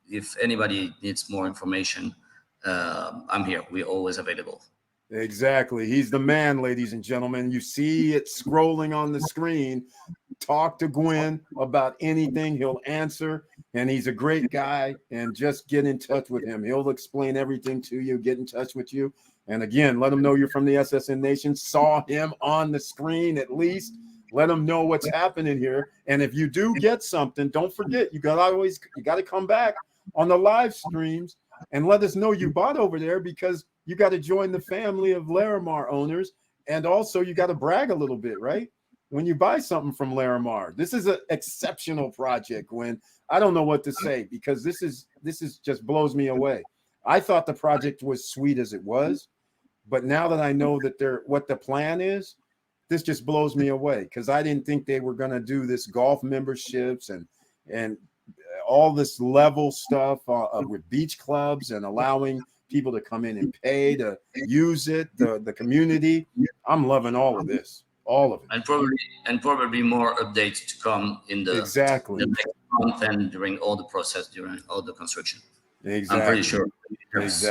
C: if anybody needs more information, I'm here. We're always available.
A: Exactly. He's the man, ladies and gentlemen. You see it scrolling on the screen. Talk to Gwen about anything. He'll answer. And he's a great guy. And just get in touch with him. He'll explain everything to you, get in touch with you. And again, let him know you're from the SSN Nation. Saw him on the screen at least. Let him know what's happening here. And if you do get something, don't forget, you got to come back on the live streams and let us know you bought over there, because you got to join the family of Larimar owners. And also you got to brag a little bit, right? When you buy something from Larimar. This is an exceptional project, Gwen. I don't know what to say, because this is just blows me away. I thought the project was sweet as it was, but now that I know that what the plan is, this just blows me away, because I didn't think they were going to do this golf memberships and all this level stuff with beach clubs and allowing people to come in and pay to use it, the community. I'm loving all of this, all of it.
C: And probably more updates to come in the next month and during all the process, during all the construction.
A: Exactly.
C: I'm pretty sure there's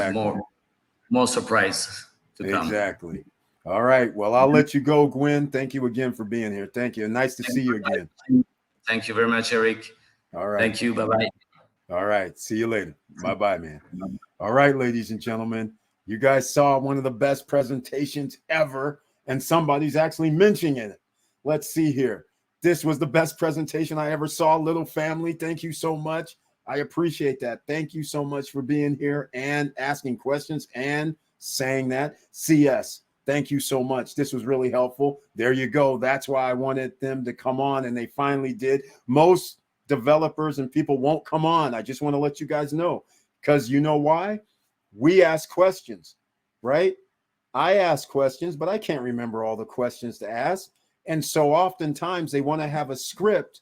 C: more surprise to come.
A: Exactly. All right. Well, I'll let you go, Gwen. Thank you again for being here. Thank you. Nice to see you again.
C: Thank you very much, Eric.
A: All right.
C: Thank you. Bye-bye.
A: All right. See you later. Bye-bye, man. All right, ladies and gentlemen, you guys saw one of the best presentations ever, and somebody's actually mentioning it. Let's see here. This was the best presentation I ever saw. Little family, thank you so much. I appreciate that. Thank you so much for being here and asking questions and saying that. CS, thank you so much. This was really helpful. There you go. That's why I wanted them to come on, and they finally did. Most developers and people won't come on. I just want to let you guys know, because you know why? We ask questions, right? I ask questions, but I can't remember all the questions to ask. And so oftentimes they want to have a script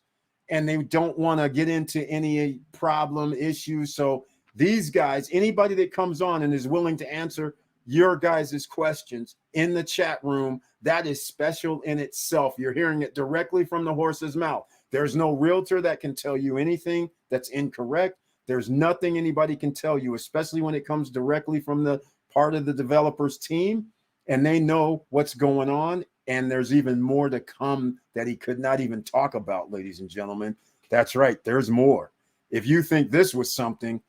A: and they don't want to get into any problem issues. So these guys, anybody that comes on and is willing to answer your guys' questions in the chat room, that is special in itself. You're hearing it directly from the horse's mouth. There's no realtor that can tell you anything that's incorrect. There's nothing anybody can tell you, especially when it comes directly from the part of the developer's team, and they know what's going on. And there's even more to come that he could not even talk about, ladies and gentlemen. That's right. There's more. If you think this was something,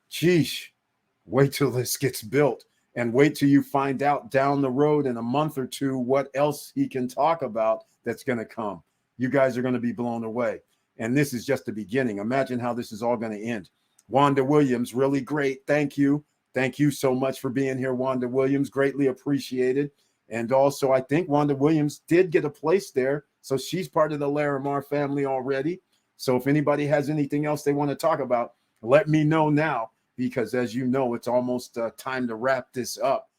A: sheesh, wait till this gets built and wait till you find out down the road in a month or two what else he can talk about that's going to come. You guys are going to be blown away. And this is just the beginning. Imagine how this is all going to end. Wanda Williams, really great. Thank you. Thank you so much for being here, Wanda Williams. Greatly appreciated. And also, I think Wanda Williams did get a place there. So she's part of the Larimar family already. So if anybody has anything else they want to talk about, let me know now, because as you know, it's almost time to wrap this up.